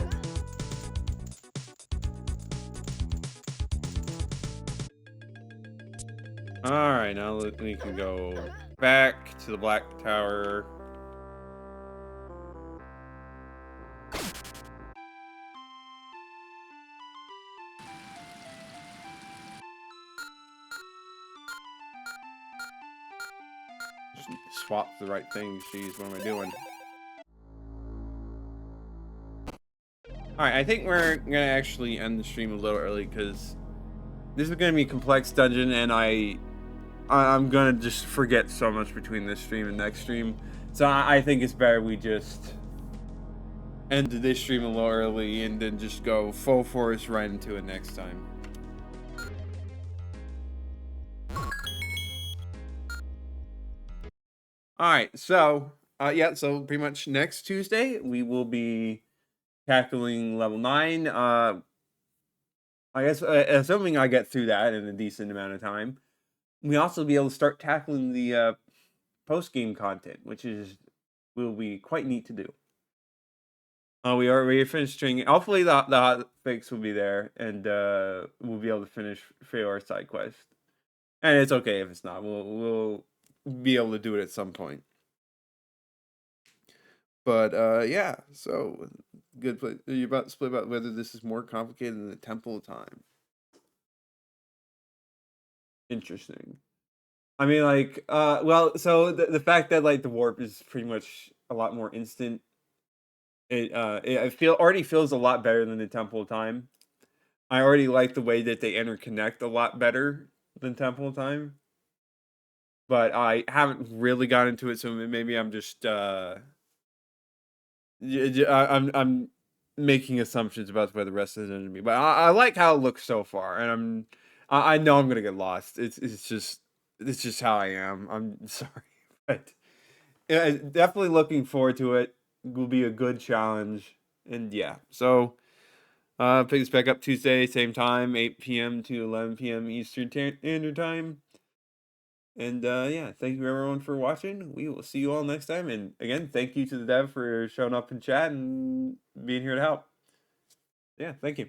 S1: All right, now we can go back to the Black Tower. Swap the right thing. Jeez, what am I doing? Alright, I think we're gonna actually end the stream a little early because this is gonna be a complex dungeon and I'm gonna just forget so much between this stream and next stream. So I think it's better we just end this stream a little early and then just go full force right into it next time. Alright, so yeah, so pretty much next Tuesday we will be tackling level 9. I guess assuming I get through that in a decent amount of time, we also be able to start tackling the post-game content, which will be quite neat to do. We finished stringing. Hopefully the hot fix will be there, and we'll be able to finish our side quest. And it's okay if it's not. We'll be able to do it at some point. But yeah, so good play. Are you about to split about whether this is more complicated than the Temple of Time? Interesting. I mean, like, well, so the fact that like the warp is pretty much a lot more instant. It already feels a lot better than the Temple of Time. I already like the way that they interconnect a lot better than Temple of Time. But I haven't really got into it, so maybe I'm just I'm making assumptions about where the rest of the enemy. But I like how it looks so far, and I know I'm gonna get lost. It's just how I am. I'm sorry, but yeah, definitely looking forward to it. Will be a good challenge, and yeah. So pick this back up Tuesday, same time, 8 p.m. to 11 p.m. Eastern Standard Time. And yeah, thank you everyone for watching. We will see you all next time. And again, thank you to the dev for showing up in chat and being here to help. Yeah, thank you.